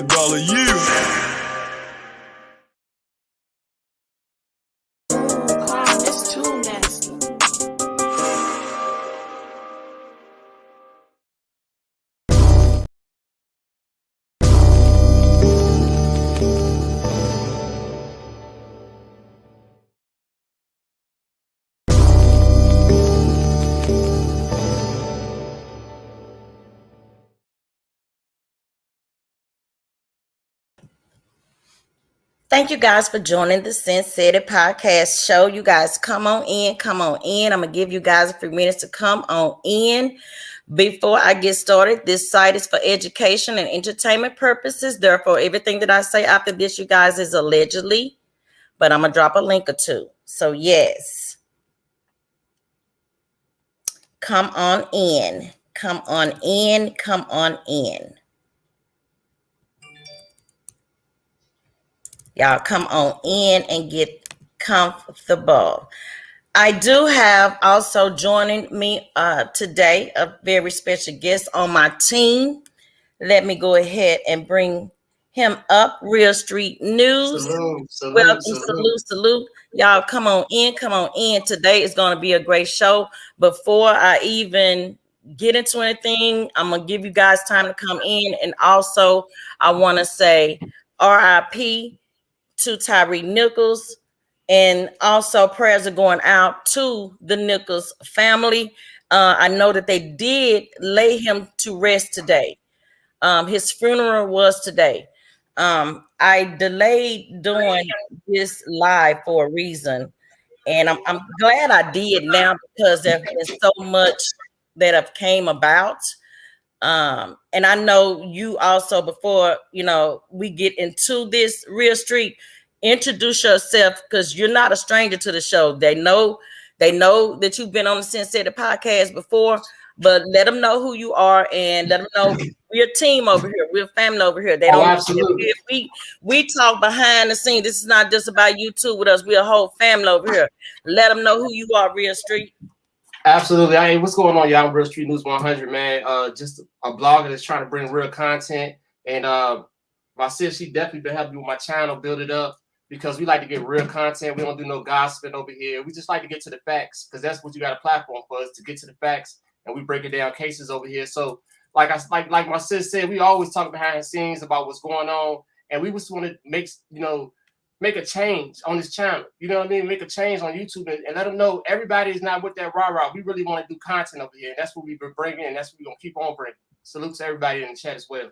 $1 yield. That's too nasty. Thank you guys for joining the cyntsaidit podcast show. You guys come on in, come on in. I'm going to give you guys a few minutes to come on in. Before I get started, this site is for education and entertainment purposes. Therefore, everything that I say after this, you guys, is allegedly, but I'm going to drop a link or two. So yes, come on in, come on in, come on in. Y'all come on in and get comfortable. I do have also joining me today a very special guest on my team. Let me go ahead and bring him up. Real Street News. Welcome, salute. Y'all come on in, come on in. Today is going to be a great show. Before I even get into anything, I'm going to give you guys time to come in. And also, I want to say RIP to Tyre Nichols, and also prayers are going out to the Nichols family. I know that they did lay him to rest today. His funeral was today. I delayed doing this live for a reason, and I'm glad I did now because there's been so much that have came about. And I know you also, before we get into this, Real Street, introduce yourself because you're not a stranger to the show. They know that you've been on the cyntsaidit podcast before, but let them know who you are and let them know we're a team over here. We're a family over here. They don't absolutely. We talk behind the scenes. This is not just about you two with us. We're a whole family over here. Let them know who you are, Real Street. Absolutely. Hey, what's going on, y'all? I'm Real Street News 100, man. Just a blogger that's trying to bring real content. And my sis, she definitely been helping me with my channel, build it up, because we like to get real content. We don't do no gossiping over here. We just like to get to the facts, because that's what you got a platform for, is to get to the facts, and we break it down cases over here. So like my sis said, we always talk behind the scenes about what's going on, and we just want to make a change on this channel. You know what I mean? Make a change on YouTube and let them know everybody is not with that rah-rah. We really want to do content over here. And that's what we've been bringing, and that's what we're going to keep on bringing. Salute to everybody in the chat as well.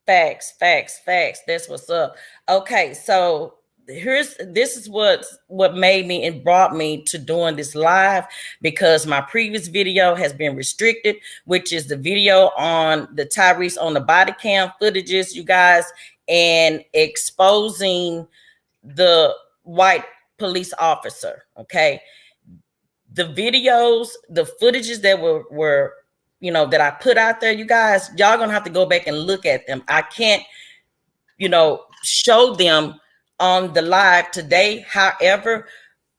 Facts. That's what's up. Okay, so this is what made me and brought me to doing this live, because my previous video has been restricted, which is the video on the Tyrese on the body cam footages, you guys, and exposing the white police officer. Okay, the videos, the footages that were that I put out there, you guys, y'all gonna have to go back and look at them. I can't show them on the live today. However,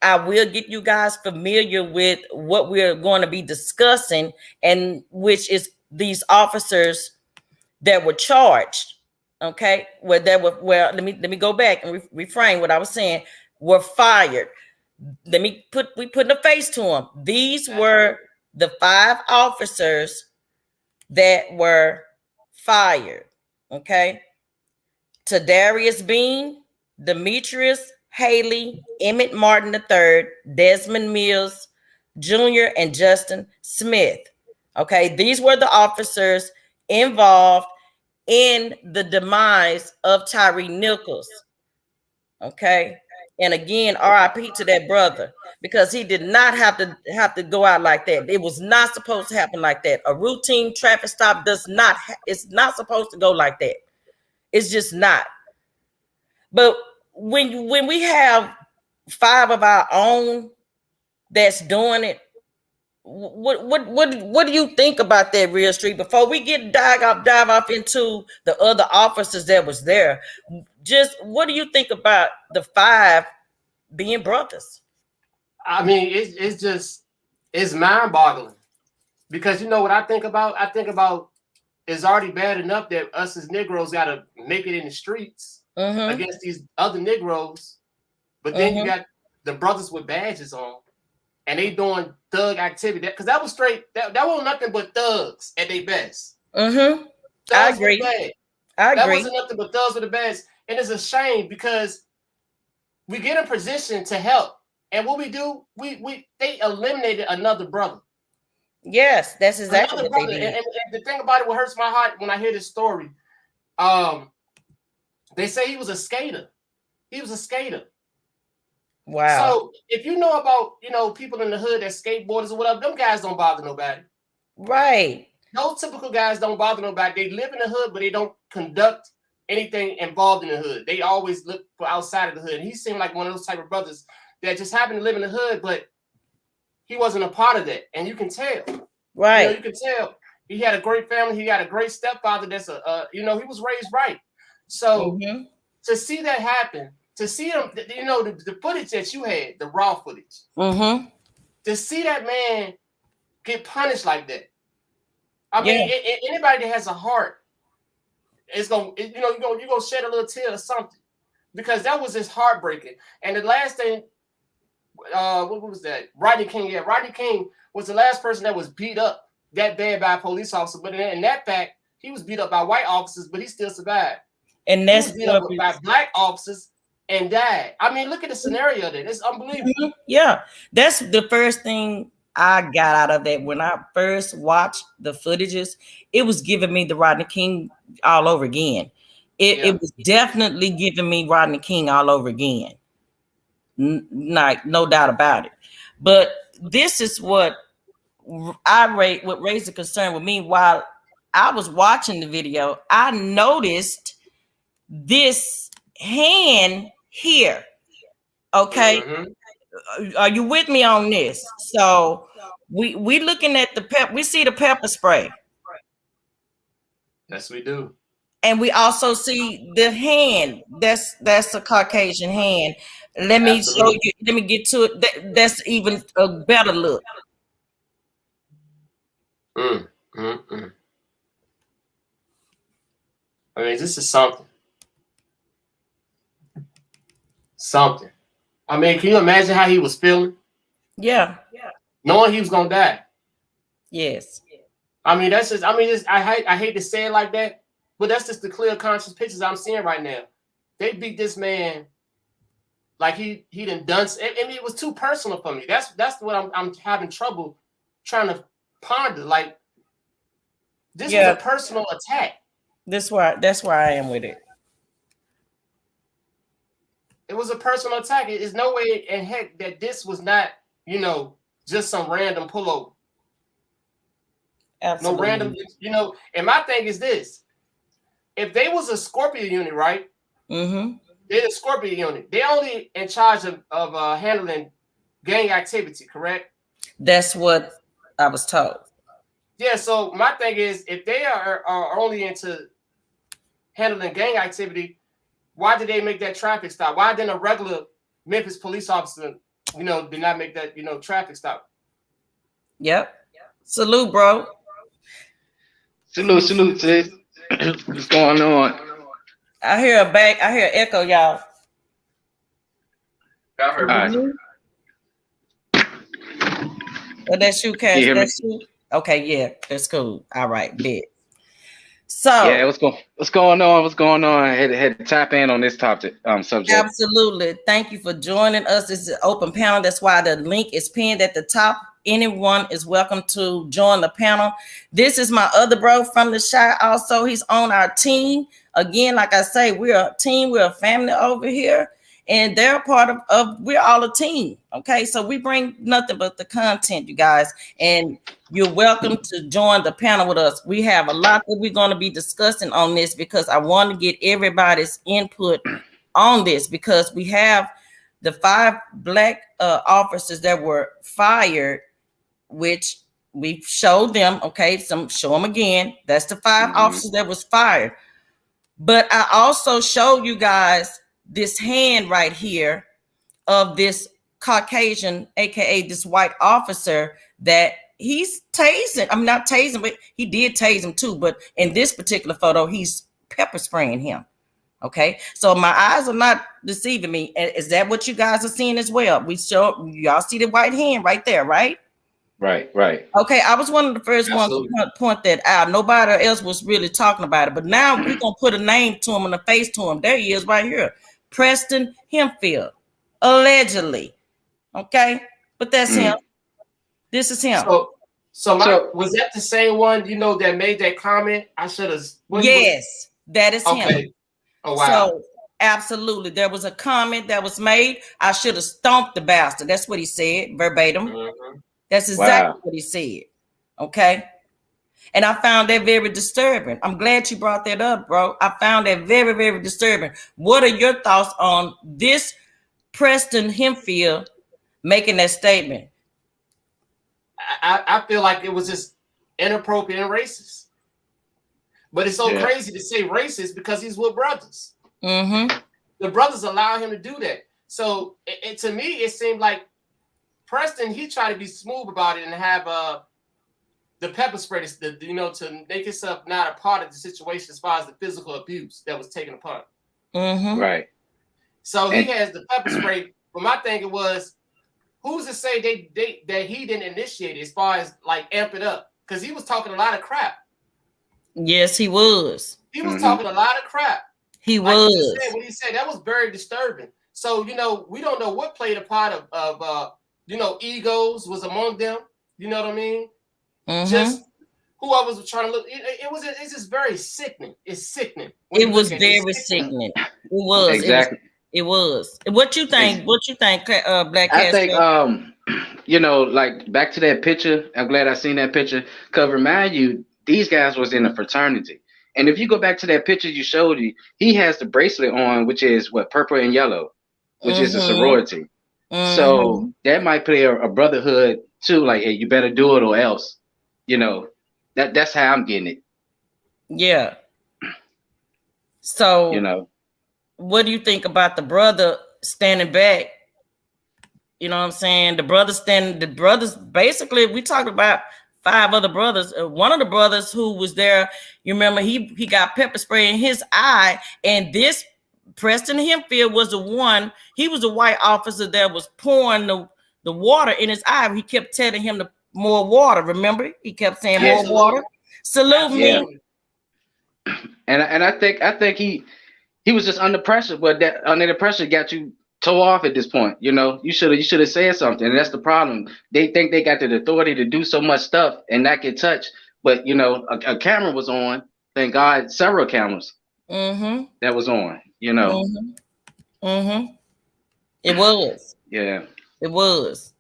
I will get you guys familiar with what we're going to be discussing, and which is these officers that were charged. Okay, let me go back and reframe what I was saying. Were fired. We put a face to them. These were the 5 officers that were fired. Okay, Tadarius Bean, Demetrius Haley, Emmett Martin III, Desmond Mills Jr., and Justin Smith. Okay, these were the officers involved in the demise of Tyre Nichols. Okay, and again, RIP to that brother, because he did not have to go out like that. It was not supposed to happen like that. A routine traffic stop it's not supposed to go like that. It's just not. But when we have 5 of our own that's doing it, what do you think about that, Real Street? Before we dive off into the other officers that was there, just what do you think about the 5 being brothers? I mean, it's mind-boggling, because you know what I think about? I think about is already bad enough that us as Negroes got to make it in the streets against these other Negroes. But then you got the brothers with badges on, and they doing thug activity. Because that was straight, that wasn't nothing but thugs at their best. I agree. That wasn't nothing but thugs with the badge. And it's a shame because we get in position to help. And what we do, they eliminated another brother. Yes, that's exactly what they did. And the thing about it, what hurts my heart when I hear this story, they say he was a skater. He was a skater. Wow. So if you know about, people in the hood that skateboarders or whatever, them guys don't bother nobody. Right. Those typical guys don't bother nobody. They live in the hood, but they don't conduct anything involved in the hood. They always look for outside of the hood. And he seemed like one of those type of brothers that just happened to live in the hood, but he wasn't a part of that. And you can tell. Right. You can tell. He had a great family. He had a great stepfather that's he was raised right. So to see that happen, to see him, the footage that you had, the raw footage, to see that man get punished like that. I mean, anybody that has a heart, it's gonna, you're gonna shed a little tear or something, because that was just heartbreaking. And the last thing, what was that? Rodney King. Yeah, Rodney King was the last person that was beat up that bad by a police officer. But in that fact, he was beat up by white officers, but he still survived. And that's he was beat up by black officers and died. I mean, look at the scenario there. It's unbelievable. Yeah, that's the first thing I got out of that. When I first watched the footages, it was giving me the Rodney King all over again. It was definitely giving me Rodney King all over again. No doubt about it. But this is what raised a concern with me. While I was watching the video, I noticed this hand here. Okay. Are you with me on this? So we looking at we see the pepper spray. Yes, we do. And we also see the hand. That's a Caucasian hand. Let me show you. Let me get to it. That's even a better look. I mean, this is something. Something. I mean, can you imagine how he was feeling? Yeah. Knowing he was gonna die. Yes. I mean, that's just. I mean, I hate to say it like that, but that's just the clear, conscious pictures I'm seeing right now. They beat this man like he done. I mean, it was too personal for me. That's what I'm having trouble trying to ponder. Like, this was a personal attack. That's why I am with it. It was a personal attack. There's no way in heck that this was not, just some random pullover. Absolutely. No random, and my thing is this. If they was a Scorpio unit, right? They're a Scorpio unit. They're only in charge of handling gang activity, correct? That's what I was told. Yeah, so my thing is, if they are only into handling gang activity, why did they make that traffic stop? Why didn't a regular Memphis police officer, did not make that, traffic stop? Yep. Salute, bro. Salute, sis. What's going on? I hear echo, y'all. I heard well, that's you, Cash. That's you. Okay, yeah, that's cool. All right, bet. So yeah, what's going on? I had to tap in on this topic subject. Absolutely. Thank you for joining us. This is an open panel. That's why the link is pinned at the top. Anyone is welcome to join the panel. This is my other bro from the Shire. Also, he's on our team. Again, like I say, we're a team. We're a family over here. And they're a part of we're all a team. Okay, so we bring nothing but the content, you guys. And you're welcome to join the panel with us. We have a lot that we're going to be discussing on this because I want to get everybody's input on this because we have the 5 black officers that were fired, which we showed them. Okay, show them again. That's the 5 officers that was fired. But I also showed you guys this hand right here of this Caucasian, aka this white officer that he's tasing. I'm not tasing, but he did tase him too. But in this particular photo, he's pepper spraying him. Okay, so my eyes are not deceiving me. Is that what you guys are seeing as well? Y'all see the white hand right there, right? Right. Okay, I was one of the first ones to point that out. Nobody else was really talking about it, but now we're gonna put a name to him and a face to him. There he is, right here, Preston Hempfield, allegedly. Okay, but that's him. This is him. So was that the same one, that made that comment? I should have. Yes, that is him. Oh, wow. So absolutely, there was a comment that was made. I should have stomped the bastard. That's what he said, verbatim. Mm-hmm. That's exactly what he said. Okay. And I found that very disturbing. I'm glad you brought that up, bro. I found that very, very disturbing. What are your thoughts on this Preston Hempfield making that statement? I feel like it was just inappropriate and racist. But it's so crazy to say racist because he's with brothers. Mm-hmm. The brothers allow him to do that. So to me, it seemed like Preston, he tried to be smooth about it and have the pepper spray, to make himself not a part of the situation as far as the physical abuse that was taken apart. Mm-hmm. Right. So he has the pepper spray. But my thinking was, who's to say that he didn't initiate it as far as like amp it up? Because he was talking a lot of crap. Yes, he was. He was talking a lot of crap. He like was. What he said, that was very disturbing. So, we don't know what played a part of egos was among them. You know what I mean? Mm-hmm. Just whoever was trying to look. It's just very sickening. It's sickening. It was very sickening. It was. Exactly. It was. What you think? What you think, Black I Casper? think, like back to that picture. I'm glad I seen that picture. Cause remind you, these guys was in a fraternity. And if you go back to that picture you showed you, he has the bracelet on, which is purple and yellow, which is a sorority. Mm-hmm. So that might play a brotherhood too. Like, hey, you better do it or else. That's how I'm getting it. Yeah. So, what do you think about the brother standing back? You know what I'm saying? The brothers, basically, we talked about 5 other brothers. One of the brothers who was there, you remember, he got pepper spray in his eye, and this Preston Hempfield was the one. He was a white officer that was pouring the water in his eye. He kept telling him to more water. Remember, he kept saying more water. Salute me. And I think he was just under pressure, but that under the pressure got you toe off at this point. You should have said something. And that's the problem. They think they got the authority to do so much stuff and not get touched. But a camera was on. Thank God, several cameras that was on. Mm-hmm. It was. Yeah. It was.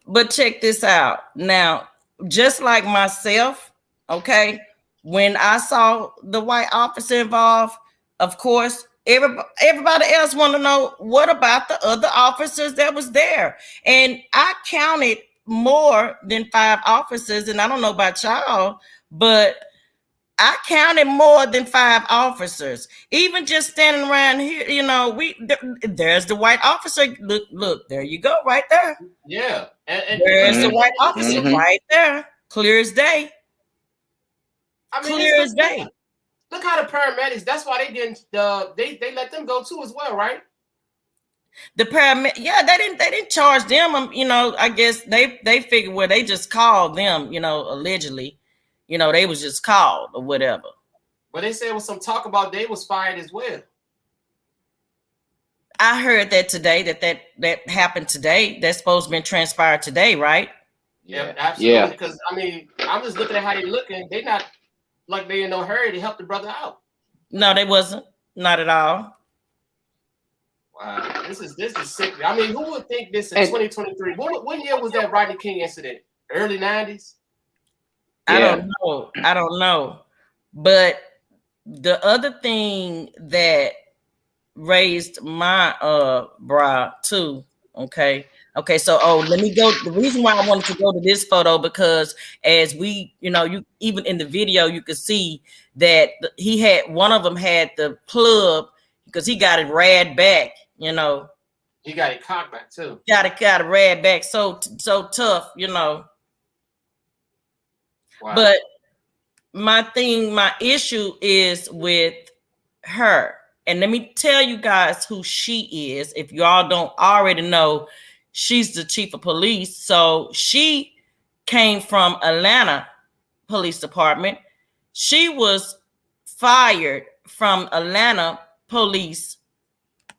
But check this out. Now, just like myself, okay, when I saw the white officer involved, of course, everybody else want to know, what about the other officers that was there? And I counted more than 5 officers, and I don't know about y'all, but I counted more than 5 officers. Even just standing around here, there's the white officer. Look, there you go, right there. Yeah. And there's the white officer right there. Clear as day. Clear as day. Look how the paramedics, that's why they didn't they let them go too as well, right? The paramedic, they didn't charge them. I guess they figured, they just called them, allegedly. They was just called or whatever. But they said was some talk about they was fired as well. I heard that today, that happened today. That's supposed to be transpired today, right? Yeah, absolutely. Because I'm just looking at how they looking. They not like they in no hurry to help the brother out. No, they wasn't. Not at all. Wow, this is sick. Who would think this in 2023? What year was that Rodney King incident? Early 90s? I don't know. But the other thing that raised my brow too. Okay. So let me go. The reason why I wanted to go to this photo, because as we, you even in the video, you could see that he had, one of them had the club because he got it rad back. He got it cocked back too. Got it rad back. So tough. Wow. But my issue is with her. And let me tell you guys who she is. If y'all don't already know, she's the chief of police. So she came from Atlanta Police Department. She was fired from Atlanta Police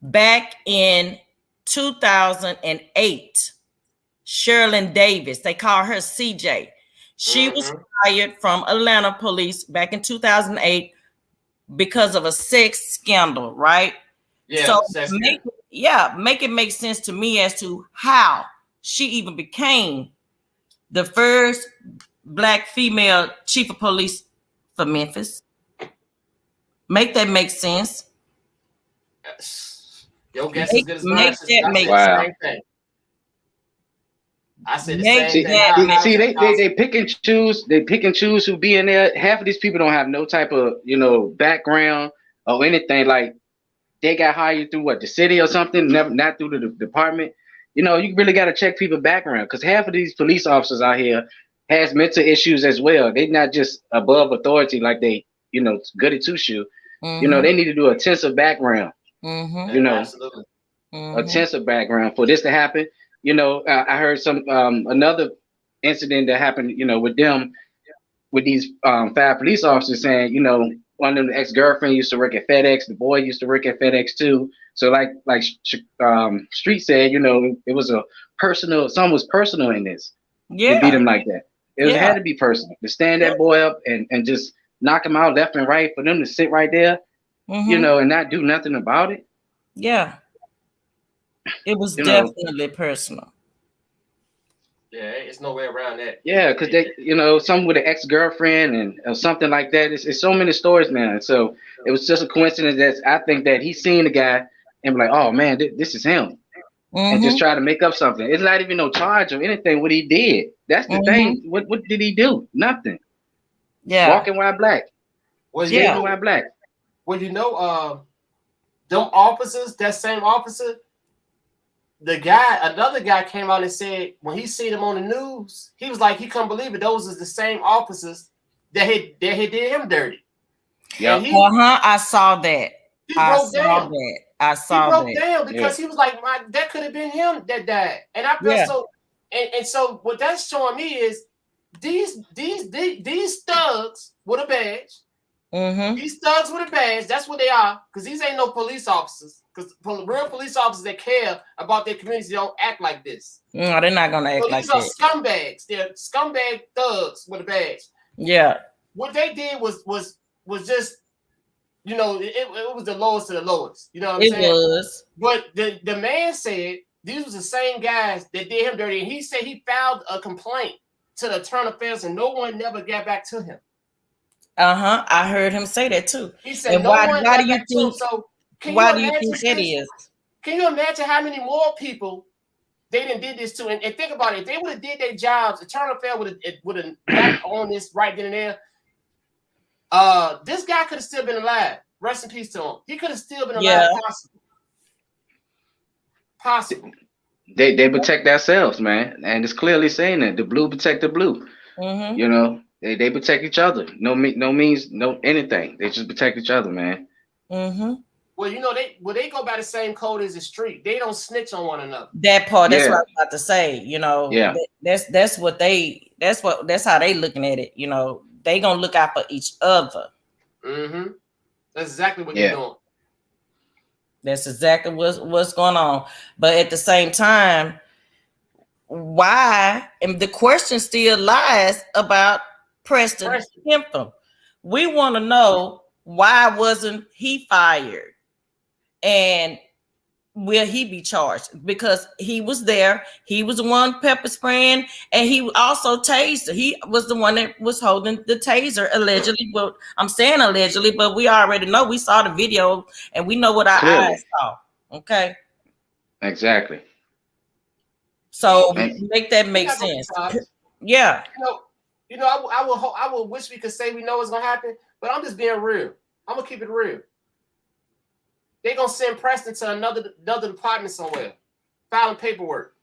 back in 2008. Sherilyn Davis, they call her CJ. She was fired from Atlanta Police back in 2008 because of a sex scandal, right? Yeah. So make it make sense to me as to how she even became the first Black female chief of police for Memphis. Make that make sense. Your guess is good as mine. I said the same thing. See, they pick and choose. They pick and choose who be in there. Half of these people don't have no type of background or anything. Like they got hired through what, the city or something, never not through the department. You really got to check people's background, because half of these police officers out here has mental issues as well. They're not just above authority like they goody two shoe. They need to do a intensive background. Absolutely. A intensive background for this to happen. I heard some another incident that happened, with them, with these 5 police officers saying, one of them, the ex-girlfriend used to work at FedEx. The boy used to work at FedEx too. So like Street said, it was something was personal in this. Yeah. To beat him like that. It had to be personal. To stand that boy up and just knock him out left and right, for them to sit right there, and not do nothing about it. Yeah. It was definitely personal. Yeah, it's no way around that. Yeah, because they, something with an ex-girlfriend and something like that. It's so many stories, man. So it was just a coincidence that I think that he seen the guy and be like, oh man, this is him, and just try to make up something. It's not even no charge or anything what he did. That's the thing. What did he do? Nothing. Yeah. Walking while black. While black. Well, them officers, that same officer, another guy came out and said when he seen him on the news, he was like, he couldn't believe it. Those is the same officers that had did him dirty. Yeah. I saw that. I saw that. Down because he was like, that could have been him that died. And I feel so. And so what that's showing me is these thugs with a badge. These thugs with a badge, that's what they are, because these ain't no police officers. Because real police officers that care about their communities don't act like this. No, they're not gonna act like that. These are scumbags. They're scumbag thugs with a badge. Yeah. What they did was just, it was the lowest of the lowest. You know what I'm saying? It was. But the man said these was the same guys that did him dirty, and he said he filed a complaint to the Attorney Affairs, and no one never got back to him. I heard him say that too. He said, and why do you think? So why do you think that is? Can you imagine how many more people they didn't did this to? And think about it. If they would have did their jobs, Attorney Affairs would have got on this right then and there. This guy could have still been alive. Rest in peace to him. He could have still been alive. Possible. They protect themselves, man, and it's clearly saying that the blue protect the blue. They protect each other. No means no anything. They just protect each other, man. Well, they go by the same code as the street. They don't snitch on one another. That part, that's what I was about to say. That's how they looking at it. They gonna look out for each other. That's exactly what they're doing. That's exactly what's going on. But at the same time, why? And the question still lies about Preston Kempton. We want to know, why wasn't he fired? And will he be charged? Because he was there. He was the one pepper spraying, and he also tased. He was the one that was holding the taser, allegedly. Well, I'm saying allegedly, but we already know. We saw the video, and we know what our eyes saw. Okay. Exactly. So make that make sense. Yeah. I would wish we could say we know what's gonna happen, but I'm just being real. I'm gonna keep it real. They're gonna send Preston to another department somewhere, filing paperwork.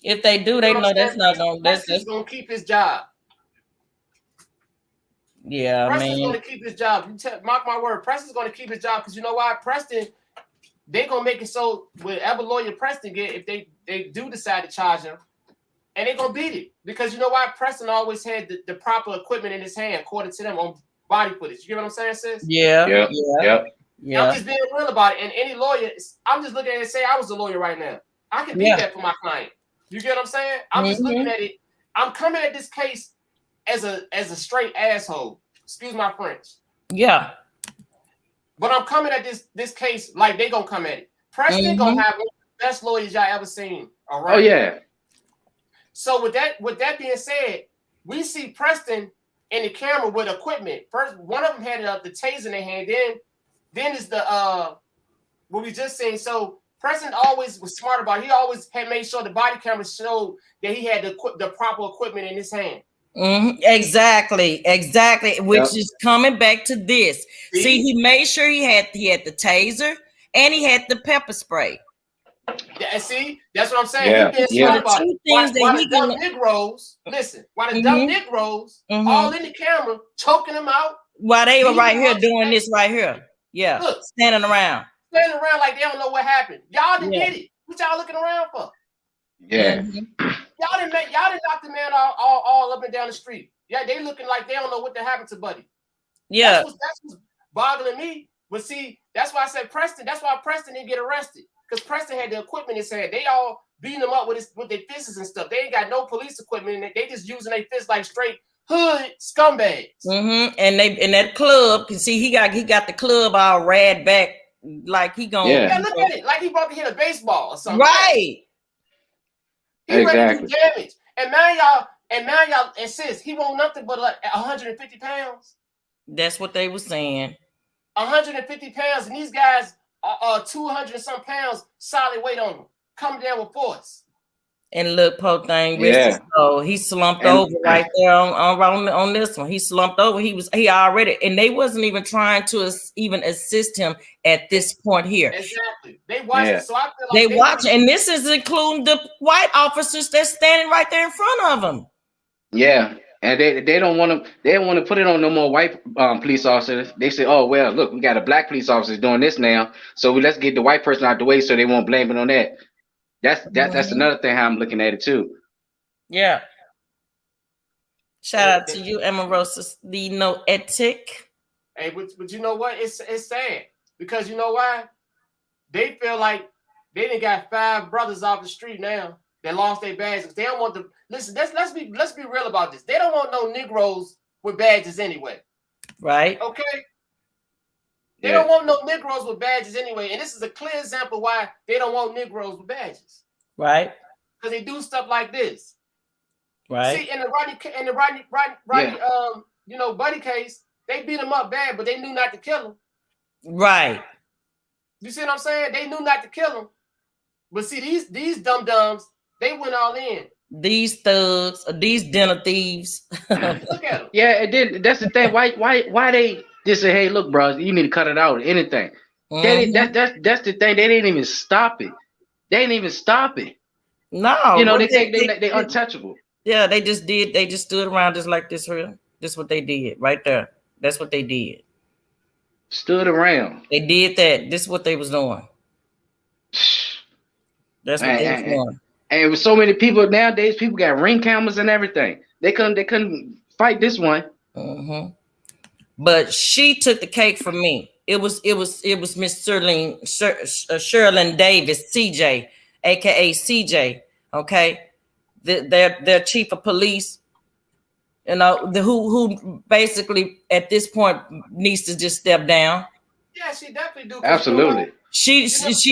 If they do, they know that's not gonna. Preston's gonna keep his job. Yeah, Preston's man. going to keep his job. Mark my word, Preston's going to keep his job because you know why? Preston, they're going to make it so whatever lawyer Preston get, if they do decide to charge him, and they're going to beat it. Because you know why? Preston always had the proper equipment in his hand, according to them, on body footage. You get what I'm saying, sis? Yeah. Yep. Yeah. Yep. Yeah. I'm just being real about it. And any lawyer, I'm just looking at it and say I was a lawyer right now. I can beat that for my client. You get what I'm saying? I'm just looking at it. I'm coming at this case as a straight asshole. Excuse my French. Yeah. But I'm coming at this case like they gonna come at it. Preston gonna have one of the best lawyers y'all ever seen. All right. Oh yeah. So with that being said, we see Preston in the camera with equipment. First, one of them had the taser in their hand. Then is the what we just seen. So Preston always was smart about it. He always had made sure the body camera showed that he had the proper equipment in his hand. Exactly. Which is coming back to this. See, he made sure he had the taser and he had the pepper spray. Yeah, see, that's what I'm saying. Yeah. He been smart about it. Why the dumb Negroes, listen, why the dumb Negroes all in the camera choking him out. While they were right here doing this right here. Yeah. Look, standing around like they don't know what happened. Y'all done did it. What y'all looking around for? Yeah. Y'all didn't knock the man all up and down the street. Yeah, they looking like they don't know what happened to Buddy. Yeah. That's what's boggling me. But see, that's why I said Preston. That's why Preston didn't get arrested. Because Preston had the equipment in his hand. They all beating him up with their fists and stuff. They ain't got no police equipment in it. They just using their fists like straight hood scumbags. And they in that club, you see, he got the club all rad back like he gonna look at it. Like he about to hit a baseball or something. Right. He ready to do damage. And now y'all, and sis, he won't nothing but like 150 pounds. That's what they were saying. 150 pounds, and these guys are 200 and some pounds solid weight on them, coming down with force. And look, po thing, so he slumped over right there on this one. He slumped over. He already, and they wasn't even trying to even assist him at this point here. Exactly. They watching, so I feel like they watching, and this is including the white officers that's standing right there in front of him. Yeah, and they don't want to. They don't want to put it on no more white police officers. They say, "Oh well, look, we got a black police officer doing this now, so let's get the white person out the way so they won't blame it on that." That's another thing how I'm looking at it too. Yeah. Shout out to you, Emarosa, the no ethic. Hey, but you know what? It's sad because you know why? They feel like they done got 5 brothers off the street now that lost their badges. They don't want to listen. Let's be real about this. They don't want no Negroes with badges anyway. Right. Okay. They don't want no Negroes with badges anyway. And this is a clear example why they don't want Negroes with badges. Right. Because they do stuff like this. Right. See, in the Rodney, Buddy case, they beat him up bad, but they knew not to kill him. Right. You see what I'm saying? They knew not to kill him. But see, these dum-dums, they went all in. These thugs, these dinner thieves. Look at them. Yeah, and then that's the thing. Why they just say, "Hey, look, bro, you need to cut it out," or anything. That's the thing. They didn't even stop it. They didn't even stop it. No, they think they untouchable. Yeah, they just did. They just stood around just like this. Real. This what they did right there. That's what they did. Stood around. They did that. This is what they was doing. That's what they was doing. And with so many people nowadays, people got ring cameras and everything. They couldn't fight this one. But she took the cake from me. It was Miss Sherlyn Davis, CJ, aka CJ. Okay, their chief of police. You know, who basically at this point needs to just step down. Yeah, she definitely do. Absolutely. She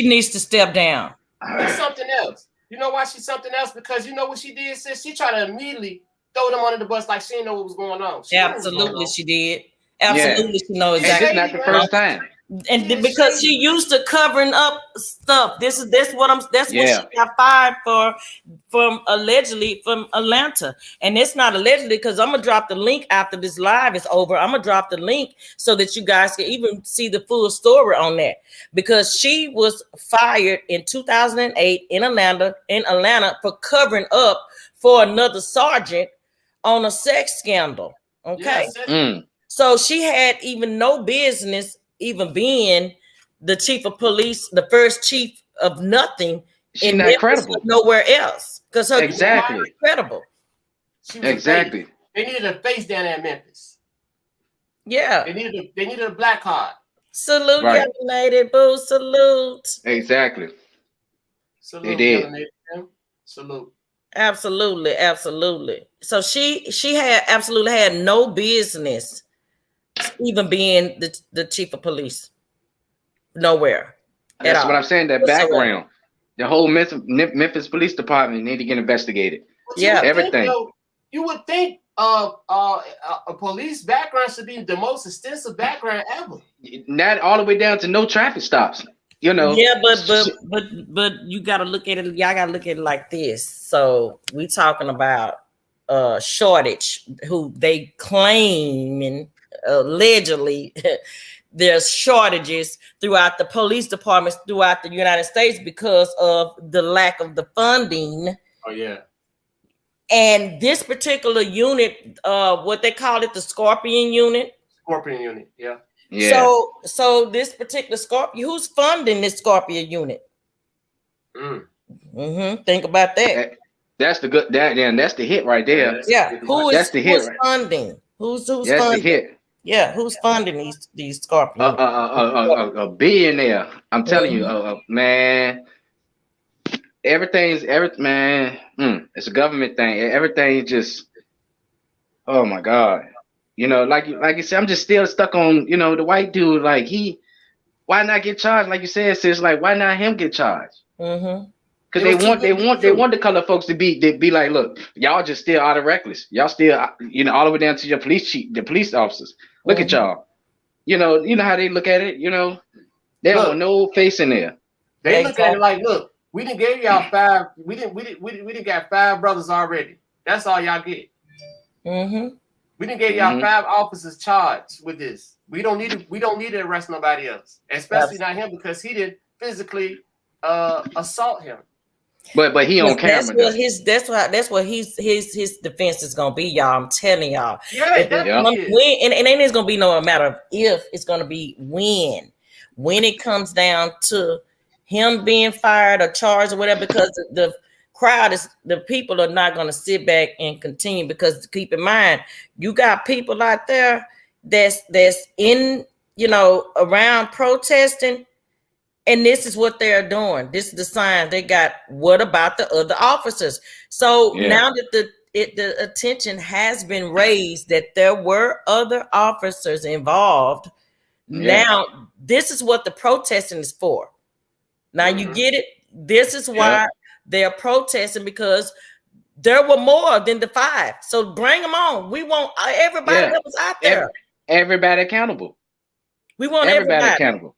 needs to step down. She's something else. You know why she's something else? Because you know what she did, sis? She tried to immediately throw them under the bus like she didn't know what was going on. Absolutely, she did. Absolutely, she knows exactly. And this not the first time. And because she used to covering up stuff. That's what she got fired from allegedly from Atlanta. And it's not allegedly, because I'm gonna drop the link after this live is over. I'm gonna drop the link so that you guys can even see the full story on that. Because she was fired in 2008 in Atlanta for covering up for another sergeant on a sex scandal. Okay. So she had even no business even being the chief of police, the first chief of nothing She in not Memphis, but credible. nowhere else, because her Exactly. credible. She was Exactly. a face. They needed a face down there in Memphis. Yeah. They needed a black card. Salute, Right. young lady, boo, salute. Exactly. They Salute, did. young lady. Salute. Absolutely, absolutely. So she had absolutely had no business even being the chief of police. Nowhere at That's what I'm all. saying. That Whatsoever. background, the whole Memphis Police Department need to get investigated. But Yeah. Everything. You would think a police background should be the most extensive background ever. Not all the way down to no traffic stops. You know. Yeah, but you gotta look at it, y'all gotta look at it like this. So we talking about shortage, who they claiming allegedly there's shortages throughout the police departments throughout the United States because of the lack of the funding. Oh yeah. And this particular unit, what they call it, the Scorpion unit. Scorpion unit, yeah. Yeah. So this particular Scorpion, who's funding this Scorpion unit? Think about that. That's the good. That's the hit right there. Yeah. That's the hit. Who's funding? Who's That's funding? the hit. Yeah, who's funding these Scorpions? A billionaire. I'm telling you, man. It's a government thing. Everything just, oh my God. You know, like you said, I'm just still stuck on, the white dude. Like why not get charged? Like you said, sis, like why not him get charged? Because they want the color folks to be like, look, y'all just still out of reckless. Y'all still, all the way down to your the police officers. Look at y'all. You know how they look at it. They don't want no face in there. They look at it like, look, we didn't give y'all 5. We didn't got 5 brothers already. That's all y'all get. We didn't give y'all 5 officers charged with this. We don't need to arrest nobody else, especially not him, because he didn't physically assault him. But he on camera. That's what his defense is gonna be, y'all. I'm telling y'all. Yeah, it ain't gonna be no matter of if, it's gonna be when. When it comes down to him being fired or charged or whatever, because the crowd the people are not gonna sit back and continue, because keep in mind, you got people out there that's in around protesting. And this is what they're doing. This is the sign they got. What about the other officers? So now that the attention has been raised that there were other officers involved, now this is what the protesting is for. Now you get it? This is why they're protesting, because there were more than the 5. So bring them on. We want everybody that was out there. Everybody accountable. We want everybody accountable.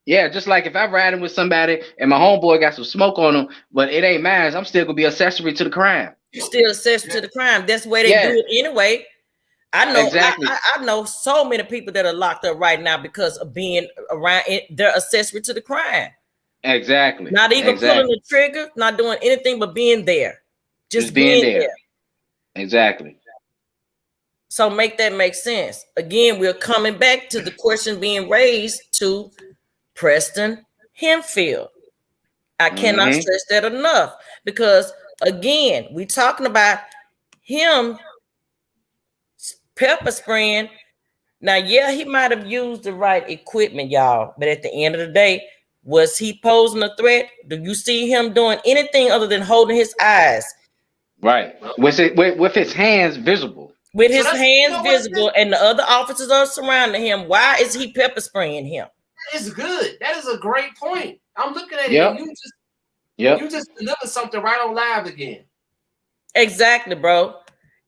Yeah, just like if I'm riding with somebody and my homeboy got some smoke on him, but it ain't mine, I'm still gonna be accessory to the crime. You're still accessory to the crime. That's the way they do it anyway. I know. Exactly. I know so many people that are locked up right now because of being around it. They're accessory to the crime. Exactly. Not even pulling the trigger, not doing anything but being there. Just being there. Exactly. So make that make sense. Again, we're coming back to the question being raised to Preston Hempfield. I cannot stress that enough, because again, we're talking about him pepper spraying. Now, he might have used the right equipment, y'all, but at the end of the day, was he posing a threat? Do you see him doing anything other than holding his eyes? Right. With his hands visible. With his hands visible, and the other officers are surrounding him. Why is he pepper spraying him? It's good. That is a great point. I'm looking at it, and you just delivered something right on live again. Exactly, bro.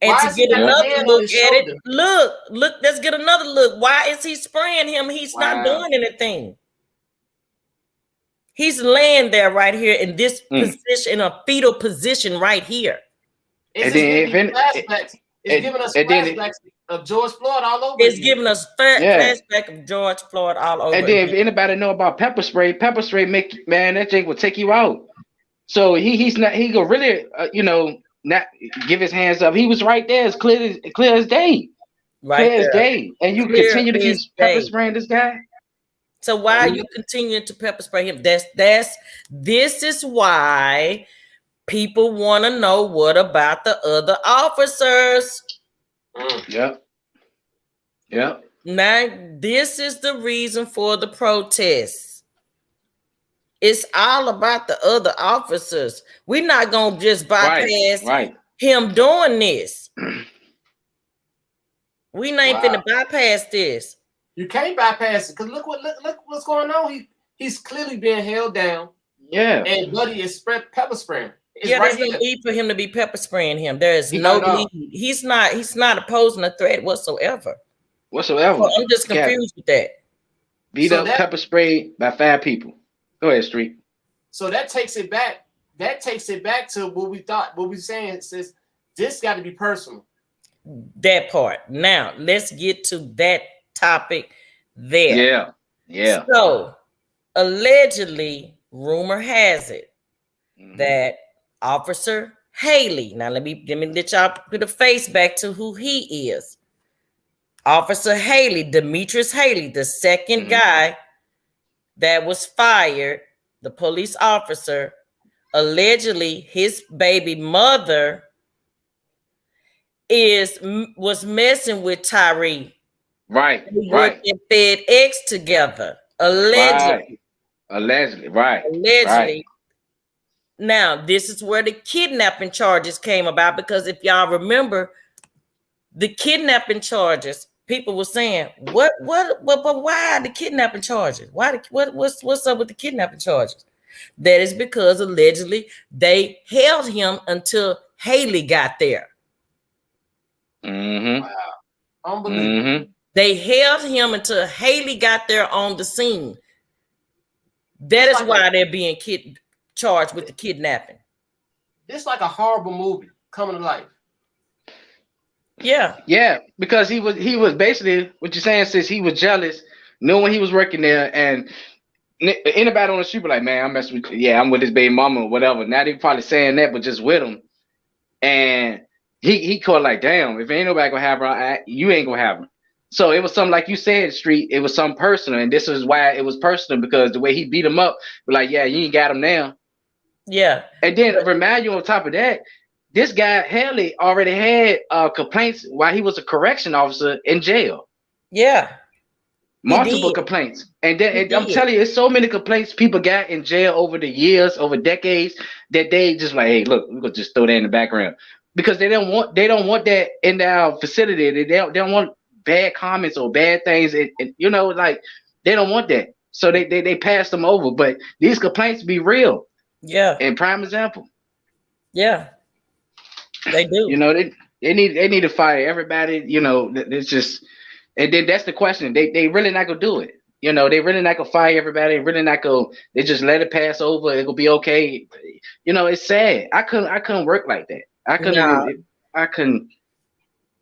And Why to get another look at it, look, let's get another look. Why is he spraying him? He's not doing anything. He's laying there right here in this position, in a fetal position right here. It's giving us flashbacks of George Floyd all over. It's giving us flashback of George Floyd all over. And then if anybody know about pepper spray that thing will take you out. So he gonna really not give his hands up. He was right there as clear as day. Right clear as there. day, and you Clear continue to keep as pepper day. spraying this guy. So why are you continuing to pepper spray him? This is why people want to know what about the other officers. Yep. Yep. Now, this is the reason for the protests. It's all about the other officers. We're not gonna just bypass him doing this. We ain't finna bypass this. You can't bypass it because look what's going on. He's clearly being held down. Yeah. And Buddy is pepper spraying. There's no need for him to be pepper spraying him. There is no need. He's not opposing a threat whatsoever. So I'm just confused with that. Beat up, pepper sprayed by 5 people. Go ahead, Street. So that takes it back. That takes it back to what we thought. What we saying says this got to be personal. That part. Now let's get to that topic there. Yeah. So allegedly, rumor has it that Officer Haley. Now let me let y'all put a face back to who he is. Officer Haley, Demetrius Haley, the second guy that was fired, the police officer, allegedly his baby mother was messing with Tyre. Right. And fed eggs together. Allegedly. Allegedly. Now, this is where the kidnapping charges came about, because if y'all remember the kidnapping charges, people were saying, but why the kidnapping charges? What's up with the kidnapping charges? That is because allegedly they held him until Haley got there. Wow. Unbelievable. They held him until Haley got there on the scene. That is why they're being charged with the kidnapping. It's like a horrible movie coming to life. Yeah, because he was basically what you're saying, since he was jealous, knowing he was working there, and anybody on the street be like, man, I'm with his baby mama or whatever. Now they probably saying that, but just with him, and he caught like, damn, if ain't nobody gonna have her, you ain't gonna have her. So it was something like you said, Street. It was something personal, and this is why it was personal, because the way he beat him up, like, yeah, you ain't got him now. Yeah, and then remind you on top of that, this guy Haley already had complaints while he was a correction officer in jail. Yeah, multiple complaints, and then I'm telling you, it's so many complaints people got in jail over the years, over decades, that they just like, hey, look, we're gonna just throw that in the background, because they don't want that in their facility. They don't want bad comments or bad things, and like they don't want that, so they pass them over. But these complaints be real. Yeah. And prime example. Yeah. They do. They need to fire everybody. It's just, and then that's the question. They really not gonna do it. They really not gonna fire everybody. Really not gonna. They just let it pass over. It will be okay. It's sad. I couldn't work like that. I couldn't.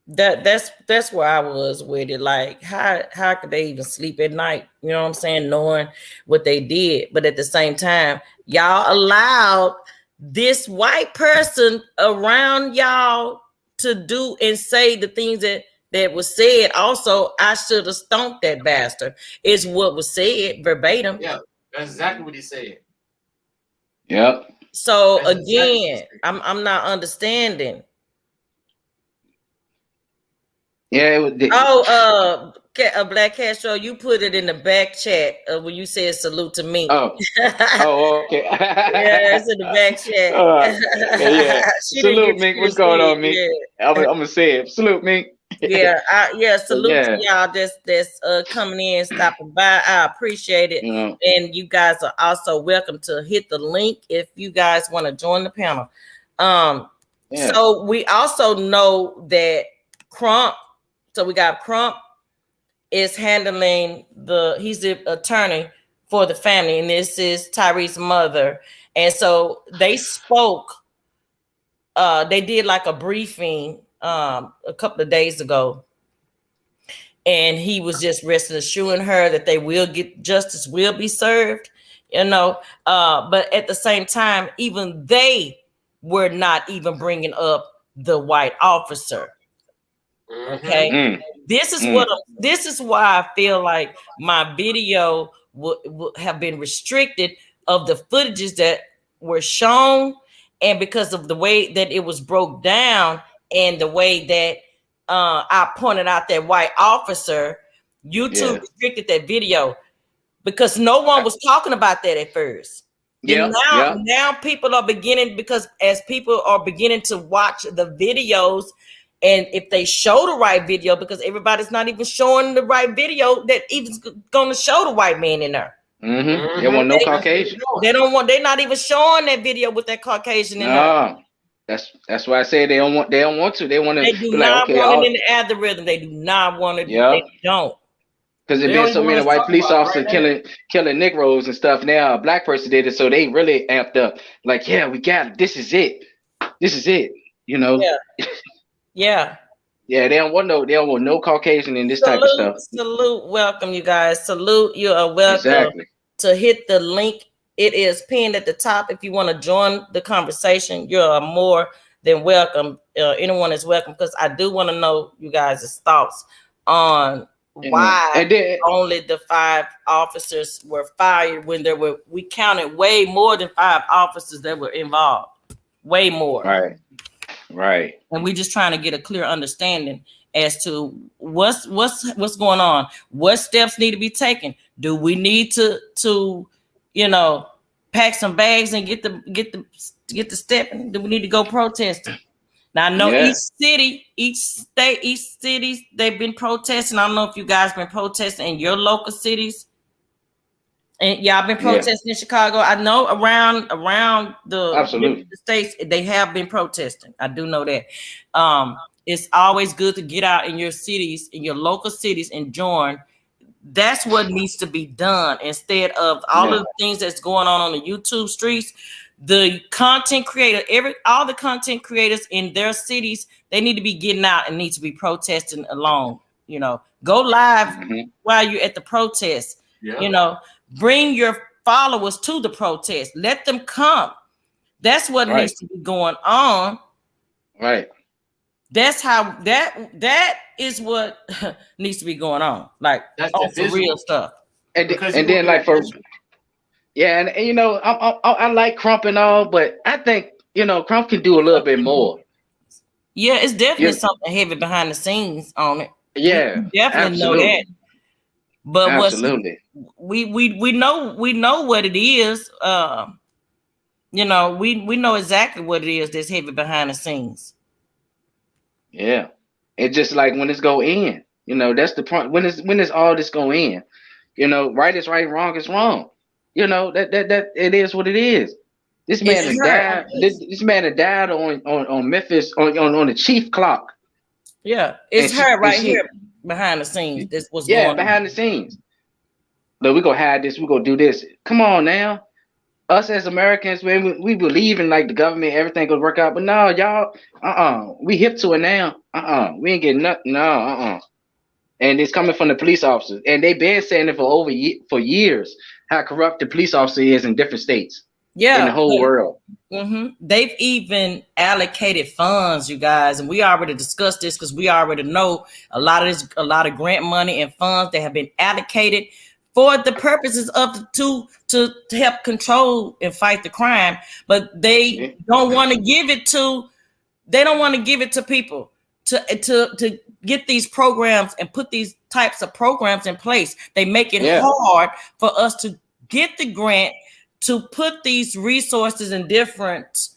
That's where I was with it. Like, how could they even sleep at night? You know what I'm saying? Knowing what they did, but at the same time, y'all allowed this white person around y'all to do and say the things that was said. Also, I should have stomped that bastard, is what was said verbatim. Yeah, that's exactly what he said. Yep. So that's again, exactly I'm not understanding. Yeah. A Black Castro, you put it in the back chat when you said salute to me. Oh, okay. Yeah, it's in the back chat. Yeah. Salute, Mink. What's going on, Mink? Yeah. I'm gonna say it. Salute, Mink. Salute to y'all that's coming in, stopping by. I appreciate it. And you guys are also welcome to hit the link if you guys want to join the panel. So we also know that Crump. So we got Crump is handling he's the attorney for the family, and this is Tyre's mother. And so they spoke, they did like a briefing a couple of days ago, and he was just resting assuring her that they will get justice, will be served, but at the same time, even they were not even bringing up the white officer. Okay. This is what this is why I feel like my video would have been restricted of the footages that were shown, and because of the way that it was broke down and the way that I pointed out that white officer, YouTube restricted that video because no one was talking about that at first. Now people are beginning, because as people are beginning to watch the videos, and if they show the right video, because everybody's not even showing the right video that even going to show the white man in there. They want no Caucasian. They're not even showing that video with that Caucasian in there. That's why I say they don't want to. They want to. They do not want it in the algorithm. They do not want it. They don't. Because there's been so many white police officers killing Negroes and stuff. Now a black person did it, so they really amped up. Like, yeah, we got it. This is it. This is it. You know. Yeah. They don't want no Caucasian in this type of stuff. Salute, welcome you guys. Salute, you are welcome to hit the link. It is pinned at the top. If you want to join the conversation, you're more than welcome. Anyone is welcome, because I do want to know you guys' thoughts on why only the 5 officers were fired when we counted way more than 5 officers that were involved. Way more. Right. And we just trying to get a clear understanding as to what's going on. What steps need to be taken? Do we need to pack some bags and get the stepping? Do we need to go protesting? Now I know each city, each state, each cities, they've been protesting. I don't know if you guys been protesting in your local cities. And y'all been protesting in Chicago. I know around the states, they have been protesting. I do know that. It's always good to get out in your cities, in your local cities, and join. That's what needs to be done instead of all of the things that's going on the YouTube streets. The content creator, all the content creators in their cities, they need to be getting out and need to be protesting along. Go live while you're at the protest. Bring your followers to the protest. Let them come. That's what needs to be going on. Right. That's how that is what needs to be going on. Like that's the real stuff. And then like for and I like Crump and all, but I think Crump can do a little bit more. Yeah, it's definitely something heavy behind the scenes on it. Yeah, we definitely know that. But we know what it is. We know exactly what it is that's heavy behind the scenes. Yeah, it's just like when it's go in. That's the point. When is all this go in? Right is right, wrong is wrong. That it is what it is. This man has died. This man had died on Memphis on the chief clock. Yeah, it's her right here behind the scenes. This was going on. Behind the scenes. Look, we're gonna hide this, we're gonna do this. Come on now. Us as Americans, man, we believe in like the government, everything gonna work out. But no, y'all, we hip to it now. We ain't getting nothing. No, And it's coming from the police officers. And they've been saying it for years, how corrupt the police officer is in different states. In the whole world. They've even allocated funds, you guys, and we already discussed this because we already know a lot of grant money and funds that have been allocated for the purposes of to help control and fight the crime, but they don't want to give it to. They don't want to give it to people to get these programs and put these types of programs in place. They make it hard for us to get the grant, to put these resources in different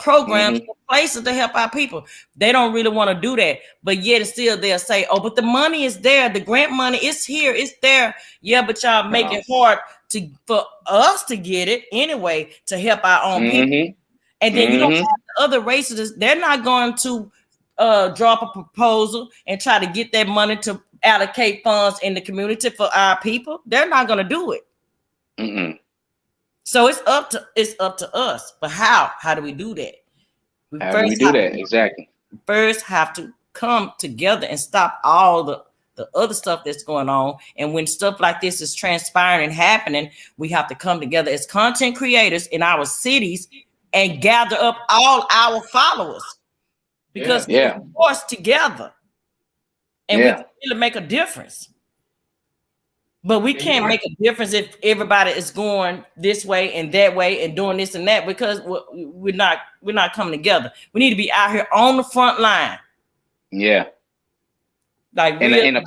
programs in places to help our people. They don't really want to do that, but yet still they'll say, "Oh, but the money is there. The grant money is here. It's there." Yeah, but y'all make it hard for us to get it anyway to help our own people. And then you don't have the other races. They're not going to drop a proposal and try to get that money to allocate funds in the community for our people. They're not going to do it. So it's up to us. But how? How do we do that? How do we do that? Exactly. First have to come together and stop all the other stuff that's going on. And when stuff like this is transpiring and happening, we have to come together as content creators in our cities and gather up all our followers. Because we're forced together. and we can really make a difference. But we can't make a difference if everybody is going this way and that way and doing this and that, because we're not coming together. We need to be out here on the front line. Yeah. Like in a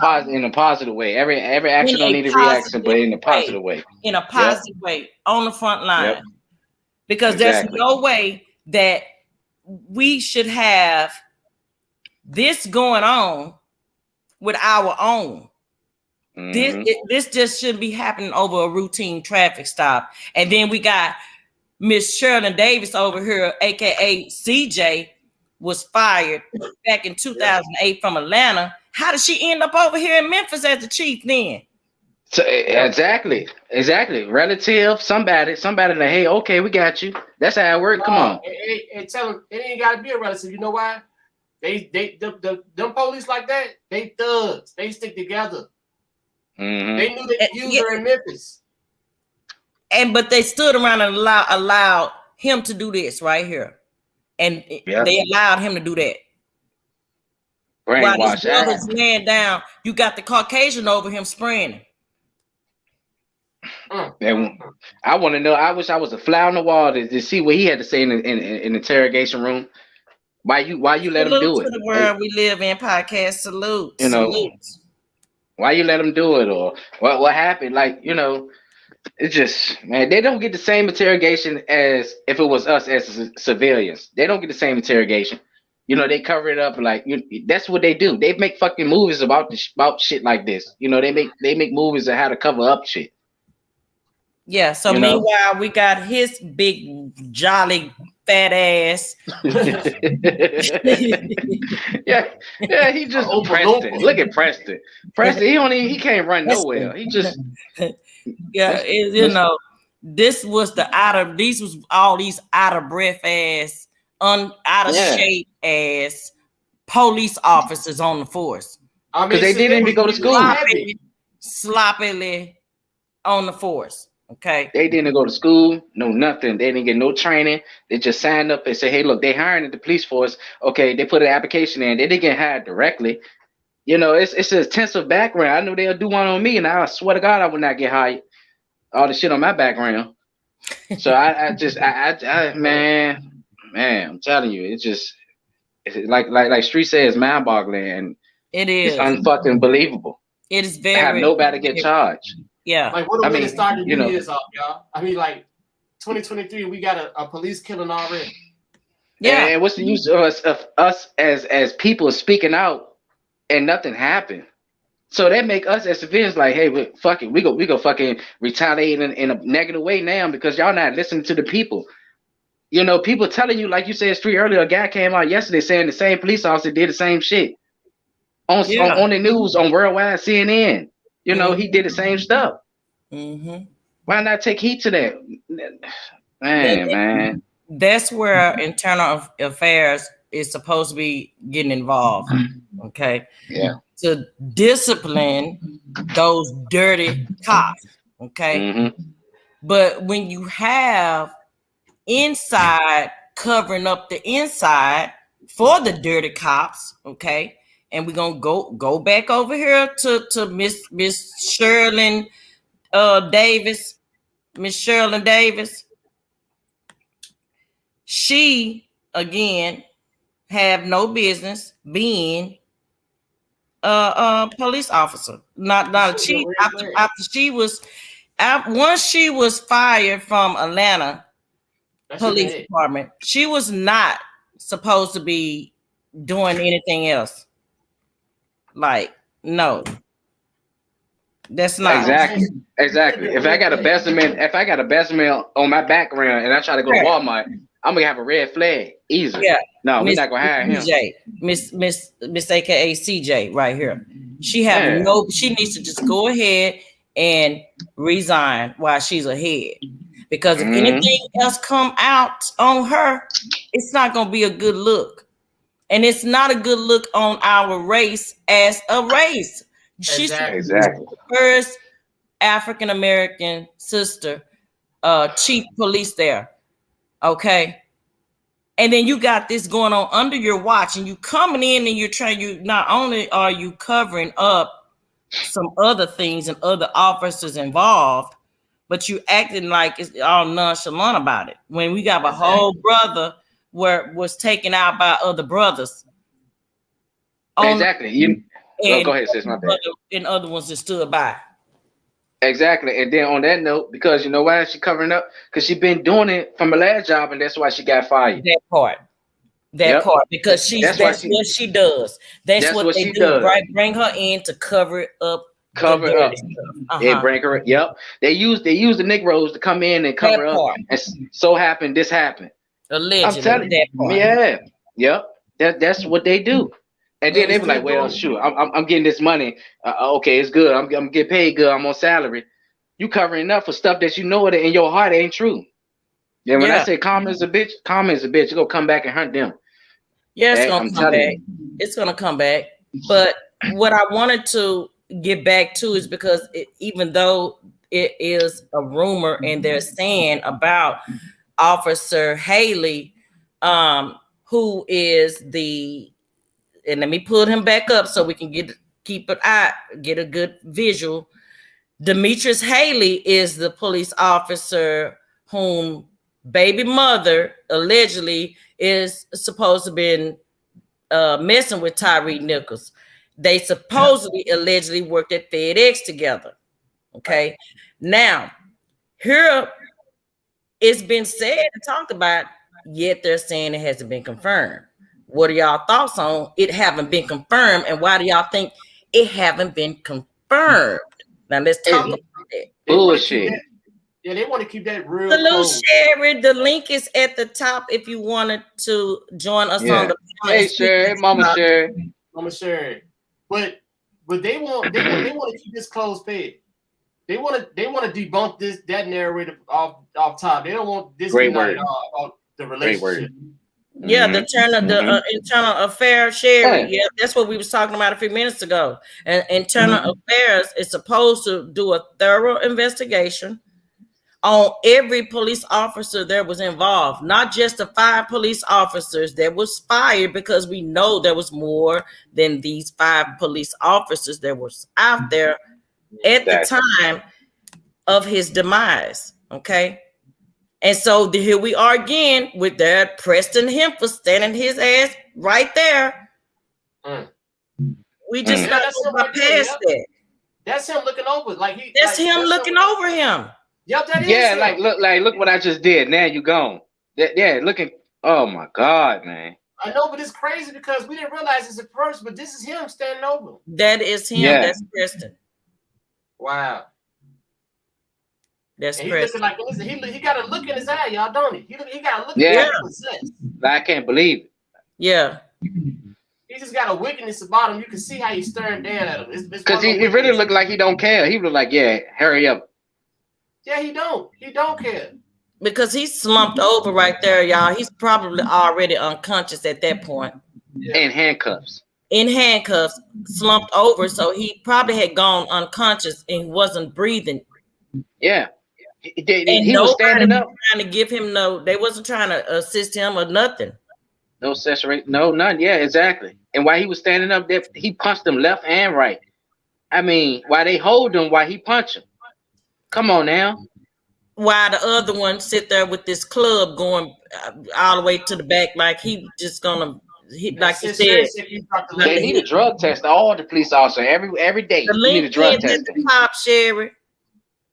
positive way. Every action don't need a reaction, but in a positive way. In a positive way, on the front line. Because there's no way that we should have this going on with our own. This just shouldn't be happening over a routine traffic stop. And then we got Miss Sherlyn Davis over here, aka CJ, was fired back in 2008 from Atlanta. How did she end up over here in Memphis as the chief then? So exactly. Relative, somebody like, hey, okay, we got you. That's how it works. Come on. And tell them it ain't gotta be a relative. You know why? Them police like that, they thugs. They stick together. They knew they used her in Memphis. But they stood around and allowed him to do this right here. And they allowed him to do that. While his brother's laying down, you got the Caucasian over him spraying him. And I want to know, I wish I was a fly on the wall to see what he had to say in the interrogation room. Why you let him do it? To the world we live in, podcast salute. You know, why you let him do it, or what happened? Like, you know, it's just, man, they don't get the same interrogation as if it was us as civilians. They don't get the same interrogation. You know, they cover it up like that's what they do. They make fucking movies about shit like this. You know, they make movies of how to cover up shit. Yeah. So meanwhile, we got his big jolly fat ass. yeah. He just Preston. Look at Preston. Preston. He can't run nowhere. He just you know, this was all these out of breath ass, out of shape ass police officers on the force. I mean, they didn't even go to school. Sloppily on the force. Okay. They didn't go to school, no nothing. They didn't get no training. They just signed up and said, hey, look, they hiring at the police force. Okay, they put an application in. They didn't get hired directly. You know, it's an intensive background. I knew they'll do one on me, and I swear to God I would not get hired. All the shit on my background. So I man, I'm telling you, it's like Street says, mind-boggling, and it is. It's unfucking believable. It is very. Have nobody get charged. Yeah. Like, what are we starting the New Year's off, y'all? I mean, like 2023, we got a police killing already. Yeah. And what's the use of us as people speaking out and nothing happened? So that make us as civilians like, hey, fuck it, we go fucking retaliate in a negative way now because y'all not listening to the people. You know, people telling you, like you said, Street earlier, a guy came out yesterday saying the same police officer did the same shit on the news on worldwide CNN. You know, he did the same stuff. Why not take heed to that? Man. That's where internal affairs is supposed to be getting involved. Okay. Yeah. To discipline those dirty cops. Okay. But when you have inside covering up the inside for the dirty cops, okay. And we're gonna go back over here to Miss Sherlyn Davis. Miss Sherlyn Davis. She again have no business being a police officer, not a chief. Once she was fired from Atlanta Police Department, she was not supposed to be doing anything else. Like, no, that's not exactly. If I got a bestman on my background and I try to go to Walmart, I'm gonna have a red flag. Easy. Yeah. No, we're not gonna hire him. Miss AKA CJ right here. She needs to just go ahead and resign while she's ahead. Because if anything else come out on her, it's not gonna be a good look. And it's not a good look on our race as a race. She's the first African American sister, chief police there. Okay. And then you got this going on under your watch, and you coming in and you not only are you covering up some other things and other officers involved, but you acting like it's all nonchalant about it. When we got a whole brother where was taken out by other brothers. Exactly. Go ahead, sis. My bad. And other ones that stood by. Exactly. And then on that note, because you know why she covering up? Because she been doing it from her last job, and that's why she got fired. That part. Because that's what she does. That's what they do. Does. Right? Bring her in to cover it up. Cover up. They bring her. Yep. They use the Negroes to come in and cover up. And so happened this happened. Allegedly. I'm telling you. Yeah. Yep. That's what they do. And then they be like, well, shoot, I'm getting this money. Okay, it's good. I'm getting paid good. I'm on salary. You covering up for stuff that you know that in your heart ain't true. Yeah, when I say karma is a bitch, it's gonna come back and hunt them. Yeah, it's gonna come back. It's gonna come back. But what I wanted to get back to is because even though it is a rumor and they're saying about Officer Haley, who is and let me put him back up so we can get a good visual. Demetrius Haley is the police officer whom baby mother allegedly is supposed to have been messing with Tyre Nichols. They supposedly allegedly worked at FedEx together. Okay. Now, here it's been said and talked about, yet they're saying it hasn't been confirmed. What are y'all thoughts on it haven't been confirmed, and why do y'all think it haven't been confirmed? Now let's talk about that. Bullshit. Yeah, they want to keep that real. Salute, Sherry. The link is at the top if you wanted to join us on the. Hey, Sherry, Mama Sherry. But they want to keep this closed fed. They want to debunk that narrative off top. They don't want this about the relationship. Yeah, the internal affairs, Sherry. Yeah, that's what we was talking about a few minutes ago. And internal affairs is supposed to do a thorough investigation on every police officer that was involved, not just the 5 police officers that was fired, because we know there was more than these 5 police officers that was out there at the time of his demise. Okay. And so here we are again with that Preston Hemphill standing his ass right there. We just got to go past that. That's him looking over, That's him looking over him. Yep, that is. Yeah, look what I just did. Now you gone. Looking. Oh my God, man. I know, but it's crazy because we didn't realize this at first, but this is him standing over. That is him. Yeah. That's Preston. Wow. That's Preston. He got a look in his eye, y'all, don't he? He got a look in his eye. I can't believe it. Yeah. He just got a wickedness about him. You can see how he's staring down at him. Because he really looked like he don't care. He was like, yeah, hurry up. Yeah, he don't. He don't care. Because he's slumped over right there, y'all. He's probably already unconscious at that point. Yeah. In handcuffs, slumped over. So he probably had gone unconscious and he wasn't breathing. Yeah. He was standing up. Trying to give him they wasn't trying to assist him or nothing. No accessory, none. Yeah, exactly. And while he was standing up there, he punched him left and right. I mean, while they hold him, while he punched him. Come on now. While the other one sit there with this club going all the way to the back, like he just gonna hit, like you said. They need a drug test. All the police officers every day. You need a drug test. Pop, Sherry.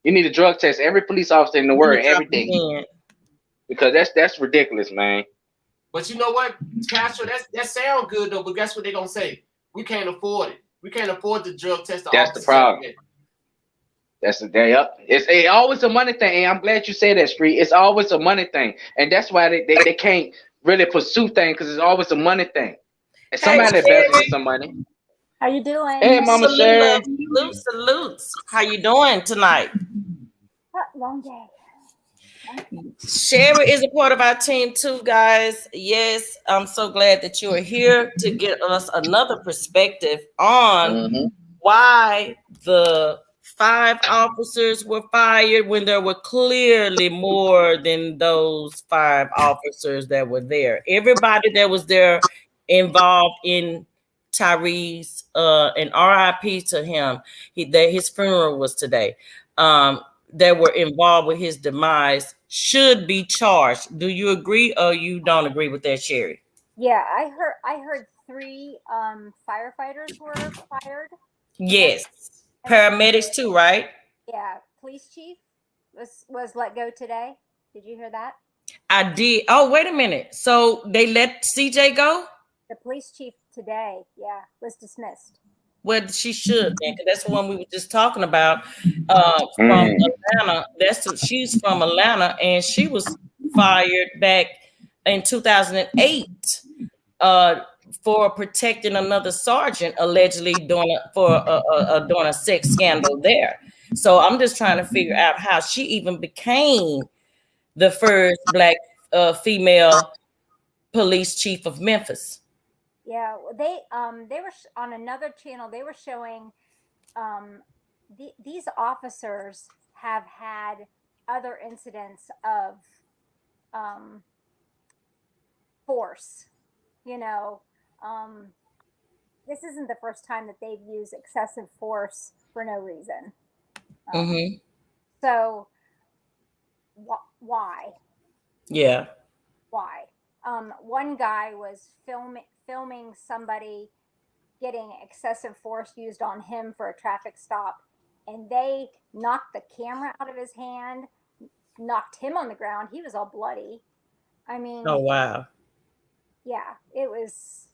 You need a drug test. Every police officer in the world every day. Because that's ridiculous, man. But you know what, Castro, that sound good though. But guess what they're gonna say? We can't afford it. We can't afford the drug test. That's the problem. That's the day up. It's always a money thing. And I'm glad you say that, Street. It's always a money thing. And that's why they can't really pursue things, because it's always a money thing. And somebody invests some money. How you doing? Hey, Mama Sherry. Salutes. How you doing tonight? Long day. Sherry is a part of our team too, guys. Yes, I'm so glad that you are here to get us another perspective on why the 5 officers were fired when there were clearly more than those 5 officers that were there. Everybody that was there involved in Tyre's and RIP to him. His funeral was today. That were involved with his demise should be charged. Do you agree or you don't agree with that, Sherry? Yeah, I heard 3 firefighters were fired. Yes. Paramedics too, right? Yeah, police chief was let go today. Did you hear that? I did. Oh, wait a minute. So they let CJ go? The police chief today, yeah, was dismissed. Well, she should, then, because that's the one we were just talking about. From Atlanta. She's from Atlanta, and she was fired back in 2008 for protecting another sergeant, allegedly doing a sex scandal there. So I'm just trying to figure out how she even became the first Black female police chief of Memphis. Yeah, they were on another channel. They were showing these officers have had other incidents of force. You know, this isn't the first time that they've used excessive force for no reason. So, why? Yeah. Why? One guy was filming somebody getting excessive force used on him for a traffic stop, and they knocked the camera out of his hand, knocked him on the ground. He was all bloody. I mean, oh wow. Yeah, it was.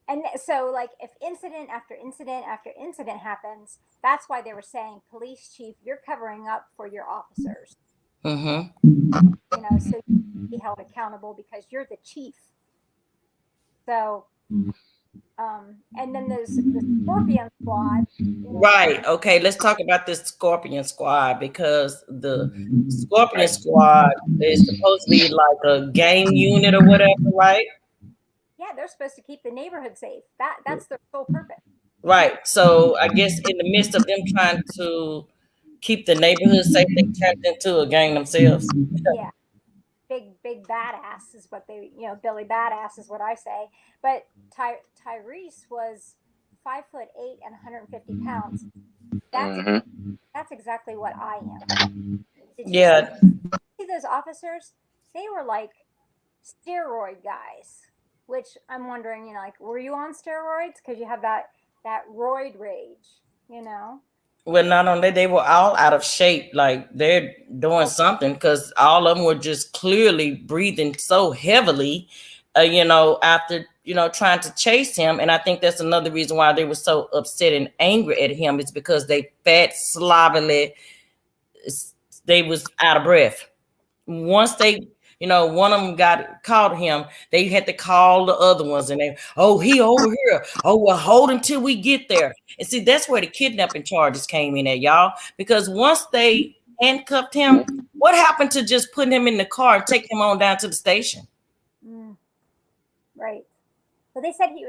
And so, like, if incident after incident after incident happens, that's why they were saying, police chief, you're covering up for your officers. You know, so you be held accountable because you're the chief. So, and then there's the Scorpion Squad. Right. Okay. Let's talk about this Scorpion Squad, because the Scorpion Squad is supposed to be like a gang unit or whatever, right? Yeah, they're supposed to keep the neighborhood safe. That's their sole purpose. Right. So I guess in the midst of them trying to keep the neighborhood safe, they turned into a gang themselves. Yeah. Big badass is what they, Billy Badass is what I say. But Tyrese was 5'8" and 150 pounds. That's exactly what I am. Did you see those officers? They were like steroid guys, which I'm wondering, like, were you on steroids? Because you have that roid rage, Well, not only they were all out of shape, like they're doing something, because all of them were just clearly breathing so heavily, after, trying to chase him. And I think that's another reason why they were so upset and angry at him, is because they fat, slovenly, they was out of breath. Once they, one of them called him, they had to call the other ones, and he over here. Oh, well, hold him till we get there. And see, that's where the kidnapping charges came in at, y'all. Because once they handcuffed him, what happened to just putting him in the car and take him on down to the station? Right. But they said he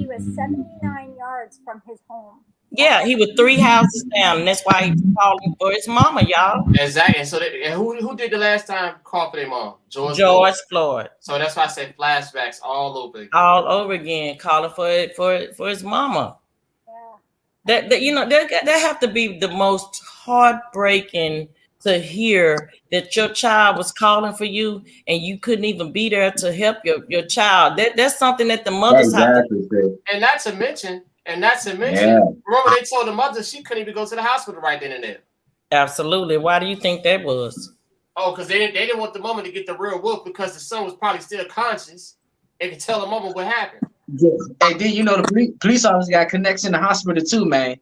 was 79 yards from his home. Yeah, he was 3 houses down, and that's why he was calling for his mama, y'all. Exactly. So who did the last time call for their mom? George Floyd. So that's why I say flashbacks all over again. All over again, calling for his mama. Yeah. That have to be the most heartbreaking to hear, that your child was calling for you and you couldn't even be there to help your child. That's something that the mothers have to do. And not to mention, remember they told the mother she couldn't even go to the hospital right then and there. Absolutely. Why do you think that was? Oh, because they didn't want the mama to get the real whoop, because the son was probably still conscious and could tell the mama what happened. Hey, then the police officers got connections in the hospital too, man.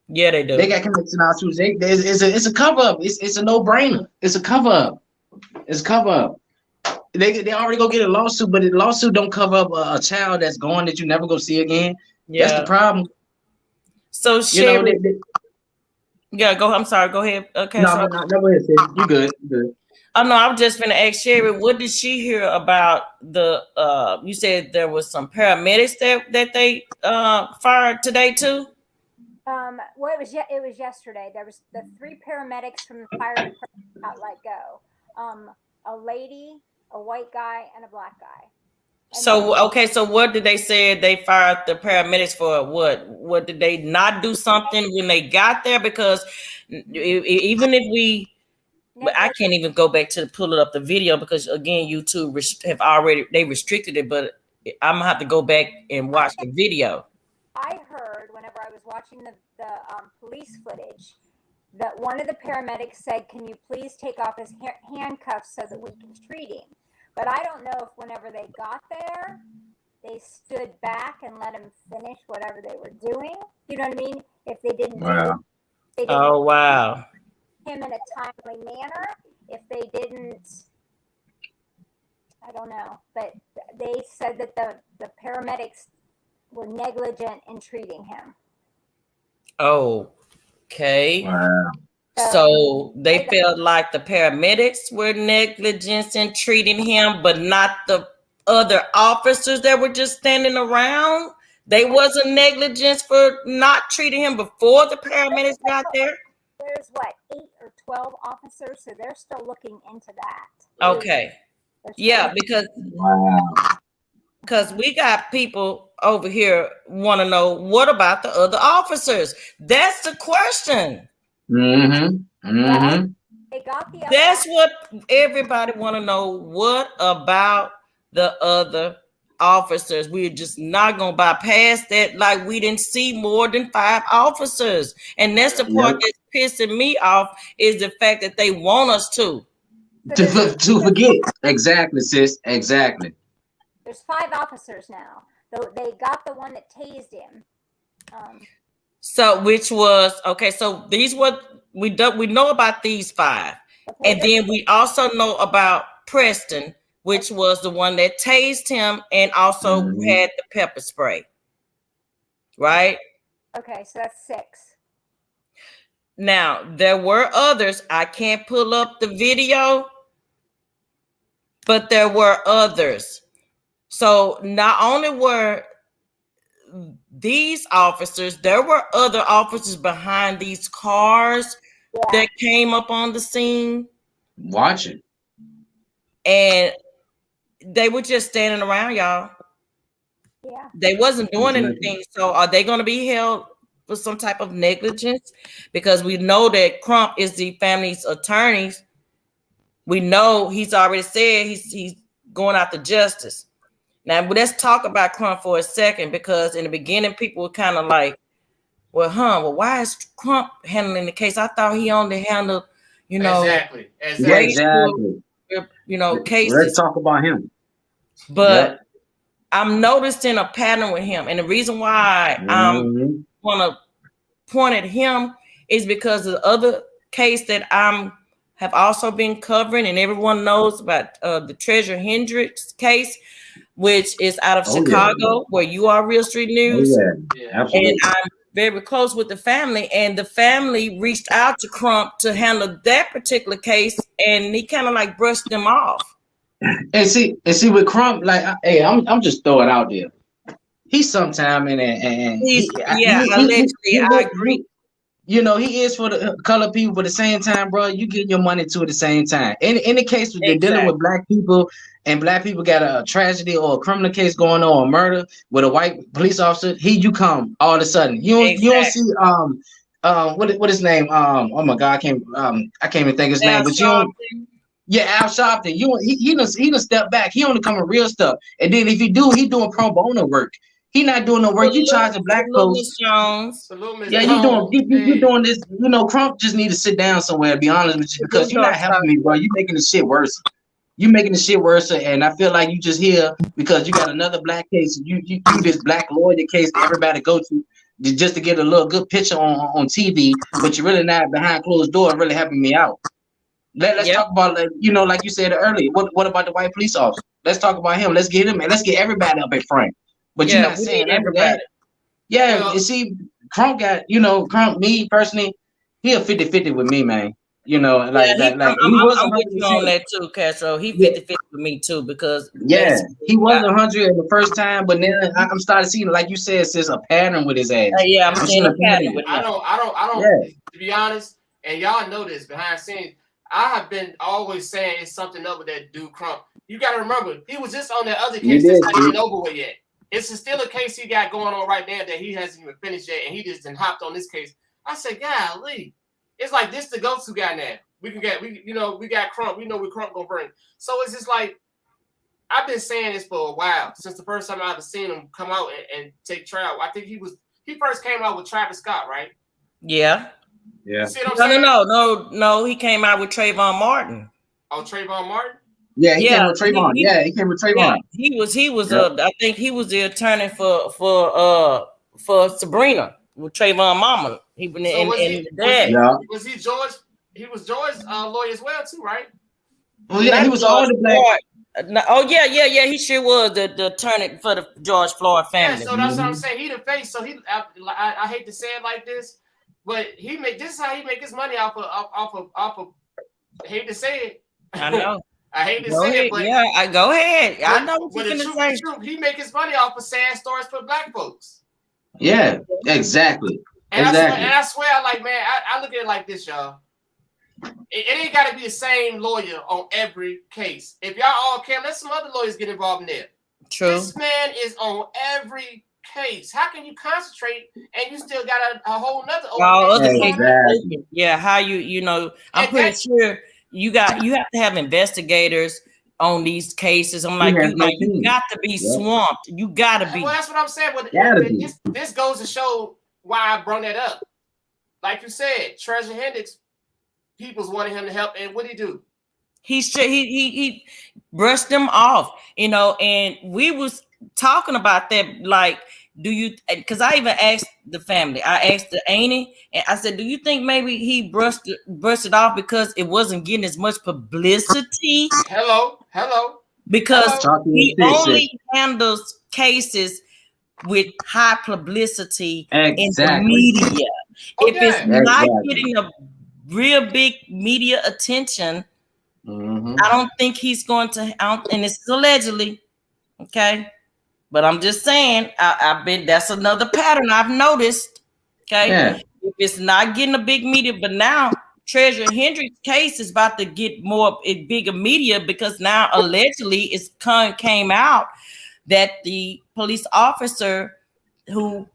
Yeah, they do. They got connections in the hospital. It's a cover up. It's a no brainer. It's a cover up. It's a cover up. They already go get a lawsuit, but the lawsuit don't cover up a child that's gone that you never go see again. Yeah. That's the problem. So Sherry, go. I'm sorry. Go ahead. Okay. No, go ahead, sis. You good? Oh no, I was just gonna ask Sherry, what did she hear about the? You said there was some paramedics that they fired today too. Well, it was yesterday. There was the 3 paramedics from the fire department got let go. A lady, a white guy, and a black guy. And So okay, so what did they say they fired the paramedics for? What did they not do something when they got there? Because even if we, I can't even go back to pull it up the video because again, YouTube have already they restricted it. But I'm gonna have to go back and watch the video. I heard whenever I was watching the police footage that one of the paramedics said, "Can you please take off his handcuffs so that we can treat him?" But I don't know if whenever they got there, they stood back and let him finish whatever they were doing. You know what I mean? If they didn't, Oh wow! Him in a timely manner. If they didn't, I don't know. But they said that the paramedics were negligent in treating him. Okay. Wow. So they felt like the paramedics were negligent in treating him, but not the other officers that were just standing around. They wasn't negligence for not treating him before the paramedics got there. There's 8 or 12 officers, so they're still looking into that. Okay. Yeah, because we got people over here want to know what about the other officers. That's the question. That's what everybody want to know. What about the other officers? We're just not gonna bypass that. Like we didn't see more than 5 officers, and that's the part that's pissing me off is the fact that they want us to forget. Exactly, sis. Exactly. There's 5 officers now. Though they got the one that tased him. So which was okay. So these what we know about these 5, and then we also know about Preston, which was the one that tased him and also had the pepper spray. Right? Okay, so that's 6. Now there were others. I can't pull up the video, but there were others. So not only were these officers, there were other officers behind these cars that came up on the scene. Watching. And they were just standing around, y'all. Yeah. They wasn't doing anything. So are they going to be held for some type of negligence? Because we know that Crump is the family's attorney. We know he's already said he's going after justice. Now, let's talk about Crump for a second, because in the beginning, people were kind of like, well, why is Crump handling the case? I thought he only handled, exactly. Cases. Let's talk about him. But I'm noticing a pattern with him. And the reason why I want to point at him is because the other case that have also been covering, and everyone knows about the Treasure Hendricks case, which is out of Chicago, where you are Real Street News. And I'm very close with the family, and the family reached out to Crump to handle that particular case, and he kind of like brushed them off. And see with Crump, like, hey, I'm just throwing it out there. He's sometime and allegedly, I agree. He is for the colored people, but at the same time, bro, you get your money too at the same time. In the case where they're dealing with black people, and black people got a tragedy or a criminal case going on, or murder with a white police officer, you come all of a sudden. You don't see what his name? Oh my God, I can't even think his name, but Al Sharpton. He done step back. He only coming real stuff, and then if he doing pro bono work. He not doing no work. You charging black folks. You doing this. Crump just need to sit down somewhere, to be honest with you, because you're not helping me, bro. You making the shit worse. And I feel like you just here because you got another black case. You this black lawyer case that everybody go to just to get a little good picture on TV, but you're really not behind closed doors really helping me out. Let's talk about, like you said earlier. What about the white police officer? Let's talk about him. Let's get him, and let's get everybody up in front. But you're not saying everybody. Yeah, you see, Crump got, Crump, me personally, he a 50-50 with me, man. You know, like Yeah, he was I'm with you on 100%. that too, Castro. He Yeah, 50-50 with me too because yeah, basically, he was 100 the first time, but then I'm starting to see, like you said, sis, a pattern with his ass. yeah, I'm I'm seeing seeing a a pattern pattern. with I him. don't, I don't, I don't. Yeah, To be honest, and y'all know this behind scenes, I have been always saying it's something up with that dude Crump. You got to remember, he was just on that other you case that's did, not sis. even over with yet. It's still a case he got going on right there that he hasn't even finished yet, and he just done hopped on this case. I said, golly, it's like this the go-to guy now. We got Crump. We know what Crump gonna bring. So it's just like I've been saying this for a while since the first time I ever seen him come out and take trial. I think he first came out with Travis Scott, right? Yeah. Yeah, See what I'm saying? No. He came out with Trayvon Martin. Oh, Trayvon Martin. yeah, he Yeah, came with Trayvon. Yeah, he came with yeah. Trayvon. He was. Yep. I think he was the attorney for Sabrina with Trayvon Mama. He and, So and, was and he the dad. Yeah. was he George? He was George's lawyer as well too, right? Well, yeah, he Not was all George the black. Floyd. No, oh yeah. He sure was the attorney for the George Floyd Yeah, family. so that's what I'm saying. He the face. So I hate to say it like this, but this is how he make his money off of. I hate to say it. I know. I hate to Go say ahead. it, but Yeah, go ahead. I know what but you're the gonna truth say. is true. He make his money off of sad stories for black folks. Yeah, exactly. And Exactly. I swear, like, man, I look at it like this, y'all. It ain't got to be the same lawyer on every case. If y'all all care, let some other lawyers get involved in there. True. This man is on every case. How can you concentrate and you still got a whole nother Other Exactly. cases open. Yeah, how you know? I'm And pretty sure you have to have investigators on these cases. I'm like, has no you team. got to be Yep. swamped. You got to be. Well, that's what I'm saying. Gotta be. This goes to show why I brought that up. Like you said, Treasure Hendricks, people's wanting him to help, and what did he do? He brushed them off, and we was talking about that. Like, do you? Because I even asked the family. I asked the auntie, and I said, do you think maybe he brushed it off because it wasn't getting as much publicity? Hello. Because he Hello. only handles cases with high publicity in the Exactly. media. If it's not Exactly. getting a real big media attention, Mhm. I don't think he's going to. And this is allegedly, okay. But I'm just saying, that's another pattern I've noticed. Okay, Yeah. if it's not getting a big media, but now Treasure Hendricks' case is about to get bigger media because now allegedly it's came out that the police officer who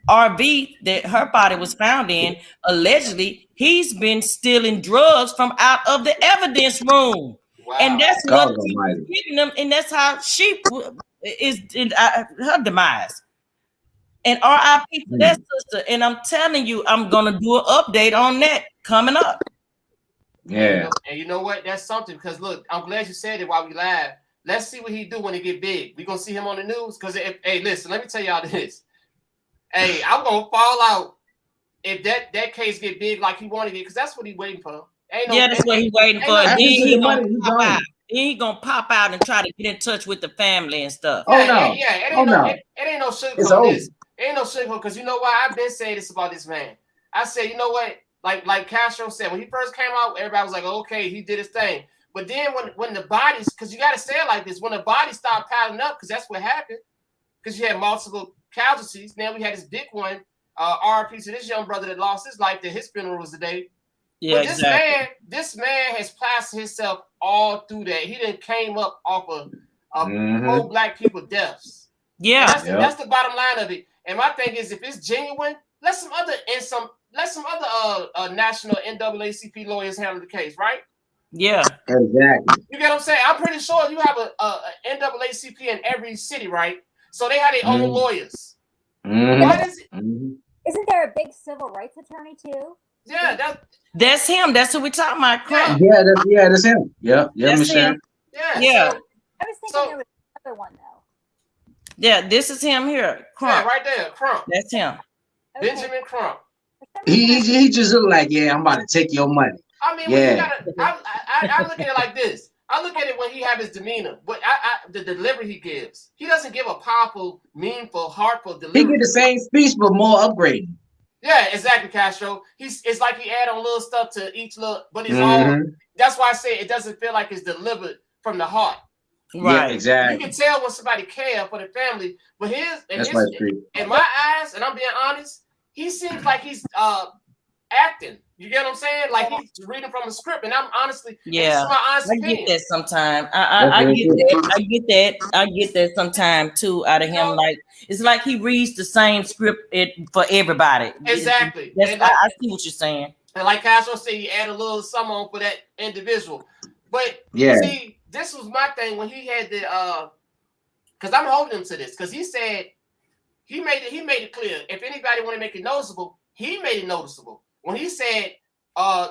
RV that her body was found in, allegedly he's been stealing drugs from out of the evidence room. Wow. And that's God what he Almighty. was giving them, and that's how she is her demise. And RIP to that sister. And I'm telling you, I'm gonna do an update on that coming up. Yeah. And you know what? That's something because look, I'm glad you said it while we live. Let's see what he do when it get big. We gonna see him on the news because hey, listen, let me tell y'all this. Hey, I'm gonna fall out if that case get big like he wanted it because that's what he waiting for. That's what he's waiting for. After Then he gonna pop out. Then he gonna pop out and try to get in touch with the family and stuff. Oh no! It ain't no sugar It's on over. this. It ain't no sugar because you know why? I've been saying this about this man. I said, you know what? Like Castro said, when he first came out, everybody was like, okay, he did his thing. But then when the bodies, because you got to say it like this, when the bodies start piling up, because that's what happened, because you had multiple casualties. Now we had this big one, RIP to this young brother that lost his life, that his funeral was today. Yeah, but this man has plastered himself all through that. He didn't came up off of pro-black people deaths. Yeah, that's the bottom line of it. And my thing is, if it's genuine, let some other national NAACP lawyers handle the case, right? Yeah, exactly. You get what I'm saying? I'm pretty sure you have a NAACP in every city, right? So they have their own lawyers. Isn't there a big civil rights attorney too? Yeah, that's him. That's who we're talking about. Crump. Yeah, that's him. Yeah, that's Michelle. him. Yeah. So, I was thinking there was another one though. Yeah, this is him here. Crump. Yeah, right there, Crump. That's him. Okay. Benjamin Crump. He just look like, yeah, I'm about to take your money. I mean, I look at it like this. I look at it when he have his demeanor, but the delivery he gives. He doesn't give a powerful, meaningful, heartful delivery. He get the same speech, but more upgraded. Yeah, exactly, Castro. It's like he add on little stuff to each little, but it's all. That's why I say it doesn't feel like it's delivered from the heart. Yeah, Right. exactly. You can tell when somebody cares for the family, but That's in my eyes, and I'm being honest, he seems like he's acting. You get what I'm saying? Like he's reading from a script, and I'm honestly, Yeah, this is my honest I opinion. get that sometimes. I get that. I get that. I get that sometimes too out of him. Like it's like he reads the same script for everybody. Exactly. I see what you're saying. And like Castro said, he added a little something on for that individual. But see, this was my thing when he had the because I'm holding him to this because he said he made it clear. If anybody want to make it noticeable, he made it noticeable. When he said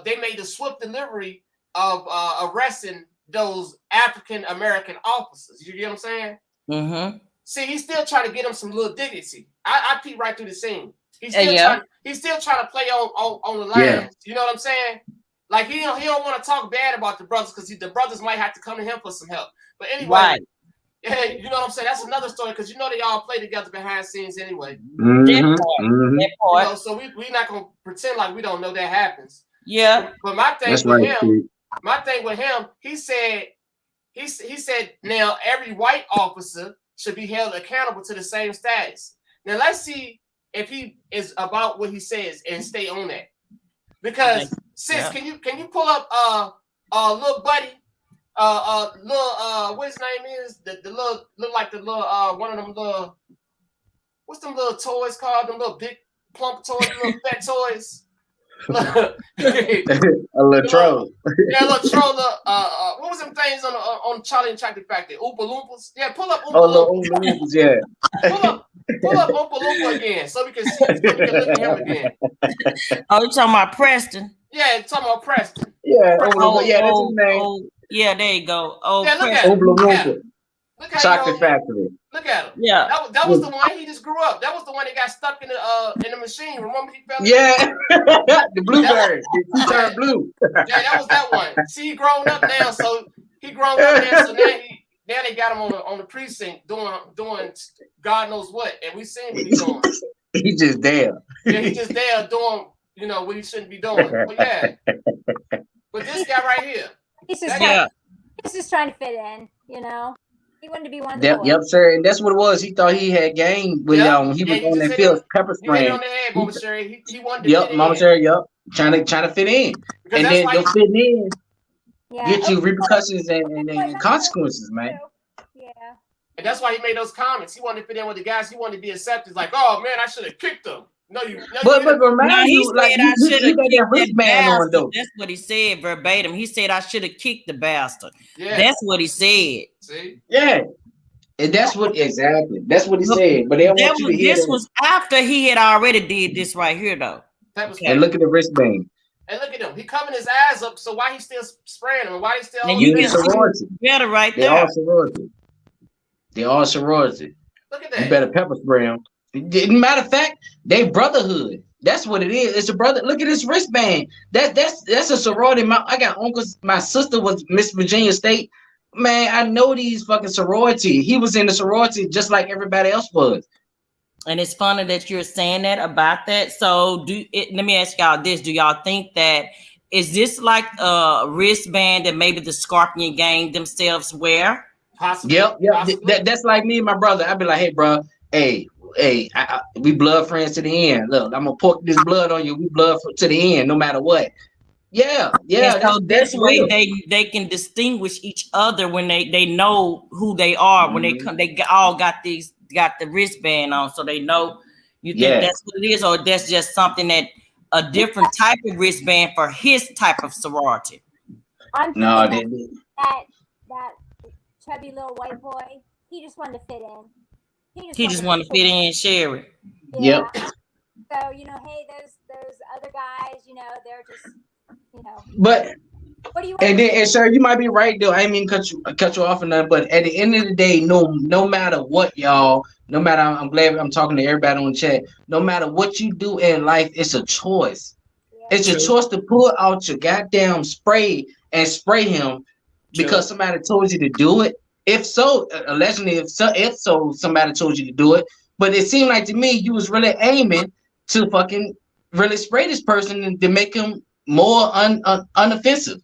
they made the swift delivery of arresting those African American officers. You get what I'm saying? Mm-hmm. See, he's still trying to get him some little dignity. I peep right through the scene. He's still trying to play on the lines. Yeah. You know what I'm saying? Like he don't want to talk bad about the brothers because the brothers might have to come to him for some help. But anyway, yeah, you know what I'm saying? That's another story because you know they all play together behind scenes anyway. That part. So we're not gonna pretend like we don't know that happens. Yeah. But my thing with him, he said now every white officer should be held accountable to the same status. Now let's see if he is about what he says and stay on that. Because sis, can you pull up little buddy? What his name is? The little look like the little one of them little what's them little toys called? Them little big plump toys, little fat toys. A little troll. Yeah, a little troll. What was them things on Charlie and Chocolate Factory? Oompa Loompas? Yeah, pull up Oompa Loompas. Yeah. Pull up Oompa Loompa again so we can see look at him again. Oh, you talking about Preston? Yeah, talking about Preston. Yeah, that's his name. Yeah, there you go. Oh, yeah, look at him. Chocolate Factory. Look at him. Yeah, that was the one he just grew up. That was the one that got stuck in the machine. Remember he fell? Yeah, the bluebird. He turned blue. Yeah, that was that one. See, he grown up now, so now they got him on the precinct doing God knows what, and we seen what he's doing. He's just there. Yeah, he's just there doing what he shouldn't be doing. But yeah, but this guy right here, he's just trying to fit in, He wanted to be one of the boys. Yep, sir. And that's what it was. He thought he had game when he was on that field pepper spraying. He hit on the head, Mama Sherry. He wanted to fit in. Mama Sherry, trying to fit in. Because and then you'll fit in. Yeah. Get you repercussions and consequences, man. Yeah. And that's why he made those comments. He wanted to fit in with the guys. He wanted to be accepted. Like, oh man, I should have kicked him. But remind you, like I should have kicked that bastard. That's what he said verbatim. He said I should have kicked the bastard. Yeah. That's what he said. See? Yeah. And that's what he said. But they want you to hear this was after he had already did this right here, though. And look at the wristband. And look at him. He covering his eyes up. So why he still spraying him? Why he still? And you can sorority. Better right there. They all sorority. Look at that. You better pepper spray them. Matter of fact, they brotherhood. That's what it is. It's a brother. Look at this wristband. That's a sorority. I got uncles. My sister was Miss Virginia State. Man, I know these fucking sorority. He was in the sorority just like everybody else was. And it's funny that you're saying that about that. So let me ask y'all this. Do y'all think that is this like a wristband that maybe the Scorpion gang themselves wear? Possibly. Yep. That's like me and my brother. I'd be like, hey, bro, hey, we blood friends to the end. Look, I'm gonna pour this blood on you. We blood to the end, no matter what. Yeah. So that's way they can distinguish each other when they know who they are. When they come, they all got the wristband on, so they know. You think that's what it is, or that's just something that a different type of wristband for his type of sorority? No, that chubby little white boy, he just wanted to fit in. He just wanted to fit in, Sherry. Yeah. Yep. So, hey, those other guys, they're just, But what do you want? And sir, you might be right though. I didn't mean cut you off or nothing, but at the end of the day, no matter what, y'all, no matter, I'm glad I'm talking to everybody on the chat. No matter what you do in life, it's a choice. Yeah. It's a choice to pull out your goddamn spray and spray him because somebody told you to do it. If so, allegedly, if so, somebody told you to do it. But it seemed like to me you was really aiming to fucking really spray this person to make him more unoffensive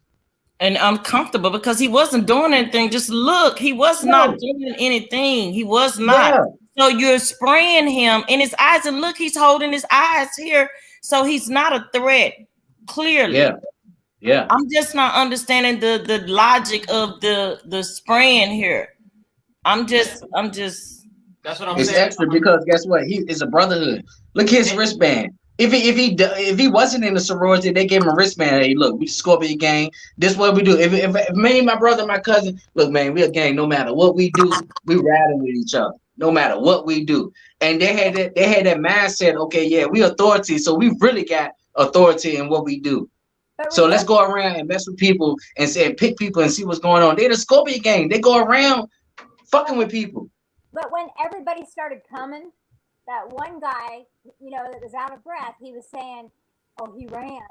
and uncomfortable because he wasn't doing anything. Just look, he was not doing anything. He was not. Yeah. So you're spraying him in his eyes, and look, he's holding his eyes here, so he's not a threat. Clearly, yeah. I'm just not understanding the logic of the spraying here. I'm just. That's what I'm It's saying. extra because guess what? It's a brotherhood. Look at his wristband. If he wasn't in the sorority, they gave him a wristband. Hey, look, we Scorpion gang. This what we do. If me, my brother, my cousin, look, man, we a gang. No matter what we do, we riding with each other. No matter what we do. And they had that mindset. Okay, yeah, we authority, so we really got authority in what we do. So let's go around and mess with people and say pick people and see what's going on. They're the Scorpion gang. They go around fucking with people. But when everybody started coming, that one guy, that was out of breath, he was saying, "Oh, he ran.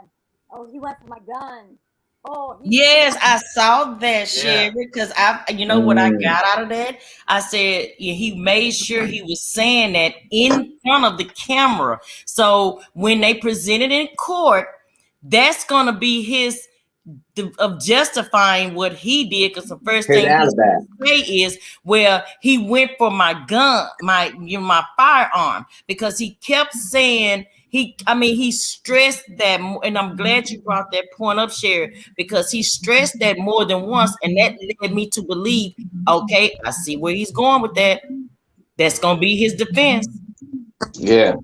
Oh, he went for my gun. Oh, yes, I saw that, Sherry, because what I got out of that? I said he made sure he was saying that in front of the camera. So when they presented in court, that's gonna be his of justifying what he did, because the first thing he say is, well, he went for my gun, my firearm, because he kept saying he stressed that, and I'm glad you brought that point up, Sherry, because he stressed that more than once, and that led me to believe, okay, I see where he's going with that. That's gonna be his defense. Yeah.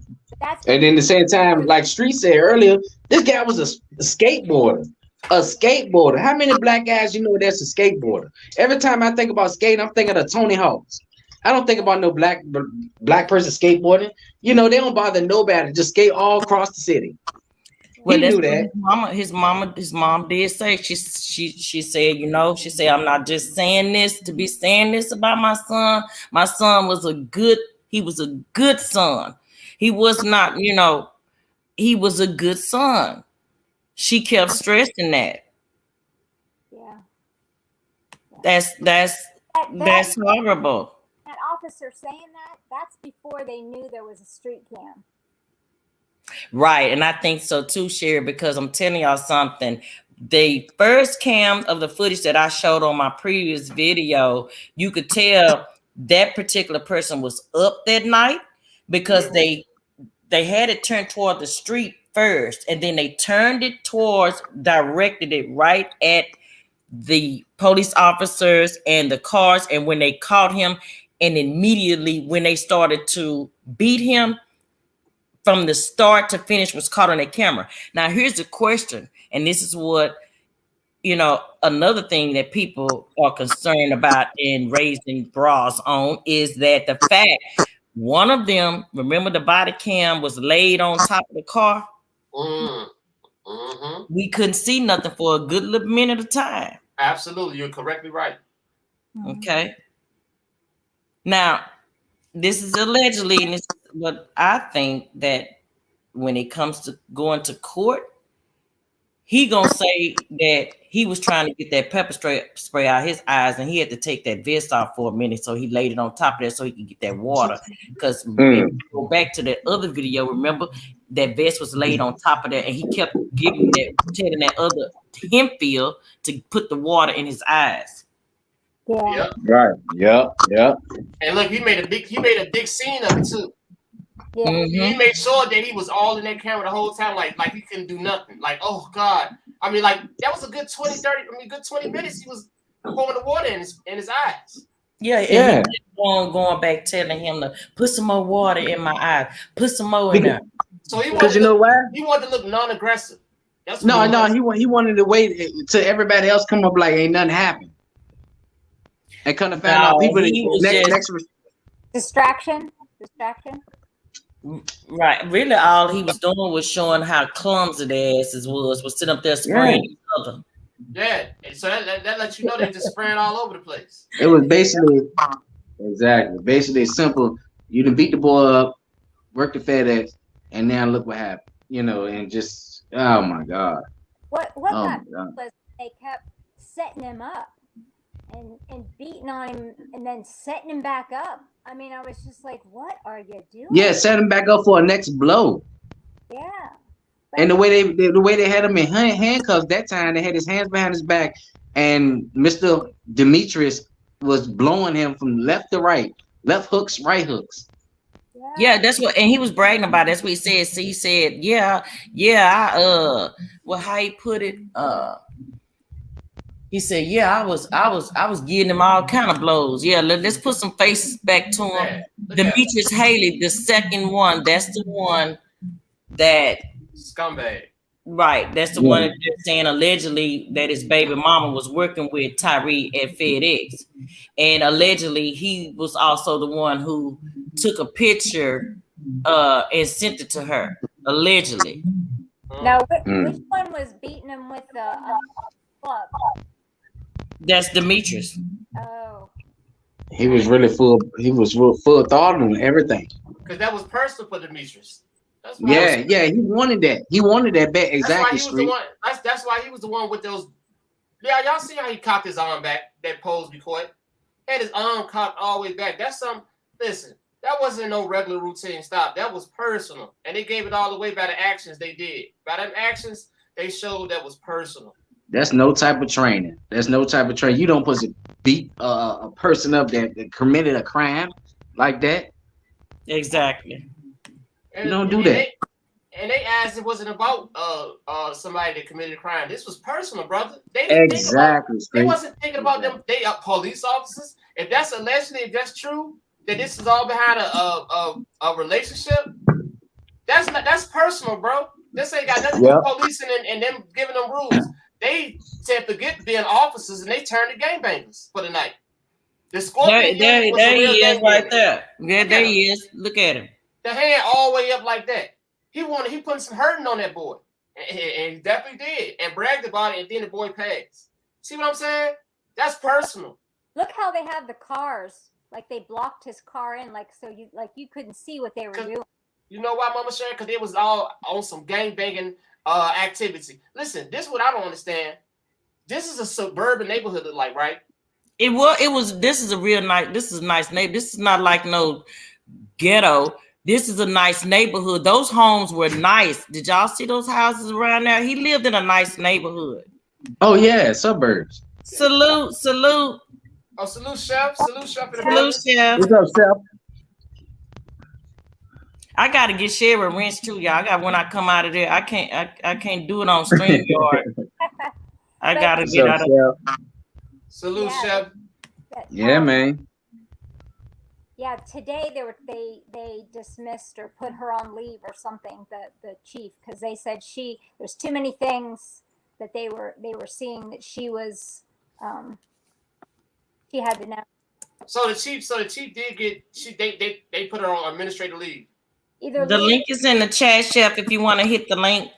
And then at the same time, like Street said earlier, this guy was a skateboarder. A skateboarder. How many black guys that's a skateboarder? Every time I think about skating, I'm thinking of Tony Hawks. I don't think about no black person skateboarding. They don't bother nobody. Just skate all across the city. Well, he knew that. His mom did say, she said, she said, I'm not just saying this to be saying this about my son. My son was a good son. He was not, he was a good son. She kept stressing that. Yeah. That's horrible. That officer saying that's before they knew there was a street cam. Right. And I think so too, Sherry, because I'm telling y'all something. The first cam of the footage that I showed on my previous video, you could tell that particular person was up that night because they had it turned toward the street first, and then they directed it right at the police officers and the cars. And when they caught him, and immediately when they started to beat him, from the start to finish was caught on a camera. Now, here's the question, and this is what, another thing that people are concerned about in raising bras on is that the fact one of them, remember the body cam was laid on top of the car? Mm-hmm. We couldn't see nothing for a good little minute of time. Absolutely. You're correctly right. Okay. Now, this is allegedly, and this is what I think, that when it comes to going to court, he gonna say that he was trying to get that pepper spray out his eyes, and he had to take that vest off for a minute, so he laid it on top of that so he could get that water. Because if you go back to that other video, remember that vest was laid on top of that, and he kept telling that other Hempfield to put the water in his eyes. Yeah. Yep. Right. Yep. And look, he made a big scene of it too. Yeah. Mm-hmm. He made sure that he was all in that camera the whole time, like he couldn't do nothing. Like, oh God. I mean, like that was a good 20 minutes he was pouring the water in his eyes. Yeah. And he kept going back telling him to put some more water in my eyes, put some more in there. So he wanted He wanted to look non-aggressive. That's he wanted to wait till everybody else come up like ain't nothing happened. And kind of found out people next distraction. Right. Really, all he was doing was showing how clumsy the asses was sitting up there spraying each other. Yeah. And so that lets you know they just spraying all over the place. It was basically simple. You done beat the boy up, worked the FedEx, and now look what happened. And just oh my God. What got was they kept setting him up and beating on him and then setting him back up. I mean, I was just like, what are you doing? Yeah, set him back up for a next blow. Yeah. And the way they had him in handcuffs that time, they had his hands behind his back, and Mr. Demetrius was blowing him from left to right, left hooks, right hooks. Yeah, that's what, and he was bragging about it. That's what he said. So he said, yeah, well, how he put it, he said, yeah, I was getting him all kind of blows. Yeah, let's put some faces back to him. Demetrius Haley, the second one, that's the one that scumbag. Right, that's the one that they're saying allegedly that his baby mama was working with Tyre at FedEx, and allegedly he was also the one who took a picture and sent it to her. Allegedly. Now, which one was beating him with the club? That's Demetrius. Oh. He was really full. He was full throttle and everything. Because that was personal for Demetrius. Yeah, he wanted that. He wanted that back. Exactly. That's why he was the one with those. Yeah, y'all see how he cocked his arm back? That pose before it had his arm cocked all the way back. That's some. Listen, that wasn't no regular routine stop. That was personal, and they gave it all the way by the actions they did. By them actions, they showed that was personal. That's no type of training. That's no type of training. You don't put to beat a person up that committed a crime like that. Exactly. You don't do that. They asked it wasn't about somebody that committed a crime. This was personal, brother. They wasn't thinking about them. They are police officers. If that's allegedly, if that's true, that this is all behind a relationship, that's personal, bro. This ain't got nothing to do with policing and them giving them rules. They said forget being officers and they turned to gangbangers for the night. The Scorpion there he is right there. Yeah, there he is. Look at him. The hand all the way up like that. He put some hurting on that boy. And he definitely did. And bragged about it, and then the boy passed. See what I'm saying? That's personal. Look how they have the cars. Like they blocked his car in, so you couldn't see what they were doing. You know why, Mama Sharon? Because it was all on some gangbanging activity. Listen, this is what I don't understand. This is a suburban neighborhood, right? It was. This is a real nice. This is a nice neighborhood. This is not like no ghetto. This is a nice neighborhood. Those homes were nice. Did y'all see those houses around there? He lived in a nice neighborhood. Oh yeah, suburbs. Salute. Oh, salute, Chef. Salute, Chef. Chef. What's up, Chef? I gotta get shared with Wrench too, y'all. I got when I come out of there. I can't do it on StreamYard. I gotta get out of. Salute, Chef. Yeah, man. Yeah, today they dismissed or put her on leave or something, the chief, because they said there's too many things that they were seeing that she was she had to know. So the chief did get they put her on administrative leave. Either the link is in the chat, Chef, if you want to hit the link.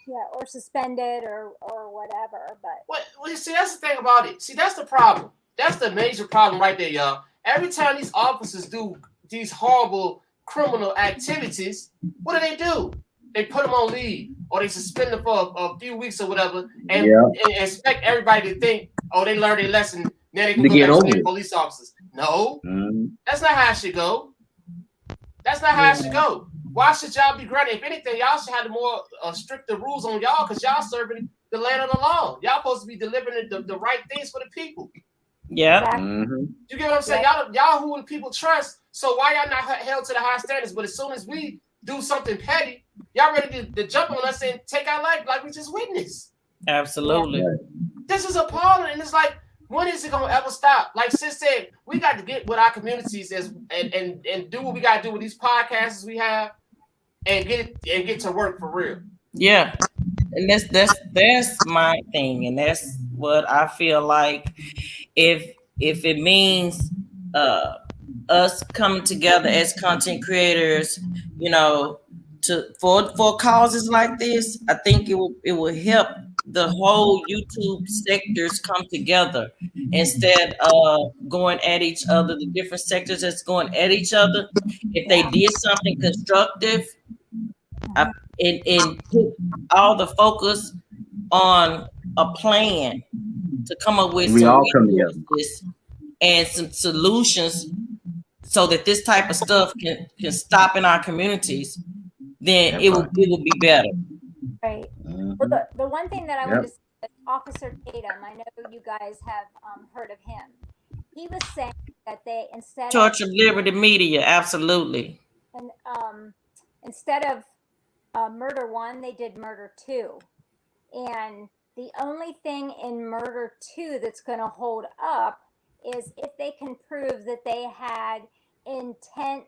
Yeah, or suspended or whatever. But well, see, that's the thing about it. See, that's the problem. That's the major problem right there, y'all. Every time these officers do these horrible criminal activities, what do? They put them on leave or they suspend them for a few weeks or whatever and expect everybody to think, oh, they learned their lesson. Now they can go back to police officers. No, that's not how it should go. That's not how it should go. Why should y'all be granted? If anything, y'all should have the more stricter rules on y'all because y'all serving the land of the law. Y'all supposed to be delivering the right things for the people. Yeah. exactly. You get what I'm saying? Y'all who the people trust. So why y'all not held to the high standards? But as soon as we do something petty, y'all ready to jump on us and take our life like we just witnessed. Absolutely. This is appalling. And it's like, when is it gonna ever stop? Like Sis said, we got to get with our communities and do what we gotta do with these podcasts we have and get to work for real. Yeah. And that's my thing. And that's what I feel like if it means us coming together as content creators, for causes like this, I think it will help the whole YouTube sectors come together instead of going at each other. The different sectors that's going at each other, if they did something constructive and put all the focus on a plan to come up with some resources and some solutions so that this type of stuff can stop in our communities, then it will be better. Right. Mhm. Well, the one thing that I Yep. wanted to say, Officer Tatum, I know you guys have heard of him. He was saying that they Torch of Liberty Media, absolutely. and instead of murder 1, they did murder 2, and the only thing in murder 2 that's going to hold up is if they can prove that they had intent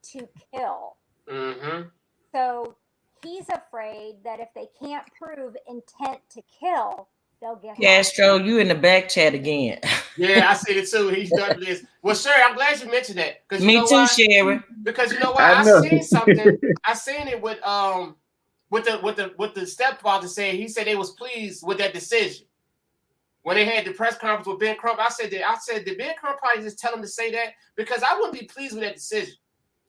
to kill. Mm-hmm. So he's afraid that if they can't prove intent to kill, they'll get Castro, you in the back chat again. Yeah, I see it too. He's done this. Well, Sherry, I'm glad you mentioned that because you Me know too, why? Sherry. Because you know why? I I know. seen something. I seen it with the stepfather saying he said they was pleased with that decision when they had the press conference with Ben Crump. I said did Ben Crump probably just tell him to say that because I wouldn't be pleased with that decision.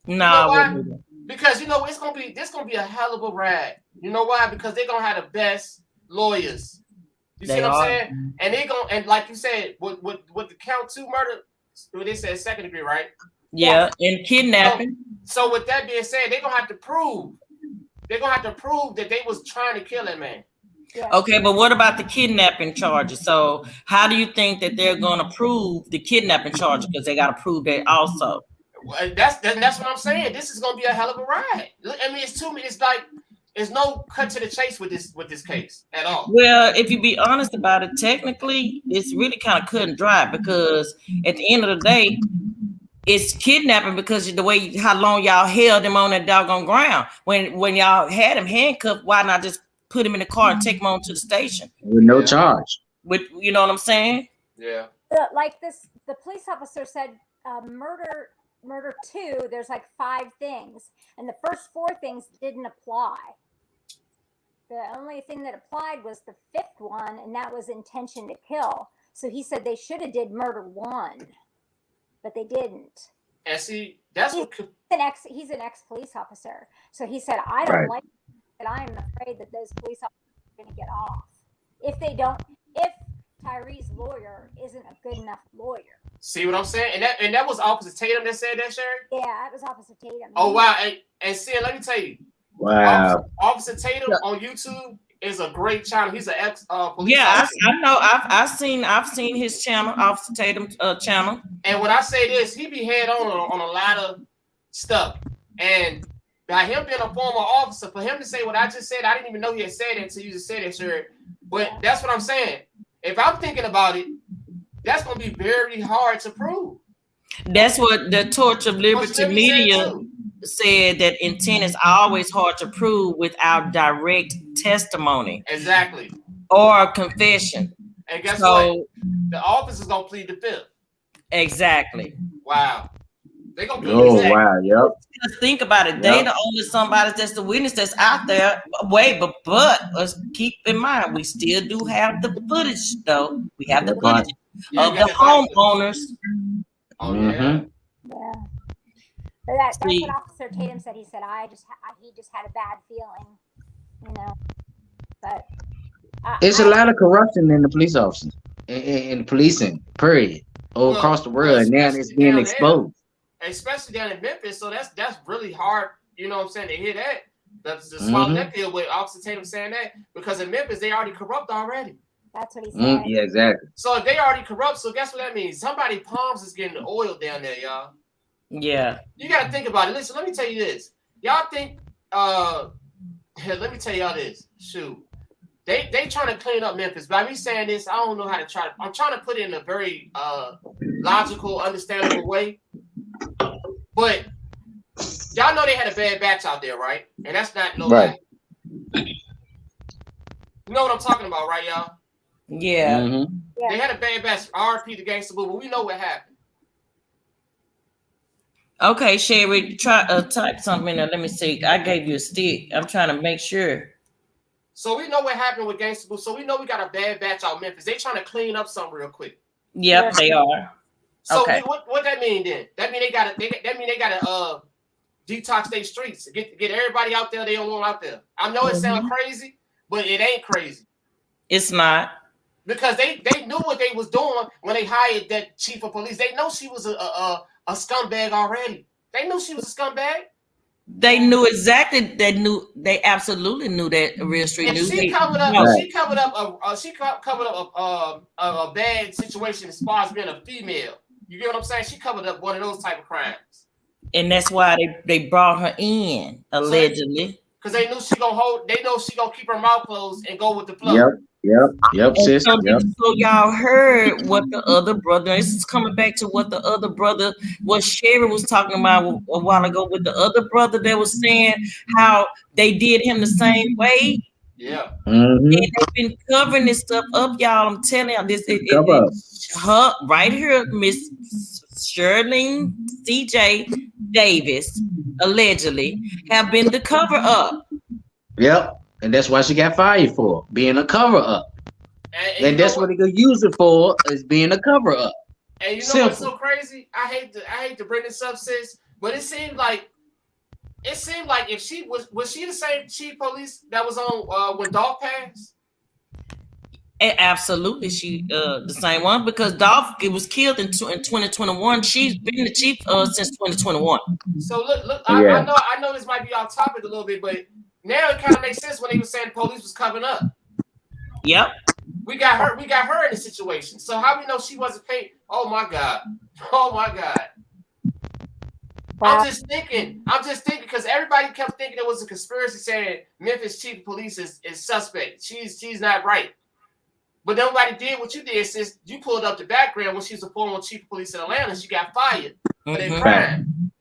No, You know I why? wouldn't. Because you know this gonna be a hell of a ride. You know why? Because they're gonna have the best lawyers. You see what I'm saying? And they gonna, and like you said, with the count 2 murder, they said second degree, right? Yeah, and kidnapping. So with that being said, they're gonna have to prove. They're gonna have to prove that they was trying to kill that man. Yeah. Okay, but what about the kidnapping charges? So how do you think that they're going to prove the kidnapping charges? Because they got to prove that also. That's what I'm saying. This is gonna be a hell of a ride. I mean, it's like there's no cut to the chase with this case at all. Well, if you be honest about it, technically, it's really kind of cut and dry because at the end of the day, it's kidnapping because of the way how long y'all held him on that doggone ground. When y'all had him handcuffed, why not just put him in the car and take him on to the station With no charge. with, you know what I'm saying? Yeah. Like this, the police officer said, murder 2, there's like 5 things, and the first 4 things didn't apply. The only thing that applied was the 5th one, and that was intention to kill. So he said they should have did murder 1, but they didn't. And see, that's He's an ex police officer, so he said, I don't like that. I am afraid that those police officers are going to get off if Tyre's lawyer isn't a good enough lawyer. See what I'm saying? And that was Officer Tatum that said that, Sherry? Yeah, it was Officer Tatum. Oh wow! And see, let me tell you, Wow. Officer Tatum on YouTube is a great channel. He's an ex police Yeah, officer. I know. I've seen his channel, Officer Tatum channel. And when I say this, he be head on a lot of stuff. And by him being a former officer, for him to say what I just said, I didn't even know he had said it until you just said it, Sherry. But that's what I'm saying. If I'm thinking about it, that's going to be very hard to prove. That's what the Torch of Liberty Media said, that intent is always hard to prove without direct testimony. Exactly. Or confession. And guess what? The officer's going to plead the 5th. Exactly. Wow. They're going to plead Oh, the 2nd. wow. Yep. Just think about it. They the only somebody that's the witness that's out there. Wait, but let's keep in mind, we still do have the footage, though. We have the footage of the homeowners. Oh, yeah. But that's what Officer Tatum said. He said, he just had a bad feeling, you know. But it's a lot of corruption in the police officers, in policing, period, across the world, and now it's being exposed. Especially down in Memphis, so that's really hard, you know what I'm saying, to hear that. That's the swallow that deal with Officer Tatum saying that, because in Memphis they already corrupt already. That's what he said. Yeah, exactly. So if they already corrupt, so guess what that means? Somebody palms is getting the oil down there, y'all. Yeah. You gotta think about it. Listen, let me tell you this. Y'all think let me tell y'all this. Shoot. They trying to clean up Memphis. By me saying this, I don't know how to try. I'm trying to put it in a very logical, understandable way. But y'all know they had a bad batch out there, right? And that's not no lie. You know what I'm talking about, right, y'all? Yeah. Mm-hmm. They had a bad batch. RP the Gangsta Boo, but we know what happened. Okay, Sherry, try type something in there. Let me see. I gave you a stick. I'm trying to make sure. So we know what happened with Gangsta Boo. So we know we got a bad batch out of Memphis. They trying to clean up something real quick. Yep, they are. So okay. What that mean then? That mean they gotta detox their streets, get everybody out there they don't want out there. I know it sounds crazy, but it ain't crazy. It's not. Because they knew what they was doing when they hired that chief of police. They know she was a scumbag already. They knew she was a scumbag. They knew exactly. They absolutely knew that Real Street And knew. she covered up. She covered up a bad situation as far as being a female. You get what I'm saying? She covered up one of those type of crimes. And that's why they brought her in allegedly. Because they knew she gonna keep her mouth closed and go with the flow. Yep, sis. So y'all heard what the other brother. This is coming back to what the other brother, what Sherry was talking about a while ago with the other brother that was saying how they did him the same way. Yeah. And they've been covering this stuff up, y'all. I'm telling y'all this. Her right here, Miss Shirley CJ Davis, allegedly have been the cover up. Yep. And that's why she got fired for being a cover up. And that's what they could use it for, is being a cover up. And you know what's so crazy? I hate to bring this up, sis, but it seemed like if she was she the same chief police that was on when Dolph passed? Absolutely, she the same one, because Dolph was killed in 2021. She's been the chief since 2021. So look, I know this might be off topic a little bit, but now it kind of makes sense when they were saying the police was covering up. Yep. We got her in the situation. So how we know she wasn't paid? Oh my God. Wow. I'm just thinking because everybody kept thinking it was a conspiracy saying Memphis chief of police is suspect. She's not right. But nobody did what you did, sis. You pulled up the background when she was a former chief of police in Atlanta. She got fired for that crime.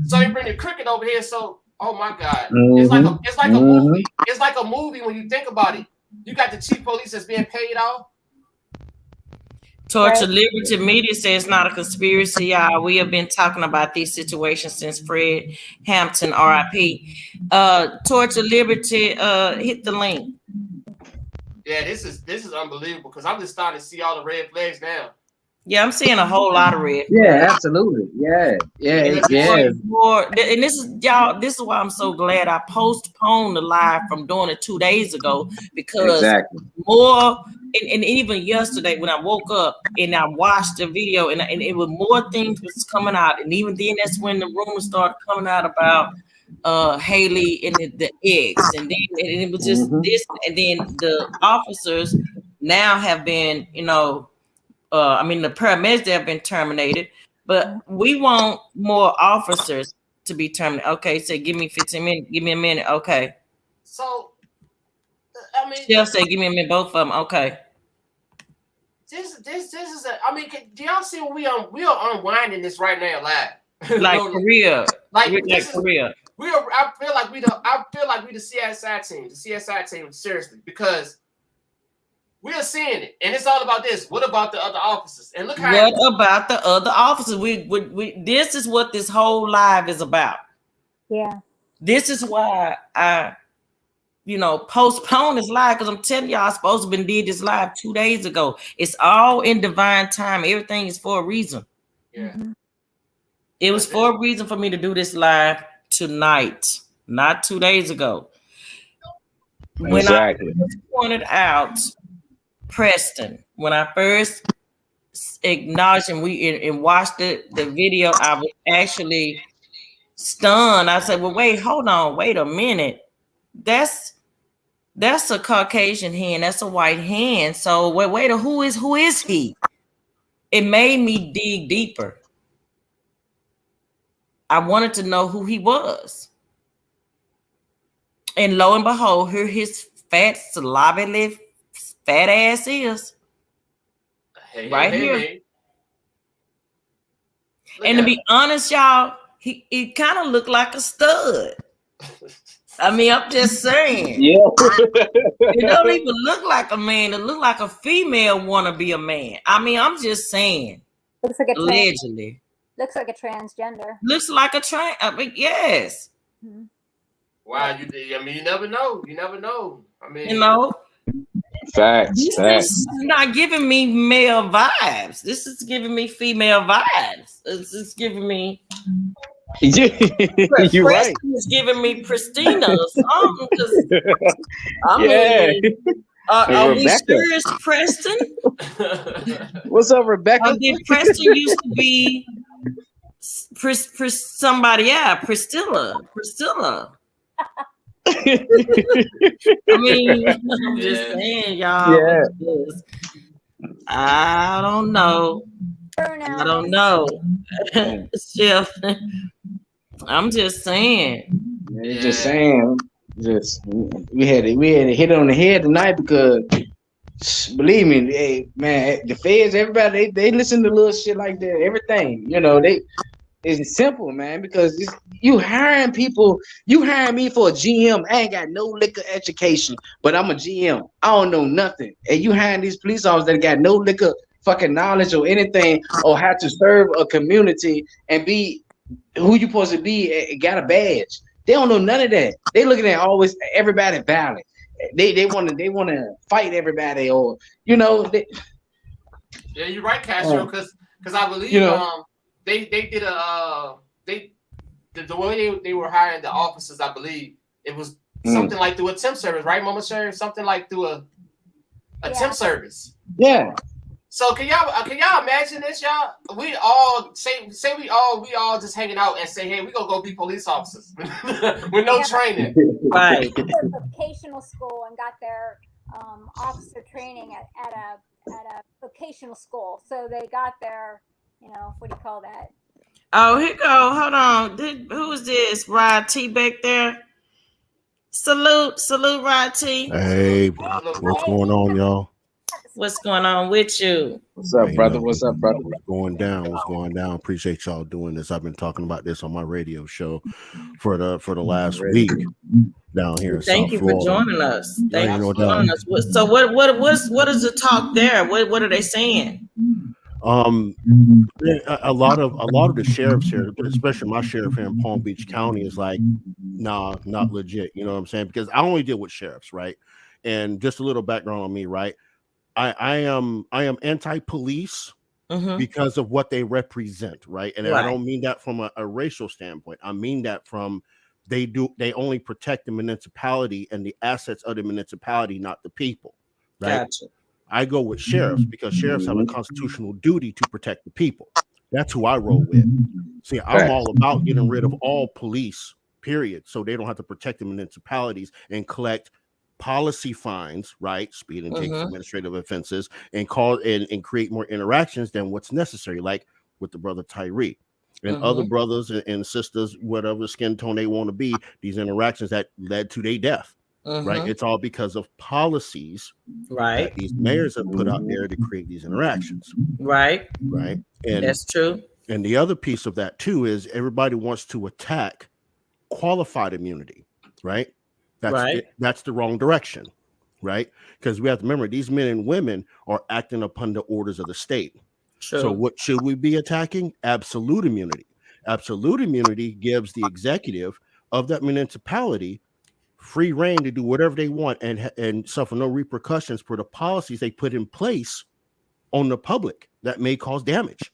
So you bring the cricket over here. So, oh my God, it's like a movie. It's like a movie when you think about it. You got the chief of police that's being paid off. Torch of Liberty Media says it's not a conspiracy, y'all. We have been talking about these situations since Fred Hampton, RIP. Torch of Liberty, hit the link. Yeah, this is unbelievable because I'm just starting to see all the red flags now. Yeah, I'm seeing a whole lot of red flags. Yeah, absolutely. Yeah. And this is y'all. This is why I'm so glad I postponed the live from doing it 2 days ago, because more. And even yesterday when I woke up and I watched the video and it was more things was coming out, and even then that's when the rumors started coming out about Haley and the eggs, and then it was just this, and then the officers now have been, the paramedics have been terminated, but we want more officers to be terminated. Okay, so give me 15 minutes, give me a minute. Okay. So Shell said, give me a minute, both of them. Okay. This is do y'all see what we are unwinding this right now live? Like Korea. Like Korea. I feel like we the CSI team, seriously, because we are seeing it, and it's all about this. What about the other officers? And look how. What about the other officers? We this is what this whole live is about. Yeah. This is why I, postpone this live, because I'm telling y'all, I supposed to have been did this live 2 days ago. It's all in divine time. Everything is for a reason. Yeah. It was for a reason for me to do this live tonight, not 2 days ago. When I pointed out Preston, when I first acknowledged and watched the video, I was actually stunned. I said, well, wait a minute. That's a Caucasian hand, that's a white hand. So wait, who is he? It made me dig deeper. I wanted to know who he was. And lo and behold, here his fat, slobbily fat ass is. Here. And to be honest, y'all, he kind of looked like a stud. I'm just saying. Yeah. It don't even look like a man. It look like a female want to be a man. I'm just saying. Looks like allegedly. Looks like a transgender. Looks like a yes. Mm-hmm. Wow, you never know. You never know. Facts. This is not giving me male vibes. This is giving me female vibes. It's giving me. You're right. It's giving me Pristina or something. Are we sure it's Preston? What's up, Rebecca? Did Preston used to be Somebody else, Priscilla. I mean, I'm just saying, y'all. Yeah. I don't know. I don't know. Chef, I'm just saying. Just saying. Just we had to hit it on the head tonight because believe me, hey, man, the feds, everybody, they listen to little shit like that. Everything, it's simple, man. Because you hiring people, you hiring me for a GM. I ain't got no liquor education, but I'm a GM. I don't know nothing, and you hiring these police officers that got no liquor fucking knowledge or anything, or how to serve a community and be who you supposed to be. Got a badge. They don't know none of that. They looking at always everybody violent. They want to fight everybody, or they. Yeah, you're right, Castro. Because I believe they did the way they were hiring the officers. I believe it was something like through a temp service, right, Mama Sherry? Something like through a temp service. Yeah. So can y'all imagine this, y'all? We all say we all just hanging out and say, hey, we gonna go be police officers with no training. Right. They went to vocational school and got their officer training at a vocational school. So they got their, what do you call that? Oh, here go. Hold on. Who is this? Rod T back there. Salute, Rod T. Hey, what's going on, y'all? What's going on with you? What's up, brother? What's up, brother? What's going down? Appreciate y'all doing this. I've been talking about this on my radio show for the last week down here in Thank South you Florida. for joining us. Thank you for doubt. joining us. So what is the talk there? What are they saying? A lot of the sheriffs here, especially my sheriff here in Palm Beach County, is like, nah, not legit. You know what I'm saying? Because I only deal with sheriffs, right? And just a little background on me, right? I am anti-police because of what they represent, right? And I don't mean that from a racial standpoint. I mean that from they only protect the municipality and the assets of the municipality, not the people, right? Gotcha. I go with sheriffs because sheriffs have a constitutional duty to protect the people. That's who I roll with. See, I'm all about getting rid of all police, period, so they don't have to protect the municipalities and collect policy fines, right? Speeding tickets, administrative offenses, and create more interactions than what's necessary, like with the brother Tyre and other brothers and sisters, whatever skin tone they want to be, these interactions that led to their death. Right? It's all because of policies that these mayors have put out there to create these interactions. Right. And that's true. And the other piece of that too is everybody wants to attack qualified immunity, right? That's the wrong direction, right? Because we have to remember these men and women are acting upon the orders of the state. True. So what should we be attacking? Absolute immunity. Absolute immunity gives the executive of that municipality free reign to do whatever they want and suffer no repercussions for the policies they put in place on the public that may cause damage.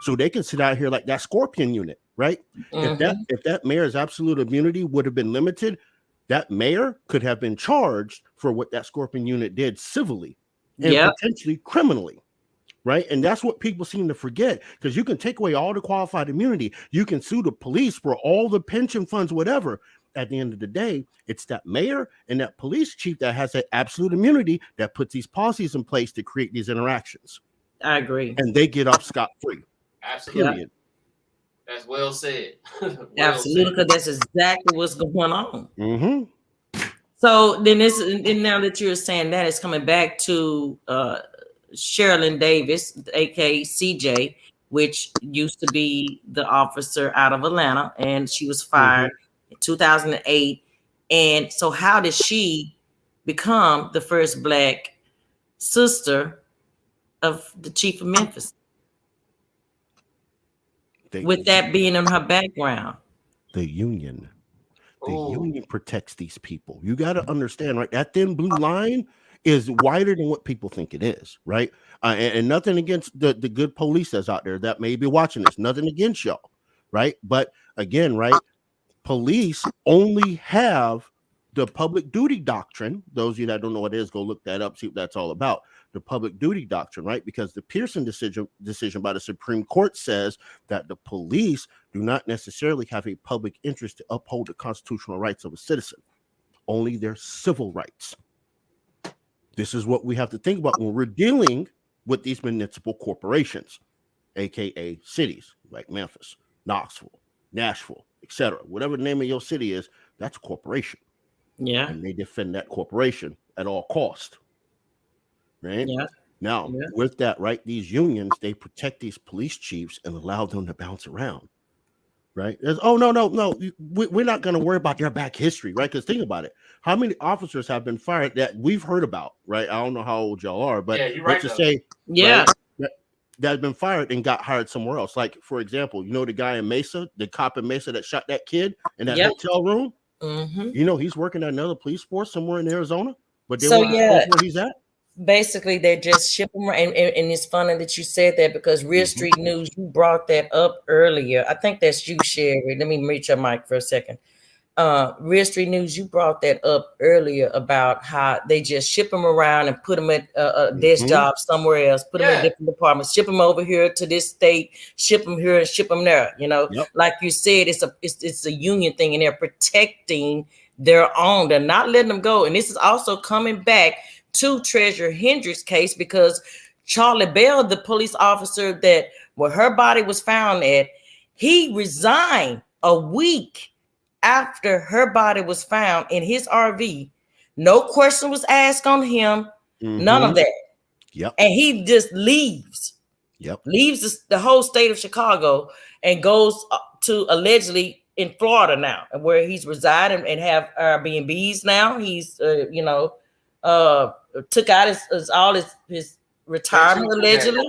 So they can sit out here like that Scorpion unit, right? If that mayor's absolute immunity would have been limited, that mayor could have been charged for what that Scorpion unit did civilly and potentially criminally, right? And that's what people seem to forget, because you can take away all the qualified immunity. You can sue the police for all the pension funds, whatever. At the end of the day, it's that mayor and that police chief that has that absolute immunity that puts these policies in place to create these interactions. I agree. And they get off scot-free. Absolutely. Period. That's well said. Absolutely, because that's exactly what's going on. So then now that you're saying that, it's coming back to Sherilyn Davis, aka CJ, which used to be the officer out of Atlanta, and she was fired in 2008. And so how did she become the first Black sister of the chief of Memphis? With that being in her background. The union. The union protects these people. You got to understand, right? That thin blue line is wider than what people think it is, right? And nothing against the good police that's out there that may be watching this. Nothing against y'all, right? But again, right? Police only have the public duty doctrine. Those of you that don't know what it is, go look that up, see what that's all about. the public duty doctrine, right? Because the Pearson decision by the Supreme Court says that the police do not necessarily have a public interest to uphold the constitutional rights of a citizen, only their civil rights. This is what we have to think about when we're dealing with these municipal corporations, aka cities like Memphis, Knoxville, Nashville, etc. Whatever the name of your city is, that's a corporation. Yeah. And they defend that corporation at all cost. Right? Yeah. Now, with that, right, these unions, they protect these police chiefs and allow them to bounce around. Right? There's, oh, no. We're not going to worry about their back history, right? Because think about it. How many officers have been fired that we've heard about, right? I don't know how old y'all are, but you're right, let's just say, yeah, right, that has been fired and got hired somewhere else. Like, for example, you know, the guy in Mesa, the cop in Mesa that shot that kid in that hotel room? Mm-hmm. You know, he's working at another police force somewhere in Arizona, but they so won't disclose where he's at. Basically, they just ship them, and it's funny that you said that because Real Street News, you brought that up earlier. I think that's you, Sherry. Let me mute your mic for a second. Real Street News, you brought that up earlier about how they just ship them around and put them at a desk job somewhere else, put them in different departments, ship them over here to this state, ship them here and ship them there. You know, like you said, it's a union thing, and they're protecting their own. They're not letting them go, and this is also coming back to Treasurer Hendricks' case because Charlie Bell, the police officer that where her body was found at, he resigned a week after her body was found in his RV. No question was asked on him. None of that. Yep. And he just leaves. Yep. Leaves the whole state of Chicago and goes to allegedly in Florida now, where he's residing and have Airbnbs now. He's took out his retirement allegedly.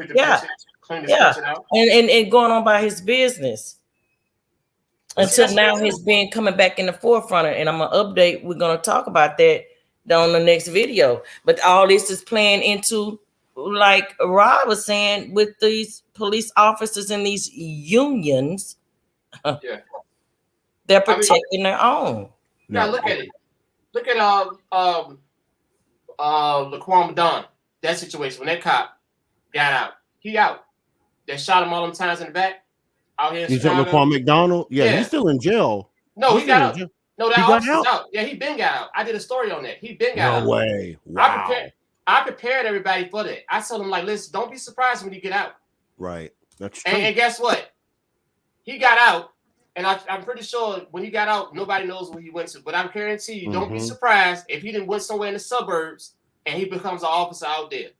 And going on by his business. Until now, he's been coming back in the forefront, and I'm gonna update. We're gonna talk about that on the next video. But all this is playing into, like Rob was saying, with these police officers and these unions. They're protecting their own. Now look at it. Look at Laquan Madon. That situation when that cop got out, he out. They shot him all them times in the back. Out here in He's at Laquan McDonald. Yeah, he's still in jail. No, he got out. No, that officer's out. Yeah, he been got out. I did a story on that. He been got out. No way. Wow. I prepared everybody for that. I told him, like, listen, don't be surprised when you get out. Right. That's true. And guess what? He got out, and I'm pretty sure when he got out, nobody knows where he went to. But I guarantee you, don't be surprised if he didn't went somewhere in the suburbs and he becomes an officer out there.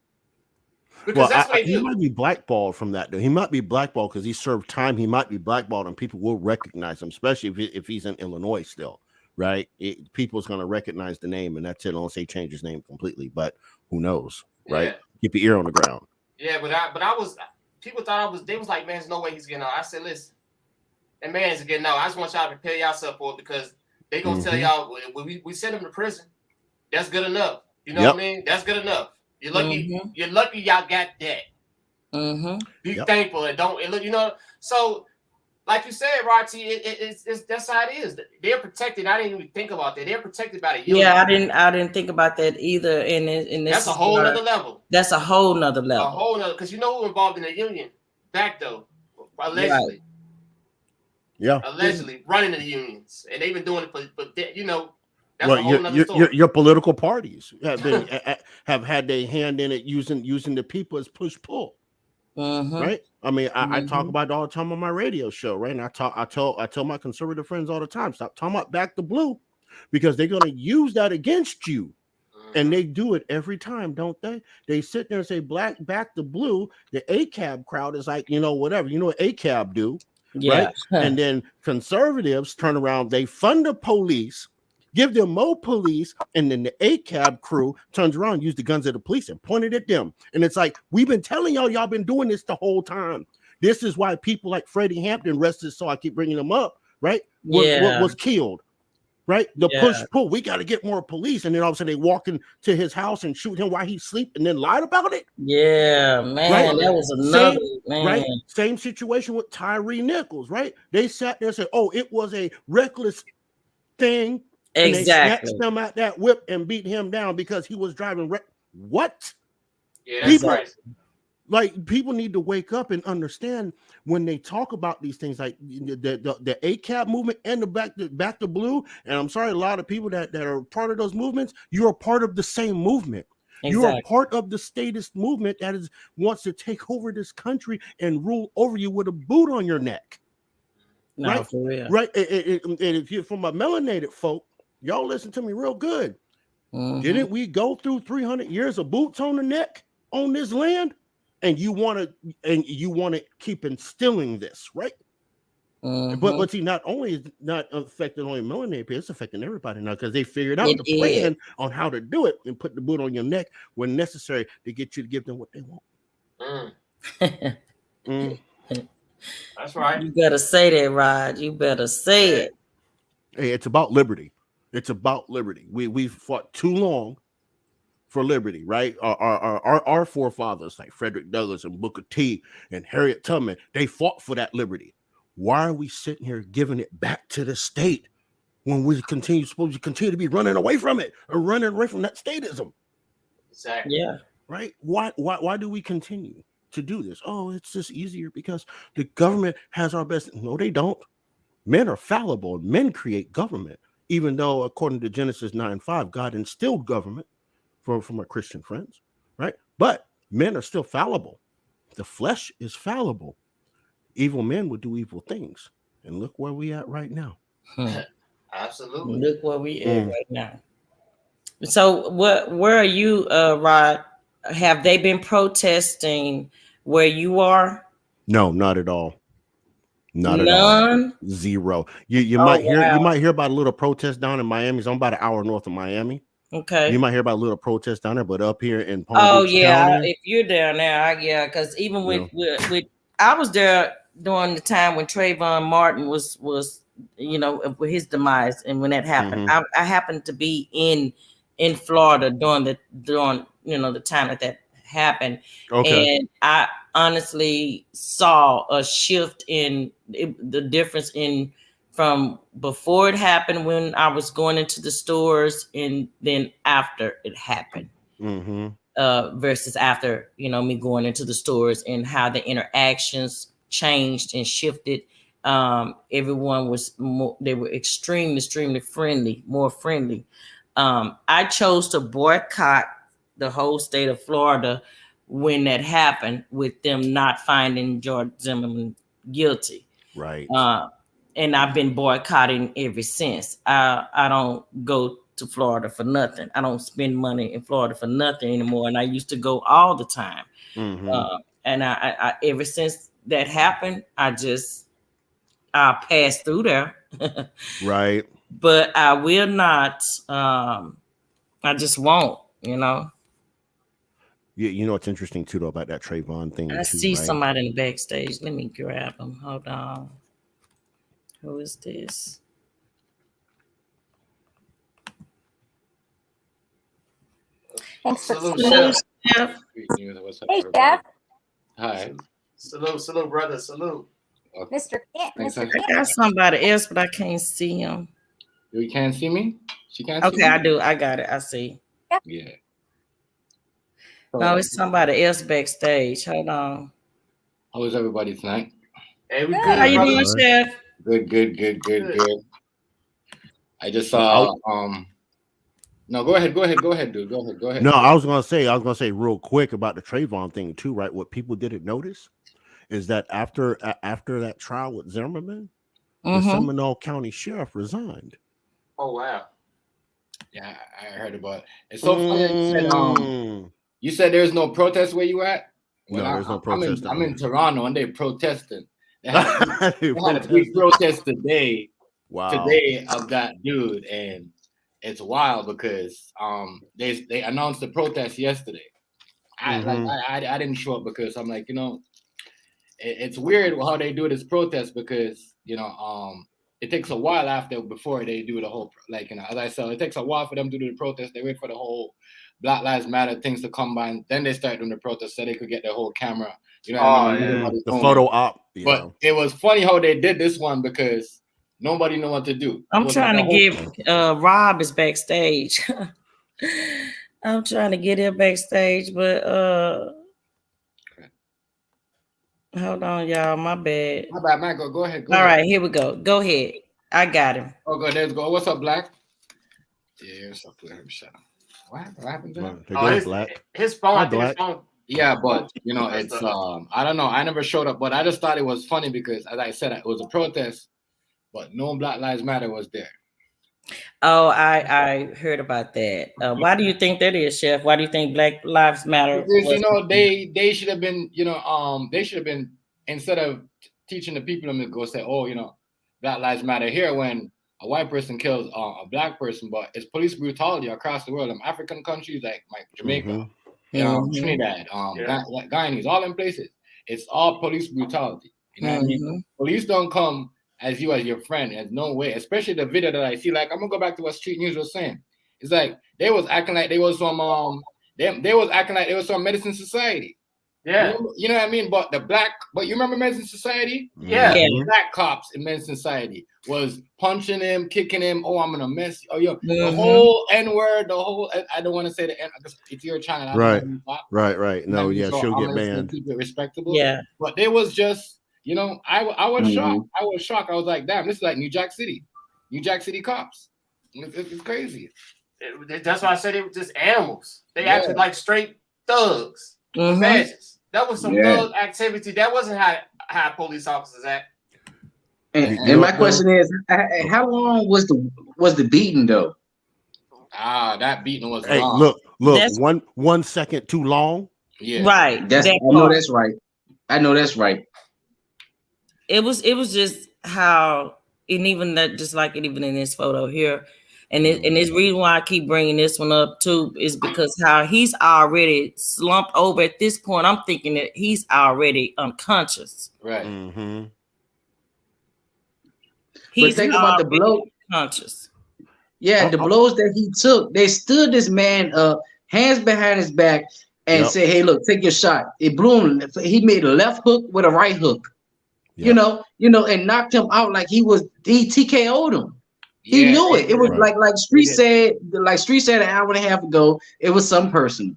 Because that's what he might be blackballed from that, though. He might be blackballed because he served time. He might be blackballed, and people will recognize him, especially if he's in Illinois still, right? People's going to recognize the name, and that's it. Unless they change his name completely, but who knows, right? Keep your ear on the ground. Yeah, but I was. People thought they was like, man, there's no way he's getting out. I said, listen, that man's getting out. I just want y'all to prepare yourself for it because they gonna tell y'all when we send him to prison, that's good enough. You know what I mean? That's good enough. You're lucky. You're lucky y'all got that. Be thankful and don't look. You know. So, like you said, Rati, it's that's how it is. They're protected. I didn't even think about that. They're protected by the union. Yeah, I didn't think about that either. In this, that's a whole nother level. That's a whole nother level. A whole nother, because you know who involved in the union back though, allegedly. Right. Yeah. Allegedly running the unions, and they've been doing it for you know. Your political parties have had their hand in it using the people as push-pull, right? I mean, I talk about it all the time on my radio show, right? And I tell my conservative friends all the time, stop talking about back the blue, because they're going to use that against you, and they do it every time, don't they? They sit there and say back the blue. The ACAB crowd is like, whatever. You know what ACAB do, right? And then conservatives turn around, they fund the police. Give them more police, and then the ACAB crew turns around, use the guns of the police, and pointed at them. And it's like, we've been telling y'all been doing this the whole time. This is why people like Freddie Hampton, rested, so I keep bringing them up, right? Was killed, right? The push-pull. We got to get more police. And then all of a sudden they walk into his house and shoot him while he's asleep and then lied about it. Yeah, man. Right? That was another, man. Right? Same situation with Tyre Nichols, right? They sat there and said, oh, it was a reckless thing. And they snatched him out that whip and beat him down because he was driving. What? Yeah, that's People, right. like people need to wake up and understand when they talk about these things, like the ACAB movement and the back to blue. And I'm sorry, a lot of people that are part of those movements, you are part of the same movement. Exactly. You are part of the statist movement that wants to take over this country and rule over you with a boot on your neck. No, right, for real. Right. And if you're from a melanated folk, y'all listen to me real good. Didn't we go through 300 years of boots on the neck on this land? And you want to keep instilling this, right? But see, not only is not affecting only melanated people, it's affecting everybody now because they figured out the plan on how to do it and put the boot on your neck when necessary to get you to give them what they want. That's right. You better say that, Rod. You better say it. Hey, it's about liberty. It's about liberty. We've fought too long for liberty, right? Our forefathers like Frederick Douglass and Booker T and Harriet Tubman, they fought for that liberty. Why are we sitting here giving it back to the state when we supposed to continue to be running away from it or running away from that statism? Exactly. Yeah. Right? Why do we continue to do this? Oh, it's just easier because the government has our best. No, they don't. Men are fallible. Men create government, even though according to Genesis 9:5, God instilled government from our Christian friends, right? But men are still fallible. The flesh is fallible. Evil men would do evil things. And look where we at right now. Absolutely. Look where we at right now. So where are you, Rod? Have they been protesting where you are? No, not at all. Not None? at all. Zero. You might hear wow. You might hear about a little protest down in Miami. So I'm about an hour north of Miami. Okay. You might hear about a little protest down there, but up here in Palm Beach County, if you're down there, because even with I was there during the time when Trayvon Martin was with his demise, and when that happened, I happened to be in Florida during the time that happened, and I honestly saw a shift in the difference from before it happened when I was going into the stores and then after it happened. Versus after me going into the stores and how the interactions changed and shifted. Everyone was they were extremely friendly, more friendly. I chose to boycott the whole state of Florida when that happened, with them not finding George Zimmerman guilty. Right. And I've been boycotting ever since. I don't go to Florida for nothing. I don't spend money in Florida for nothing anymore. And I used to go all the time. And I ever since that happened, I pass through there. Right. But I will not. I just won't. You know what's interesting too though about that Trayvon thing. I see somebody in the backstage. Let me grab him. Hold on. Who is this? Thanks for Salute, Chef. What's up, Hey, Chef. Hi. Salute, brother. Salute. Okay. Mr. Kent. Mr. I got somebody else, but I can't see him. You can't see me? She can't see me? Okay, I do. I got it. I see. Yeah. No, it's somebody else backstage. Hold on. How is everybody tonight? Hey, we Good. good. How you brother. doing, Chef? Good. I just saw no, go ahead, dude. Go ahead. No, I was gonna say real quick about the Trayvon thing too, right? What people didn't notice is that after that trial with Zimmerman, the Seminole County Sheriff resigned. Oh wow. Yeah, I heard about it. It's so funny. You said there's no protest where you at? No, there's no protest. I'm in Toronto and they're protesting. They had a big protest today. Wow. Today of that dude, and it's wild because they announced the protest yesterday. I didn't show up because I'm like, it's weird how they do this protest because it takes a while before they do the whole as I said, it takes a while for them to do the protest. They wait for the whole Black Lives Matter things to come by, and then they start doing the protest so they could get their whole camera. The photo op. But it was funny how they did this one because nobody knew what to do. I'm trying to give Rob is backstage. I'm trying to get here backstage, but hold on, y'all. My bad. My bad, Michael. Go ahead. All right, here we go. Go ahead. I got him. Oh, good. Let's go. What's up, Black? Yeah, what's up, Black? What happened to him? His phone. Black. His phone. Yeah, but you know, it's I don't know. I never showed up, but I just thought it was funny because, as I said, it was a protest, but no Black Lives Matter was there. Oh, I heard about that. Why do you think that is, Chef? Why do you think Black Lives Matter? Because you know they should have been, you know, they should have been, instead of teaching the people to go say, oh, you know, Black Lives Matter here when a white person kills a black person, but it's police brutality across the world. In African countries like Jamaica, Trinidad, Guyanese, all in places, it's all police brutality. You know what I mean? Police don't come as you as your friend. There's no way, especially the video that I see. Like, I'm gonna go back to what Street News was saying. It's like they was acting like they was some they was acting like they was some medicine society. Yeah, you know what I mean. But you remember Medicine Society? Yeah. Black cops in Medicine Society was punching him, kicking him. Oh, I'm gonna mess. Oh, yo, the whole N word, the whole. I don't want to say the N because it's your channel. Right. No, yeah, she'll get banned. Keep it respectable. Yeah, but they was just, you know, I was shocked. I was shocked. I was like, damn, this is like New Jack City cops. It's crazy. That's why I said it was just animals. They acted like straight thugs. Badges. That was some thug activity. That wasn't how police officers act. And my question is, how long was the beating though? That beating was long. Look, 1 second too long. Yeah, right. I know that's right. It was just how, and even that, just like it, even in this photo here. And this reason why I keep bringing this one up too is because how he's already slumped over at this point. I'm thinking that he's already unconscious. Right. But think about the blow. Conscious. Yeah, the blows that he took. They stood this man up, hands behind his back, and said, "Hey, look, take your shot." It blew him. He made a left hook with a right hook. You know, and knocked him out like he TKO'd him. He knew it. It was like Street said an hour and a half ago. It was some person.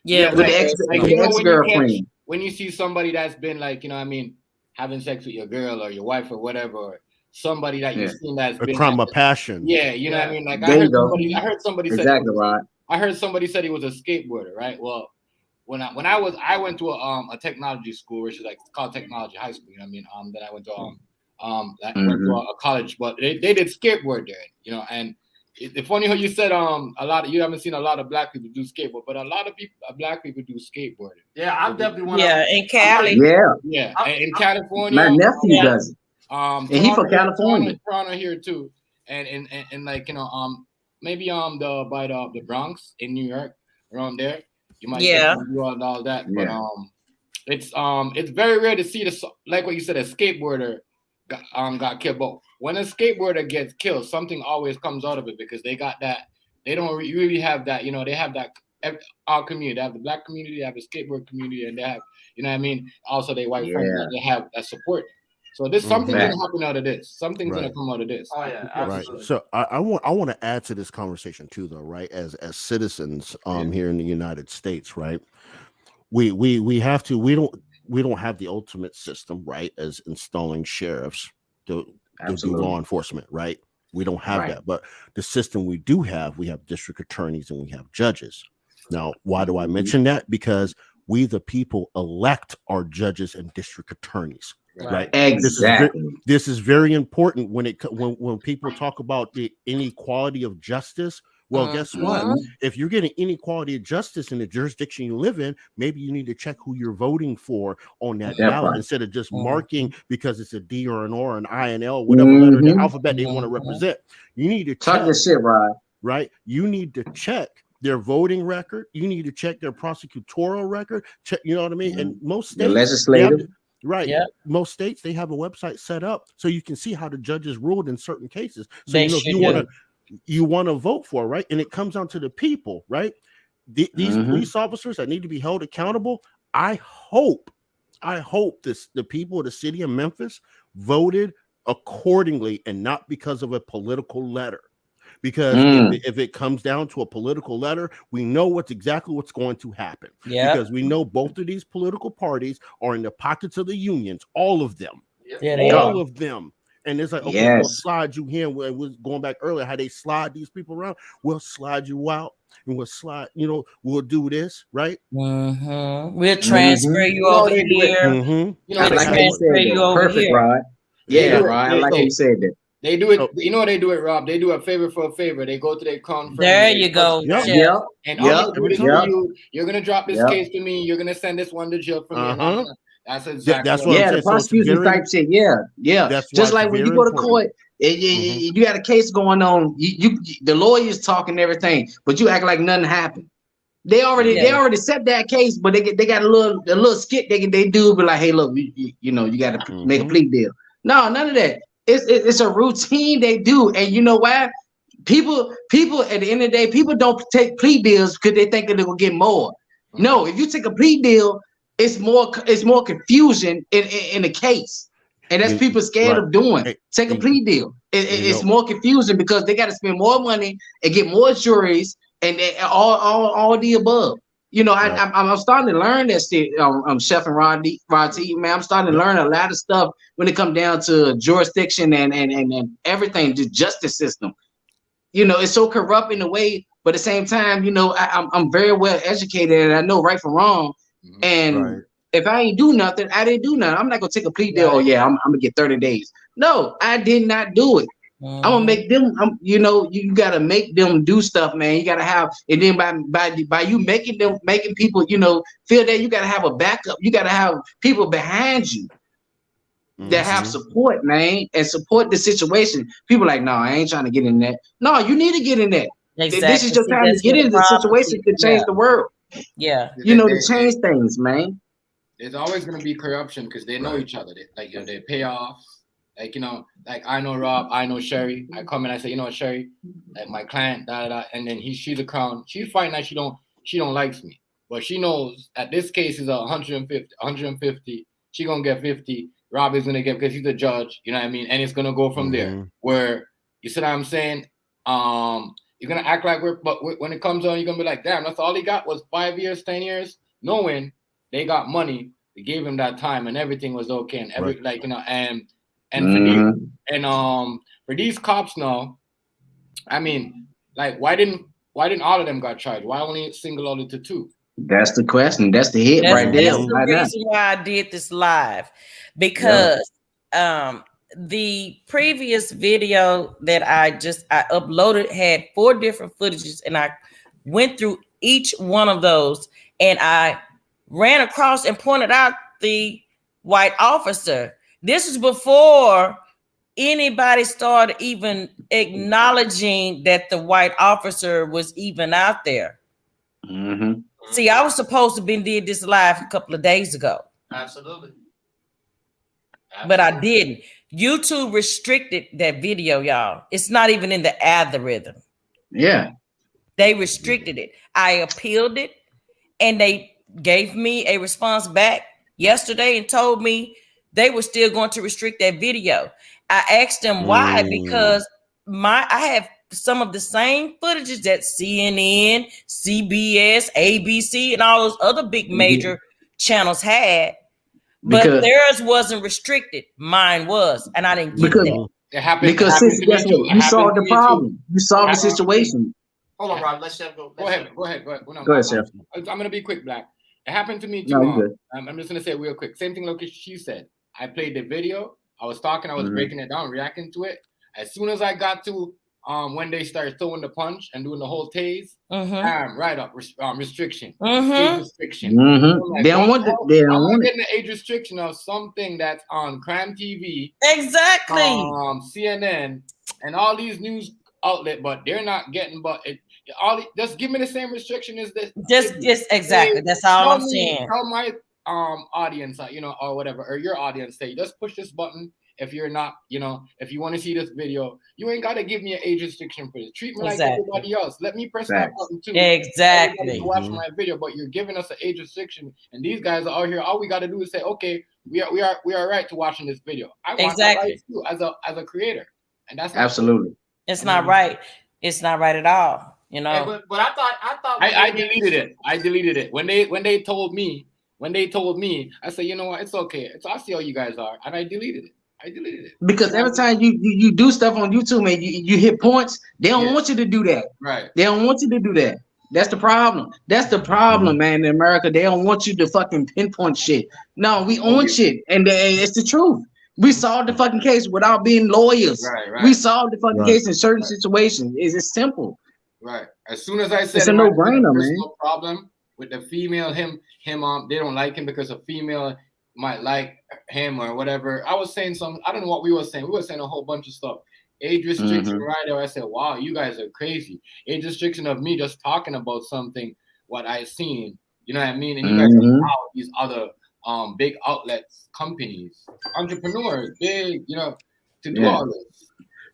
Yeah, with the ex-girlfriend. When you see somebody that's been like, you know what I mean, having sex with your girl or your wife or whatever, or somebody that you've seen that's a been crime of passion. Yeah, you know what I mean? Like I heard somebody exactly right. I heard somebody said he was a skateboarder, right? Well, I went to a technology school, which is like called technology high school, you know what I mean? That I went to went to a college, but they did skateboard there, you know. And it's funny how you said you haven't seen a lot of black people do skateboard, but a lot of people, black people do skateboarding. Yeah, I'm definitely one. Yeah, in Cali. Yeah, in California. My nephew does it. And he's from California. Toronto here too, and like, you know, maybe by the Bronx in New York, around there, you might do all that, but it's very rare to see like what you said, a skateboarder got killed. But when a skateboarder gets killed, something always comes out of it because they got that. They don't really have that. You know, they have that. Our community, they have the black community, they have the skateboard community, and they have, you know what I mean. Also, they white friends, they have that support. So this something's gonna happen out of this. Something's gonna come out of this. Oh yeah, absolutely. Right. So I want to add to this conversation too, though. Right, as citizens here in the United States, right. We have to. We don't have the ultimate system, right, as installing sheriffs to do law enforcement, right? We don't have that. But the system we do have, we have district attorneys and we have judges. Now, why do I mention that? Because we, the people, elect our judges and district attorneys, right? Exactly. This is very important when people talk about the inequality of justice. Well, guess what? If you're getting inequality of justice in the jurisdiction you live in, maybe you need to check who you're voting for on that ballot instead of just marking because it's a D or an O or an I and L, whatever letter in the alphabet they want to represent. You need to check this shit, right? You need to check their voting record. You need to check their prosecutorial record. Check, you know what I mean? And most states, the legislative. Right. Yeah. Most states, they have a website set up so you can see how the judges ruled in certain cases. So if you want to vote for, right? And it comes down to the people, right? These police officers that need to be held accountable. I hope the people of the city of Memphis voted accordingly and not because of a political letter. because if it comes down to a political letter, we know what's going to happen. Because we know both of these political parties are in the pockets of the unions, all of them. All of them. And it's like, okay, we'll slide you here. We're going back earlier, how they slide these people around. We'll slide you out and we'll slide, we'll do this, right? We'll transfer you over here. I like how you said that. Perfect, Rod. Yeah, Rod. I like how you said that. They do it. You know how they do it, Rob? They do a favor for a favor. They go to their conference. There you go. And all you do is you're gonna drop this case to me. You're gonna send this one to jail for me. That's exactly. That's what I'm saying. The prosecution type shit. Yeah. Just like when you go to court, you got a case going on. You the lawyers talking everything, but you act like nothing happened. They already set that case, but they got a little skit they do, but like, hey, look, you got to make a plea deal. No, none of that. It's a routine they do, and you know why? People at the end of the day, people don't take plea deals because they think that they're gonna get more. No, if you take a plea deal, it's more confusion in the case, and that's people scared of doing. Take a plea deal. It's more confusion because they got to spend more money and get more juries and all the above. I'm starting to learn that shit. Chef and Rod T, man, I'm starting to learn a lot of stuff when it comes down to jurisdiction and everything, the justice system. It's so corrupt in a way, but at the same time, I'm very well educated and I know right from wrong. And if I ain't do nothing, I didn't do nothing. I'm not gonna take a plea deal. Oh yeah, I'm gonna get 30 days. No, I did not do it. I'm gonna make them. You gotta make them do stuff, man. You gotta have, and then by you making people, feel that you gotta have a backup. You gotta have people behind you that have support, man, and support the situation. People like, no, I ain't trying to get in that. No, you need to get in that. Exactly. This is your time to get into the situation to change the world. To change things, man. There's always gonna be corruption because they know each other. They pay off. Like I know Rob, I know Sherry. I come in, I say, Sherry, like my client, and then she's a crown. She's fighting that she don't likes me, but she knows that this case is 150. She gonna get 50. Rob is gonna get, because he's the judge. You know what I mean? And it's gonna go from there. Where you see what I'm saying? You're gonna act like but when it comes on, you're gonna be like, damn, that's all he got was 5 years, 10 years, knowing they got money. They gave him that time, and everything was okay, and and for these cops now, I mean, like, why didn't all of them got charged? Why only single out to 2? That's the question. That's the hit right there. That's the reason why I did this live, because the previous video that I uploaded had 4 different footages, and I went through each one of those, and I ran across and pointed out the white officer. This is before anybody started even acknowledging that the white officer was even out there. See, I was supposed to did this live a couple of days ago. Absolutely. But I didn't. YouTube restricted that video, y'all. It's not even in the algorithm. Yeah. They restricted it. I appealed it, and they gave me a response back yesterday and told me they were still going to restrict that video. I asked them why, because I have some of the same footages that CNN, CBS, ABC, and all those other big major channels had, but theirs wasn't restricted. Mine was, and I didn't get that. It happened because you saw the problem. You saw the situation. Hold on, Rob. Let Chef go. Go ahead. Go ahead, Chef. I'm gonna be quick, Black. It happened to me too. I'm just gonna say it real quick. Same thing, like she said. I played the video. I was talking. I was breaking it down, reacting to it. As soon as I got to when they started throwing the punch and doing the whole tase, right up restriction, age restriction. Like, they don't want getting an age restriction of something that's on Crime TV, exactly, CNN, and all these news outlet, but they're not getting. Just give me the same restriction as this. Just exactly. That's all I'm saying. Tell my audience, or whatever, or your audience, say, just push this button. If you're not, if you want to see this video, you ain't got to give me an age restriction for this. Treat me like everybody else. Let me press that button too. Exactly. To watch my video, but you're giving us an age restriction, and these guys are out here. All we got to do is say, okay, we are right to watching this video. I want that right too, as a creator, and that's absolutely. It's not right. it's not right at all. You know. Hey, but I thought I deleted it. I deleted it when they told me. I said, you know what? It's okay. I'll see how you guys are, and I deleted it. Because every time you do stuff on YouTube, man, you hit points. They don't want you to do that. Right. They don't want you to do that. That's the problem. That's the problem, man. In America, they don't want you to fucking pinpoint shit. No, we own shit, and it's the truth. We solved the fucking case without being lawyers. Right. We solved the fucking case in certain situations. It's simple. Right. As soon as I said it's a no-brainer, man. No problem with the female, him, they don't like him because a female might like him or whatever. I was saying something. I don't know what we were saying. We were saying a whole bunch of stuff. Age restriction right there. I said, wow, you guys are crazy. Age restriction of me just talking about something, what I seen. You know what I mean? And you guys allow these other big outlets, companies, entrepreneurs, big, to do all this.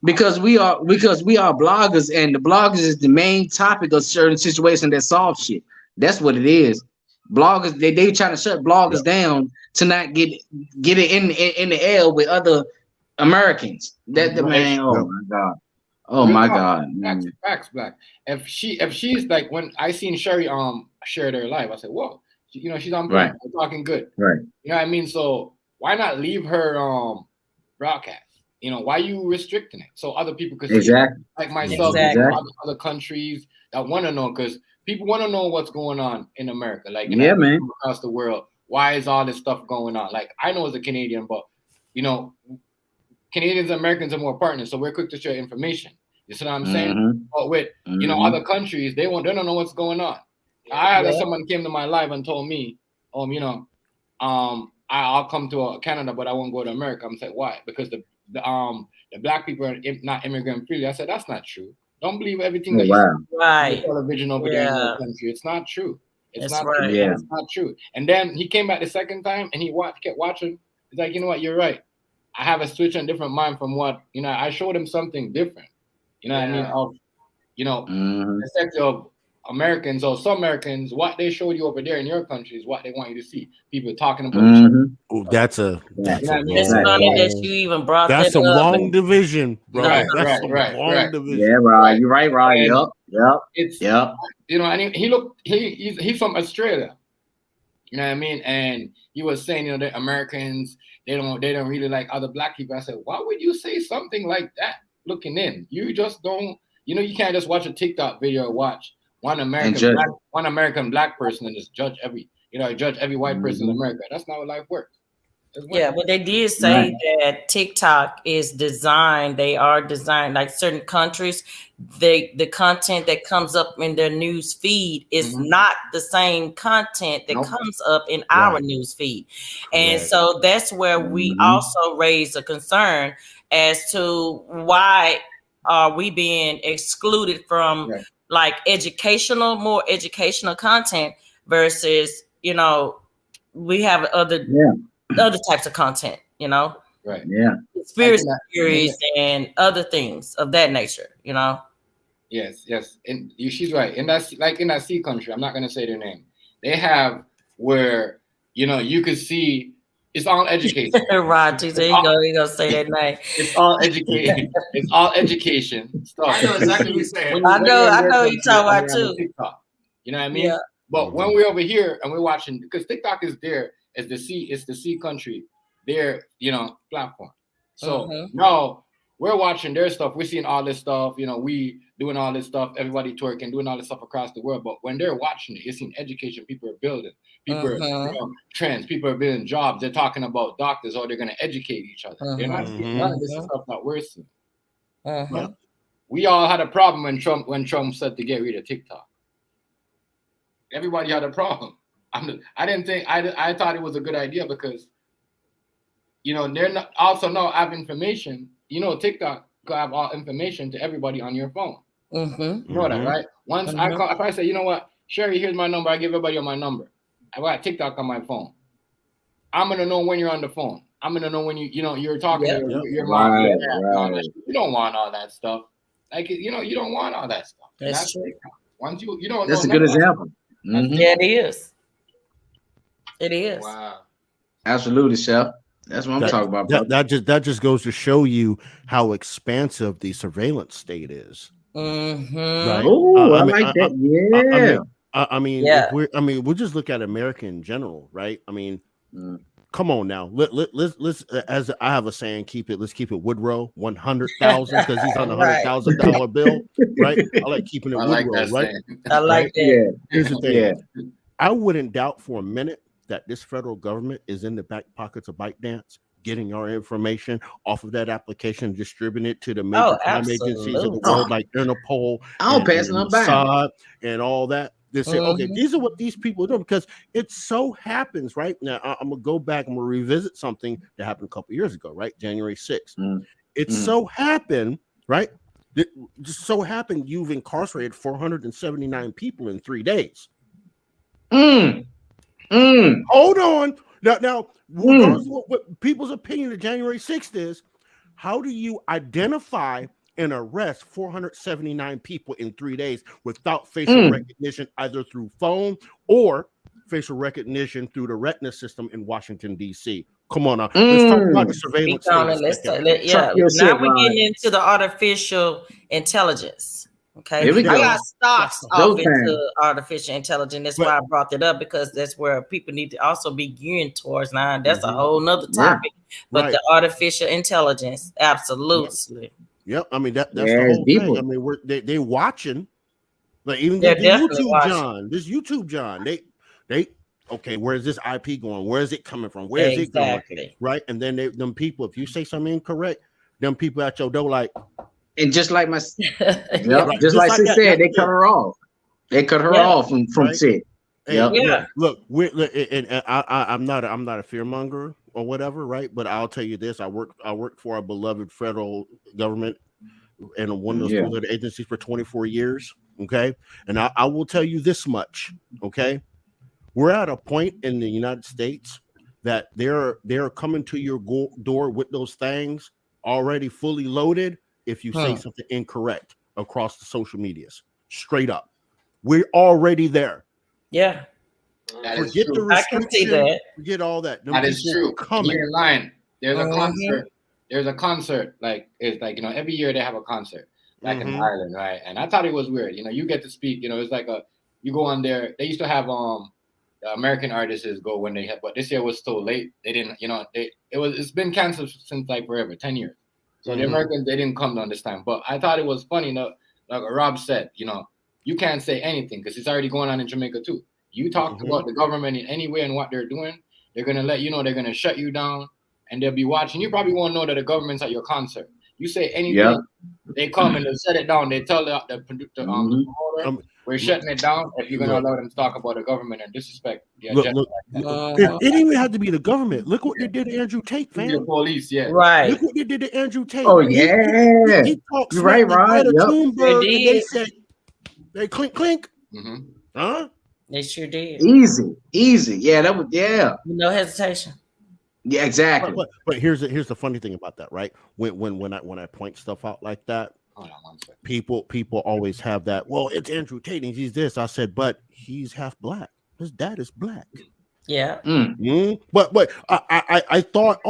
Because we are bloggers, and the bloggers is the main topic of certain situations that solve shit. That's what it is. Bloggers, they trying to shut bloggers down to not get it in the air with other Americans. That the man. Oh my god. Oh my god. Facts, Black. If she's like, when I seen Sherry share their live, I said, whoa, she's on point. We're talking good. Right. You know what I mean? So why not leave her broadcast? Why you restricting it so other people could see it? Like myself, other countries that want to know, because people want to know what's going on in America, like man, across the world. Why is all this stuff going on? Like, I know as a Canadian, but Canadians and Americans are more partners, so we're quick to share information. You see what I'm saying? But with other countries, they don't know what's going on. I had someone came to my live and told me, I'll come to Canada, but I won't go to America. I'm saying, why? Because the black people are not immigrant freely. I said, that's not true. Don't believe everything that you see on the television over there in your country. It's not true. It's not true. It's not true. And then he came back the second time and he kept watching. He's like, you know what? You're right. I have a switch and different mind from what, I showed him something different. You know what I mean? Of, the sex of Americans or some Americans, what they showed you over there in your country is what they want you to see. People talking about each other. Oh, that's funny that you even brought that up. That's a long division, bro. Right. Division. Yeah, bro. You're right, Rod. Yep. And he's from Australia. You know what I mean? And he was saying, the Americans, they don't really like other black people. I said, why would you say something like that? Looking in, you just don't. You can't just watch a TikTok video or watch one American black person and just judge every white person in America. That's not how life works. Yeah, but they did say that TikTok is designed. They are designed like certain countries. The content that comes up in their news feed is not the same content that comes up in our news feed, and so that's where we also raise a concern as to why are we being excluded from like more educational content versus we have other types of content, right? Yeah, conspiracy theories and other things of that nature, Yes, and she's right. And that's like in that sea country. I'm not gonna say their name. They have where you could see. It's all education. Right, there you go. You gonna say that name? It's all education. It's all education stuff. I know exactly what you're saying. I know you talking about too. TikTok. You know what I mean? Yeah. But when we're over here and we're watching, because TikTok is there as the sea country, their platform. So now we're watching their stuff. We're seeing all this stuff. We doing all this stuff. Everybody twerking, doing all this stuff across the world. But when they're watching it, you're seeing education. People are building. People are trends. People are building jobs. They're talking about doctors, or they're going to educate each other. They're not seeing none of this stuff that we're seeing. But we all had a problem when Trump said to get rid of TikTok. Everybody had a problem. I thought it was a good idea because they're not also now have information. TikTok could have all information to everybody on your phone. You know that, right? Once I call, if I say, you know what, Sherry, here's my number. I give everybody my number. I got TikTok on my phone. I'm gonna know when you're on the phone. I'm gonna know when you're talking to your mom. Right. You don't want all that stuff. Like you don't want all that stuff. That's true. Once you don't. That's a good example. Yeah, it is. It is. Wow. Absolutely, Chef. That's what I'm talking about. That just goes to show you how expansive the surveillance state is. Mm-hmm. right? Oh, I I mean, like that. I Yeah. mean, I mean, Yeah. if we'll just look at America in general, right? I mean, Mm. come on now. Let's as I have a saying, let's keep it Woodrow 100,000 because he's on a Right. $100,000 bill, right? I like keeping it I like Woodrow, that right? saying. I like Right? that. Yeah. Here's the thing. Yeah. I wouldn't doubt for a minute that this federal government is in the back pockets of ByteDance, getting our information off of that application, distributing it to the major crime agencies of the absolutely. world like Interpol I'll and pass it on by. Mossad and all that. They say, okay, Mhm. these are what these people do because it so happens, right? Now, I'm going to go back and we'll revisit something that happened a couple years ago, right? January 6th. Mm. It so happened, right? It just so happened you've incarcerated 479 people in 3 days. Hold on. Now, regardless of what people's opinion of January 6th is, how do you identify and arrest 479 people in 3 days without facial recognition, either through phone or facial recognition through the retina system in Washington, D.C.? Come on now. Let's talk about the surveillance. Yeah. Now we're getting into the artificial intelligence. Okay. Here we go. I got stocks off Showtime. into artificial intelligence. That's why I brought it up, because that's where people need to also be gearing towards now. That's a whole nother topic. But the artificial intelligence, absolutely. Yep. I mean, that's the whole thing. I mean, they watching. Like even this YouTube John, they okay, where's this IP going? Where is it coming from? Where is it going? Right. And then them people, if you say something incorrect, them people at your door like, and just like my just like she said, they cut her off. They cut her off from shit. Hey, look, I'm not a fearmonger or whatever, right? But I'll tell you this: I work for a beloved federal government and one of those agencies for 24 years. Okay, and I will tell you this much. Okay, we're at a point in the United States that they're coming to your door with those things already fully loaded. If you say something incorrect across the social medias, straight up, we're already there. Yeah. Forget the restriction. I can see that. Forget all that. That is true. You're in line. There's a concert. There's a concert. Like it's like, every year they have a concert, like in Ireland, right? And I thought it was weird. You get to speak. It's like you go on there. They used to have the American artists go when they had, but this year was so late. They didn't. It's been canceled since like forever, 10 years. So the Americans, they didn't come down this time. But I thought it was funny. Like Rob said, you can't say anything because it's already going on in Jamaica too. You talk about the government in any way and what they're doing, they're going to let you know, they're going to shut you down, and they'll be watching. You probably won't know that the government's at your concert. You say anything, they come and they'll shut it down. They tell the promoter, we're shutting it down if you're going to allow them to talk about the government and disrespect. Look, it didn't even have to be the government. Look what they did to Andrew Tate, fam. The police, right. Look what they did to Andrew Tate. Oh yeah, he talks right. Thunberg, and they said, they clink. Huh? They sure did. Easy. Yeah, that was no hesitation. Yeah, exactly. But here's the funny thing about that, right? When I point stuff out like that, people always have that. Well, it's Andrew Tate and he's this. I said, but he's half black. His dad is black. Yeah. But I thought,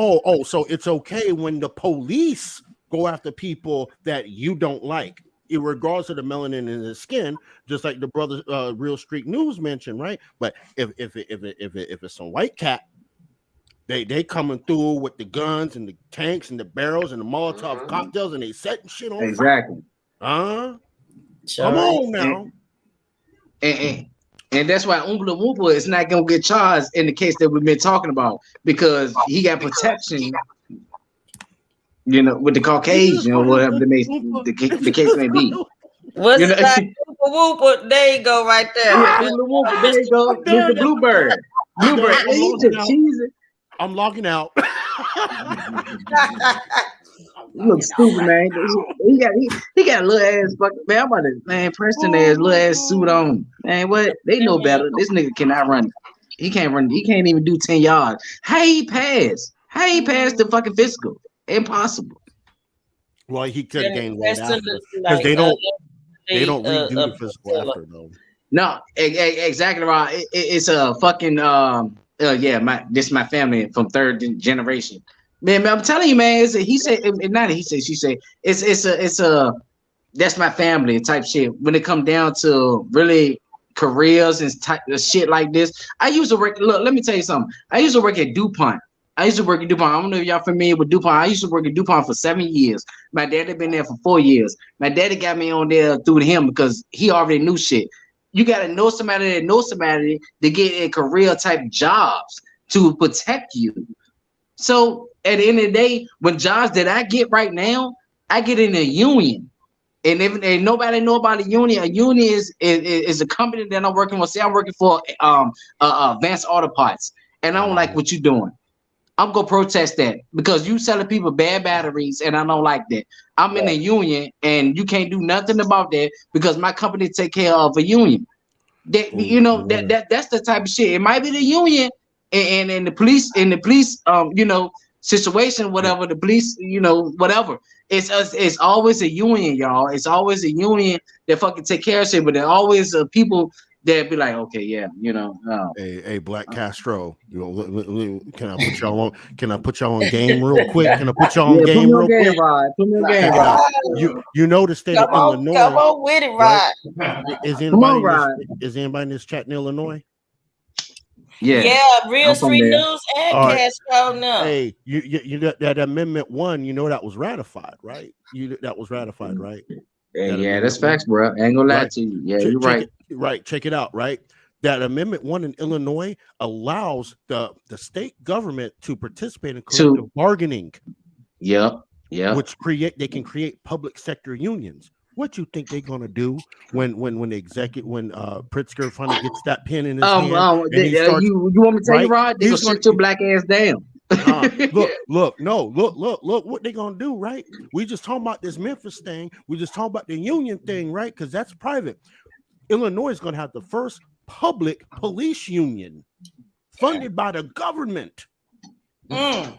so it's okay when the police go after people that you don't like, regardless of the melanin in his skin, just like the brother Real Street News mentioned, right? But if it's some white cat, they coming through with the guns and the tanks and the barrels and the Molotov cocktails and they setting shit on exactly. Fire. Come on now. And that's why Oompa Loompa is not gonna get charged in the case that we've been talking about, because he got protection, with the Caucasian or whatever the case may be. What's that? Whoop, there you go, right there. There you go, Mr. Bluebird. I'm logging out. You look stupid, man. He got a little ass fucking man. I'm about to Preston ass little ass suit on. Man, what? They know better. This nigga cannot run. He can't run. He can't even do 10 yards. How he passed the fucking physical? Impossible. Well, he could have gained weight after because they don't redo the physical after though. No, exactly right. It's a fucking this is my family from third generation. Man, I'm telling you, man. She said it's that's my family type shit. When it come down to really careers and type of shit like this, I used to work. Look, let me tell you something. I used to work at DuPont. I used to work at DuPont. I don't know if y'all familiar with DuPont. I used to work at DuPont for 7 years. My dad had been there for 4 years. My daddy got me on there through him because he already knew shit. You got to know somebody that knows somebody to get in career type jobs to protect you. So at the end of the day, when jobs that I get right now, I get in a union. And if nobody know about a union is a company that I'm working with. Say I'm working for Advanced Auto Parts, and I don't like what you're doing. I'm gonna protest that because you selling people bad batteries, and I don't like that. I'm in a union, and you can't do nothing about that because my company take care of a union. That that's the type of shit. It might be the union and the police situation, whatever the police, whatever. It's always a union, y'all. It's always a union that fucking take care of shit, but there always people that be like, okay, yeah, Hey, Black Castro, can I put y'all on? Can I put y'all on game real quick? Can I put y'all on game real quick? Rod. Put me on game, Rod. You know the state of Illinois. Come on with it, Rod. Right? Is anybody in this chat in Illinois? Yeah, Real Street News and Castro. No. Hey, you that Amendment 1, that was ratified, right? That was ratified, right? Yeah, that's facts, bro. I ain't gonna lie to you. Yeah, you're right. Check it out, right? That Amendment 1 in Illinois allows the state government to participate in collective bargaining. Yeah. Which they can create public sector unions. What you think they're gonna do when Pritzker finally gets that pen in his hand? You want me to tell you, Rod? They're gonna sit your black ass down. Look what they gonna do, right? We just talking about this Memphis thing. We just talking about the union thing, right? Because that's private. Illinois is gonna have the first public police union funded by the government.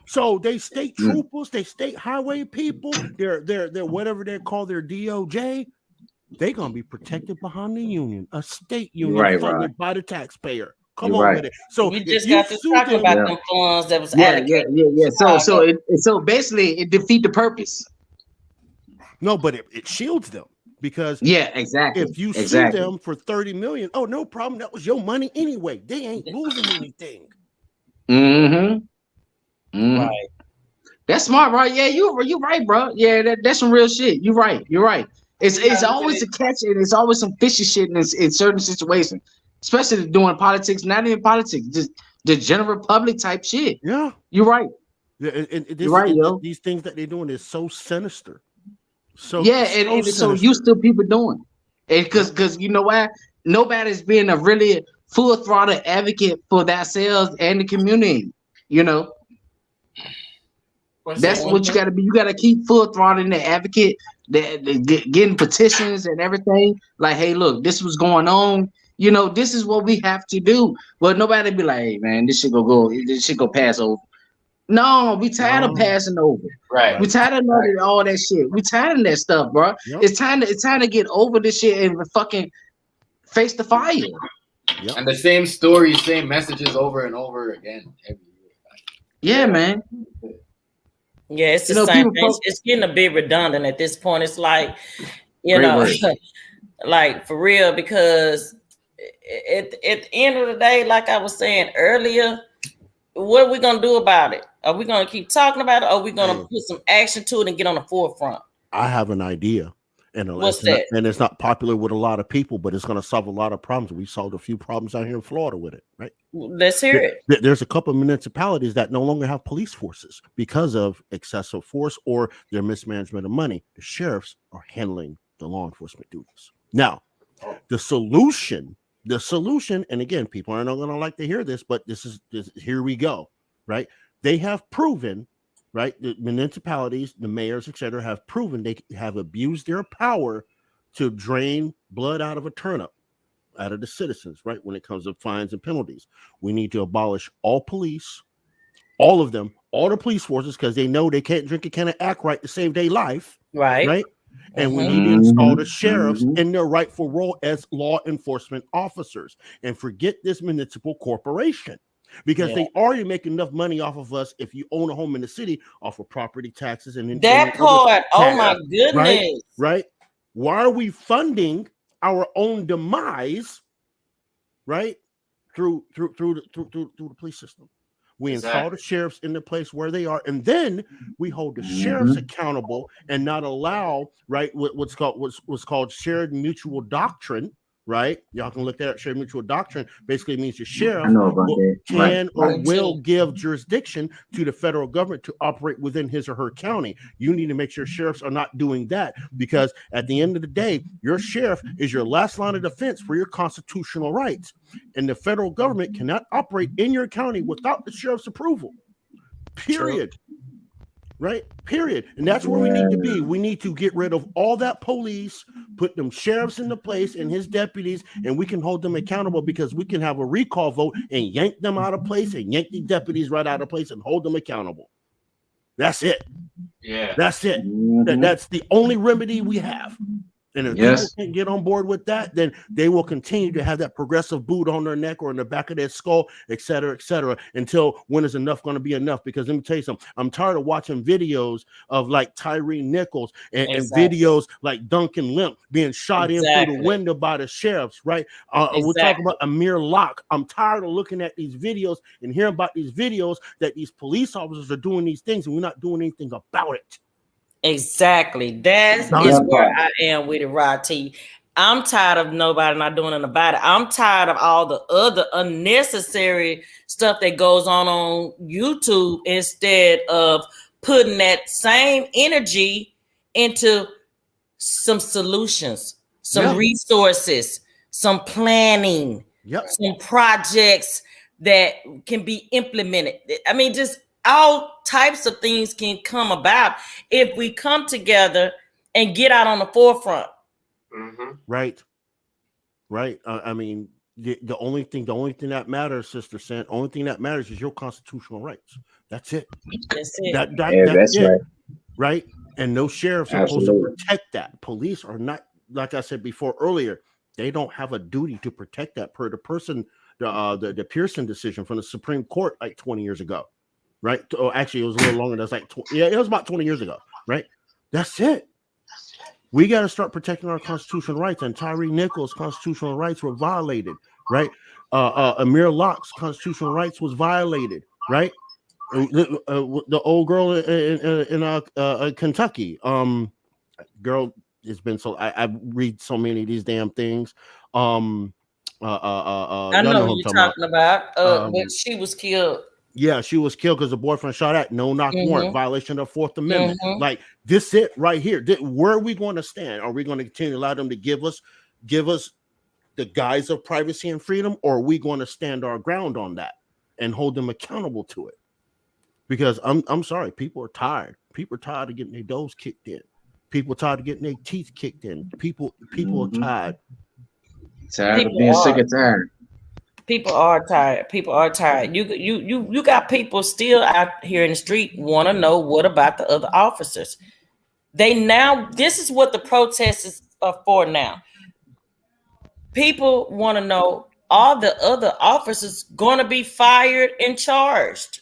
So they state troopers, they state highway people, they're whatever they call their DOJ, they're gonna be protected behind the union, a state union funded by the taxpayer. Come on with it. So we just got to talk about them funds that was allocated. Yeah. So basically, it defeats the purpose. No, but it shields them because exactly. If you sue them for $30 million, oh no problem, that was your money anyway. They ain't losing anything. Right. That's smart, right? Yeah, you right, bro. Yeah, that's some real shit. You're right. It's always a catch, and it's always some fishy shit in certain situations. Especially doing politics, not even politics, just the general public type shit. Yeah, you're right. Yeah, you're right, yo. These things that they're doing is so sinister. So and so used to people doing it because you know why? Nobody's being a really full throttle advocate for themselves and the community. That's what you got to be. You got to keep full throttle in the advocate, getting petitions and everything. Like, hey, look, this was going on. This is what we have to do. But nobody be like, hey, man, this shit go pass over. No, we tired of passing over. Right. We tired of all that shit. We tired of that stuff, bro. Yep. It's time to get over this shit and fucking face the fire. Yep. And the same stories, same messages over and over again every year. Yeah, man. Yeah, it's the same thing. It's getting a bit redundant at this point. It's like, like for real, because at the end of the day, like I was saying earlier, what are we gonna do about it? Are we gonna keep talking about it, or are we gonna put some action to it and get on the forefront? I have an idea, and it's not popular with a lot of people, but it's gonna solve a lot of problems. We solved a few problems out here in Florida with it, right? Let's hear it. There's a couple of municipalities that no longer have police forces because of excessive force or their mismanagement of money. The sheriffs are handling the law enforcement duties. Now, the solution, and again, people are not going to like to hear this, but here we go, right? They have proven, right? The municipalities, the mayors, etc., have proven they have abused their power to drain blood out of a turnip, out of the citizens, right? When it comes to fines and penalties, we need to abolish all police, all of them, all the police forces, because they know they can't drink a can of act right to save their life, right? And we need to install the sheriffs in their rightful role as law enforcement officers and forget this municipal corporation, because they already make enough money off of us if you own a home in the city off of property taxes and that part. Oh my goodness! Right? Why are we funding our own demise, right? Through the police system. We install the sheriffs in the place where they are, and then we hold the sheriffs accountable and not allow, right, what's called shared mutual doctrine, right? Y'all can look that up. Shared mutual doctrine basically means your sheriff can or will give jurisdiction to the federal government to operate within his or her county. You need to make sure sheriffs are not doing that, because at the end of the day, your sheriff is your last line of defense for your constitutional rights. And the federal government cannot operate in your county without the sheriff's approval. Period. True. Right? Period. And that's where we need to be. We need to get rid of all that police, put them sheriffs into place and his deputies, and we can hold them accountable, because we can have a recall vote and yank them out of place and yank the deputies right out of place and hold them accountable. That's it. Yeah. That's it. That's the only remedy we have. And if people can't get on board with that, then they will continue to have that progressive boot on their neck or in the back of their skull, et cetera, until when is enough going to be enough? Because let me tell you something, I'm tired of watching videos of like Tyre Nichols and videos like Duncan Limp being shot in through the window by the sheriffs, right? We're talking about Amir Locke. I'm tired of looking at these videos and hearing about these videos that these police officers are doing these things and we're not doing anything about it. Exactly. That is where I am with it, Rod T. I'm tired of nobody not doing anything about it. I'm tired of all the other unnecessary stuff that goes on YouTube instead of putting that same energy into some solutions, some resources, some planning, some projects that can be implemented. I mean, just all types of things can come about if we come together and get out on the forefront. Right. I mean, the only thing that matters, Sister Sant, only thing that matters is your constitutional rights. That's it. That's it. That's it. Right. And no sheriffs are supposed to protect that. Police are not, like I said before earlier, they don't have a duty to protect that per the the Pearson decision from the Supreme Court like 20 years ago. Right. Oh, actually, it was a little longer. That's like, it was about 20 years ago. Right. That's it. We got to start protecting our constitutional rights. And Tyre Nichols' constitutional rights were violated. Right. Amir Locke's constitutional rights was violated. Right. The old girl in Kentucky. Girl, it's been so. I read so many of these damn things. I know what you're talking about. But she was killed. Yeah, she was killed because the boyfriend shot at no knock warrant, violation of the Fourth Amendment. Like this, it right here. Where are we going to stand? Are we going to continue to allow them to give us the guise of privacy and freedom, or are we going to stand our ground on that and hold them accountable to it? Because I'm sorry, people are tired. People are tired of getting their doors kicked in. People are tired of getting their teeth kicked in. People are tired. Tired of being sick and tired. People are tired. People are tired. You got people still out here in the street want to know what about the other officers. This is what the protests are for now. People want to know, are the other officers going to be fired and charged?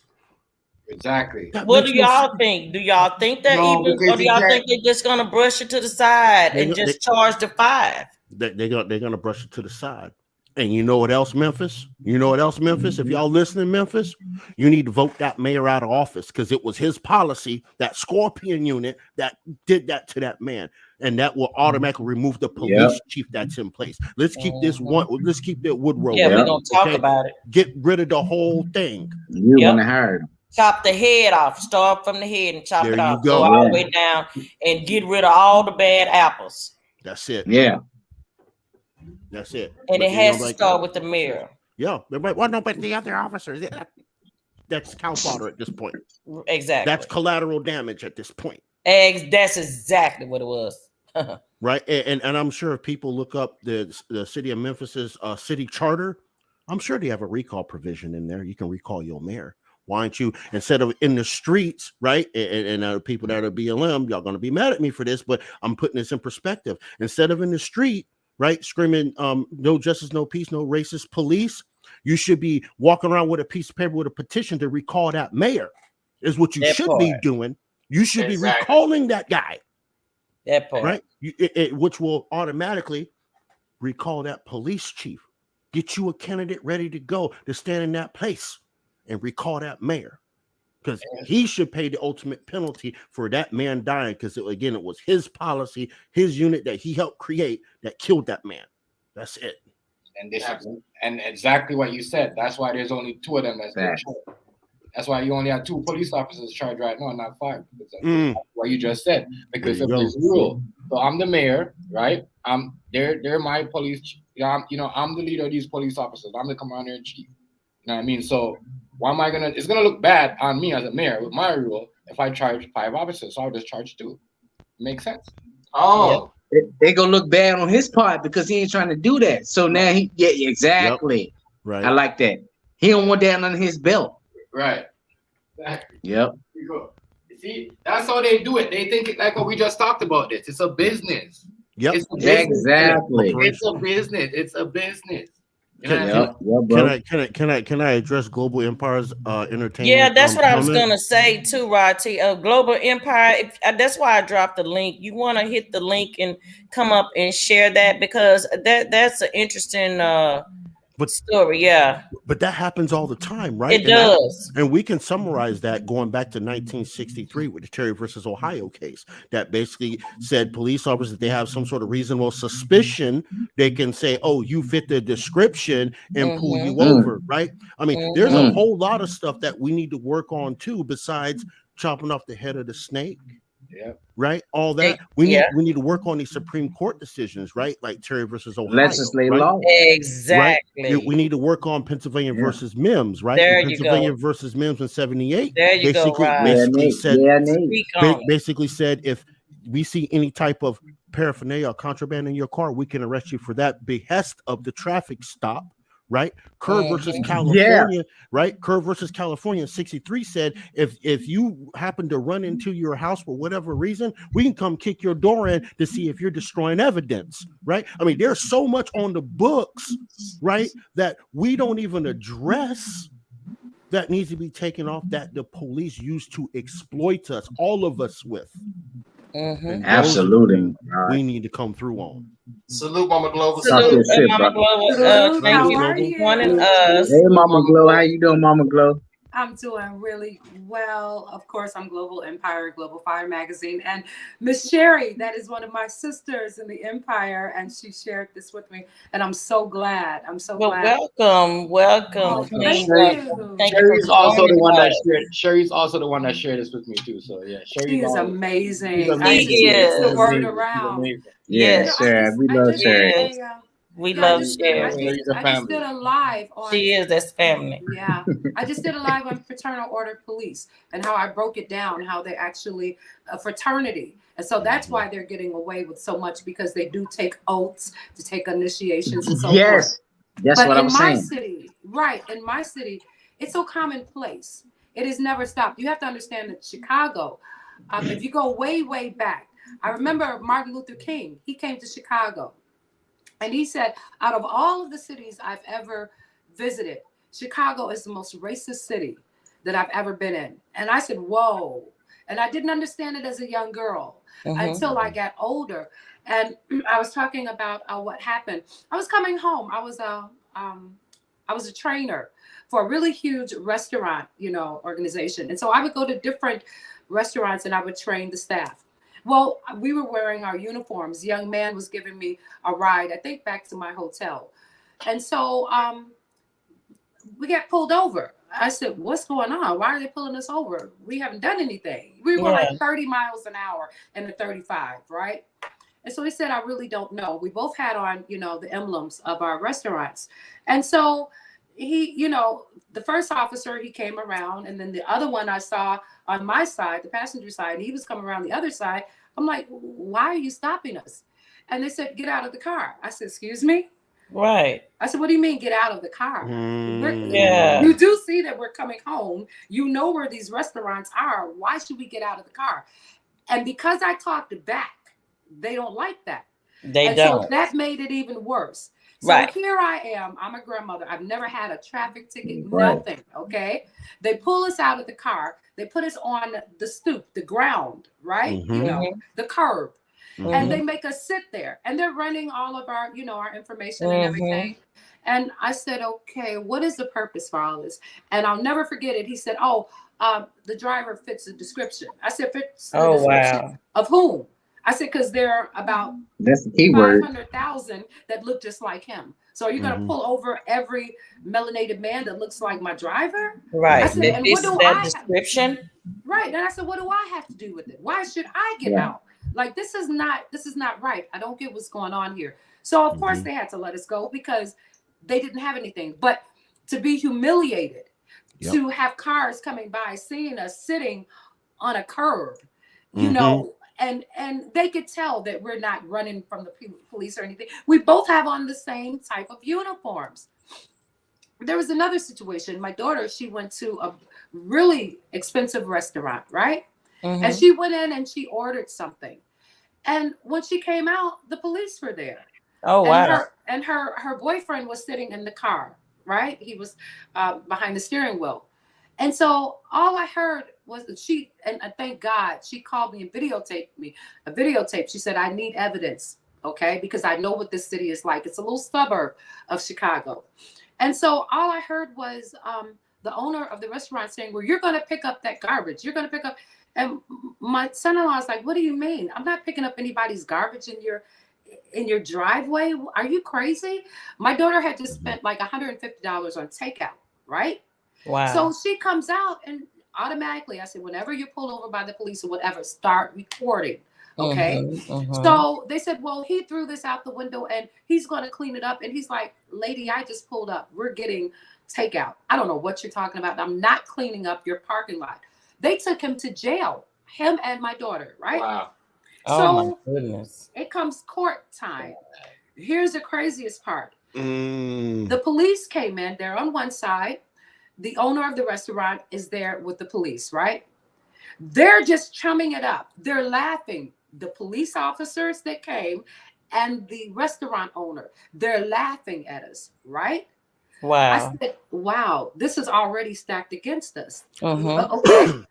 Exactly. What do y'all think? Do y'all think that or do y'all think they're just going to brush it to the side and just charge the 5? They're going to brush it to the side. And you know what else, Memphis? If y'all listening, Memphis, you need to vote that mayor out of office, because it was his policy, that Scorpion unit, that did that to that man. And that will automatically remove the police chief that's in place. Let's keep let's keep that Woodrow. Yeah, we're going to talk about it. Get rid of the whole thing. You want to hire him. Chop the head off. Start from the head and chop it off. Go all the way down and get rid of all the bad apples. That's it. Yeah. That's it. And it has to start with the mayor. Yeah. Why not but the other officers? That's cow fodder at this point. Exactly. That's collateral damage at this point. That's exactly what it was. Right. And I'm sure if people look up the city of Memphis's city charter, I'm sure they have a recall provision in there. You can recall your mayor. Why don't you, instead of in the streets, right? And people that are BLM, y'all going to be mad at me for this, but I'm putting this in perspective. Instead of in the street, right, screaming, no justice, no peace, no racist police, you should be walking around with a piece of paper with a petition to recall that mayor, is what you should be doing. You should be recalling that guy. That part. Right? Which will automatically recall that police chief, get you a candidate ready to go to stand in that place and recall that mayor. Because he should pay the ultimate penalty for that man dying. Because again, it was his policy, his unit that he helped create that killed that man. That's it. And this and exactly what you said. That's why there's only 2 of them that's been charged. That's why you only have 2 police officers charged right now, not 5. That's what you just said. Because of this rule. So I'm the mayor, right? They're my police. I'm the leader of these police officers. I'm the commander in chief. You know what I mean? So why am I gonna? It's gonna look bad on me as a mayor with my rule if I charge 5 officers. So I'll just charge 2. Makes sense. Oh, they gonna look bad on his part because he ain't trying to do that. So now exactly. Yep. Right. I like that. He don't want that under his belt. Right. Exactly. Yep. You see, that's how they do it. They think it like what we just talked about. This. It's a business. Yep. It's a business. Exactly. It's a business. It's a business. Can I address Global Empire's entertainment? Yeah, that's what I was gonna say too, Rati. Global Empire. That's why I dropped the link. You want to hit the link and come up and share that because that's an interesting story. Yeah, but that happens all the time, right? It does. And we can summarize that going back to 1963 with the Tyre versus Ohio case that basically said police officers, if they have some sort of reasonable suspicion, they can say, oh, you fit the description and pull you over, right? I mean, there's a whole lot of stuff that we need to work on too, besides chopping off the head of the snake. Yeah. Right. All that we need to work on these Supreme Court decisions, right? Like Tyre versus Ohio. Legislative law. Exactly. Right? We need to work on Pennsylvania versus Mims, right? There Pennsylvania versus Mims in 78. There you Basically said if we see any type of paraphernalia or contraband in your car, we can arrest you for that behest of the traffic stop. Right, Kerr versus California. Right, Kerr versus California in 63 said if you happen to run into your house for whatever reason, we can come kick your door in to see if you're destroying evidence. Right, I mean, there's so much on the books, right, that we don't even address that needs to be taken off that the police used to exploit us, all of us with. Absolutely, we need to come through on. Salute, Mama Global. Salute, Mama Global. Thank you How are for you? joining us. Hey, Mama Glow, how you doing, Mama Glow? I'm doing really well. Of course, I'm Global Empire, Global Fire Magazine. And Miss Sherry, that is one of my sisters in the Empire, and she shared this with me. And I'm so glad. I'm so glad. Welcome. Thank you. Sherry's also the one that shared. Sherry's also the one that shared this with me too. So yeah, She is amazing. She is. The word around. Yeah, Sherry. We love Sherry. We love Sherry. I just did a live on. She is. That's family. Yeah, I just did a live on fraternal order police and how I broke it down, how they actually a fraternity, and so that's why they're getting away with so much because they do take oaths to take initiations and so forth. That's what I'm saying. In my city, it's so commonplace. It has never stopped. You have to understand that Chicago, if you go way back, I remember Martin Luther King. He came to Chicago. And he said, out of all of the cities I've ever visited, Chicago is the most racist city that I've ever been in. And I said, whoa. And I didn't understand it as a young girl until I got older. And I was talking about what happened. I was coming home. I was a trainer for a really huge restaurant, organization. And so I would go to different restaurants and I would train the staff. Well, we were wearing our uniforms. A young man was giving me a ride, I think, back to my hotel. And so we got pulled over. I said, what's going on? Why are they pulling us over? We haven't done anything. We were like 30 miles an hour in the 35, right? And so he said, I really don't know. We both had on, the emblems of our restaurants. And so he, the first officer, he came around, and then the other one I saw on my side, the passenger side, and he was coming around the other side. I'm like, why are you stopping us? And they said, get out of the car. I said, excuse me? Right. I said, what do you mean get out of the car? Yeah. You do see that we're coming home. You know where these restaurants are. Why should we get out of the car? And because I talked back, they don't like that. They don't. So that made it even worse. So here I am. I'm a grandmother. I've never had a traffic ticket, nothing. Okay. They pull us out of the car. They put us on the stoop, the ground, right? The curb. And they make us sit there, and they're running all of our, our information and everything. And I said, okay, what is the purpose for all this? And I'll never forget it. He said, the driver fits the description. I said, fits the description of whom? I said, because there are about that's the key word. 500,000 that look just like him. So are you going to pull over every melanated man that looks like my driver? Right. I said, and what do that description? Right. And I said, what do I have to do with it? Why should I get out? Like, this is not right. I don't get what's going on here. So of course they had to let us go because they didn't have anything. But to be humiliated, to have cars coming by, seeing us sitting on a curb, you know, and they could tell that we're not running from the police or anything. We both have on the same type of uniforms. There was another situation. My daughter, she went to a really expensive restaurant, right? And she went in and she ordered something. And when she came out, the police were there. Oh, wow. And her boyfriend was sitting in the car, right? He was behind the steering wheel. And so all I heard was and thank God, she called me and videotaped me. A videotape. She said, I need evidence, okay? Because I know what this city is like. It's a little suburb of Chicago. And so all I heard was the owner of the restaurant saying, well, you're going to pick up that garbage. You're going to pick up. And my son-in-law is like, what do you mean? I'm not picking up anybody's garbage in your driveway. Are you crazy? My daughter had just spent like $150 on takeout, right? Wow. So she comes out and automatically I said, whenever you're pulled over by the police or whatever, start recording. Okay. So they said, well, he threw this out the window and he's going to clean it up. And he's like, lady, I just pulled up. We're getting takeout. I don't know what you're talking about. I'm not cleaning up your parking lot. They took him to jail, him and my daughter, right? Wow. Oh, my goodness. It comes court time. Here's the craziest part. The police came in. They're on one side. The owner of the restaurant is there with the police, right? They're just chumming it up. They're laughing. The police officers that came and the restaurant owner, they're laughing at us, right? Wow. I said, wow, this is already stacked against us. Okay.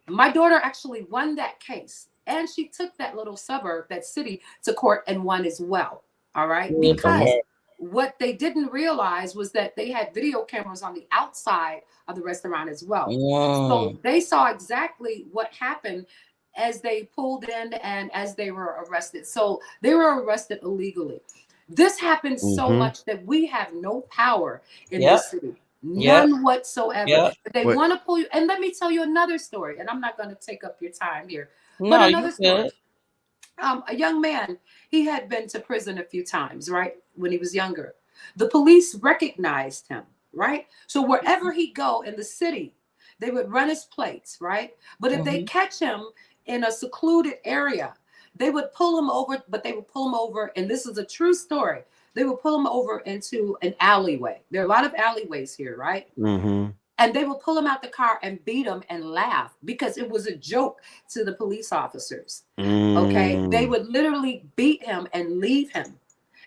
My daughter actually won that case. And she took that little suburb, that city, to court and won as well. All right. Because what they didn't realize was that they had video cameras on the outside of the restaurant as well. So they saw exactly what happened as they pulled in and as they were arrested. So they were arrested illegally. This happens so much that we have no power in this city. None whatsoever. If they want to pull you, and let me tell you another story, and I'm not going to take up your time here. But another story. A young man, he had been to prison a few times, right? When he was younger. The police recognized him, right? So wherever he go in the city, they would run his plates, right? But if they catch him in a secluded area, they would pull him over, but they would pull him over, and this is a true story. They would pull him over into an alleyway. There are a lot of alleyways here, right? And they would pull him out the car and beat him and laugh because it was a joke to the police officers. Okay. They would literally beat him and leave him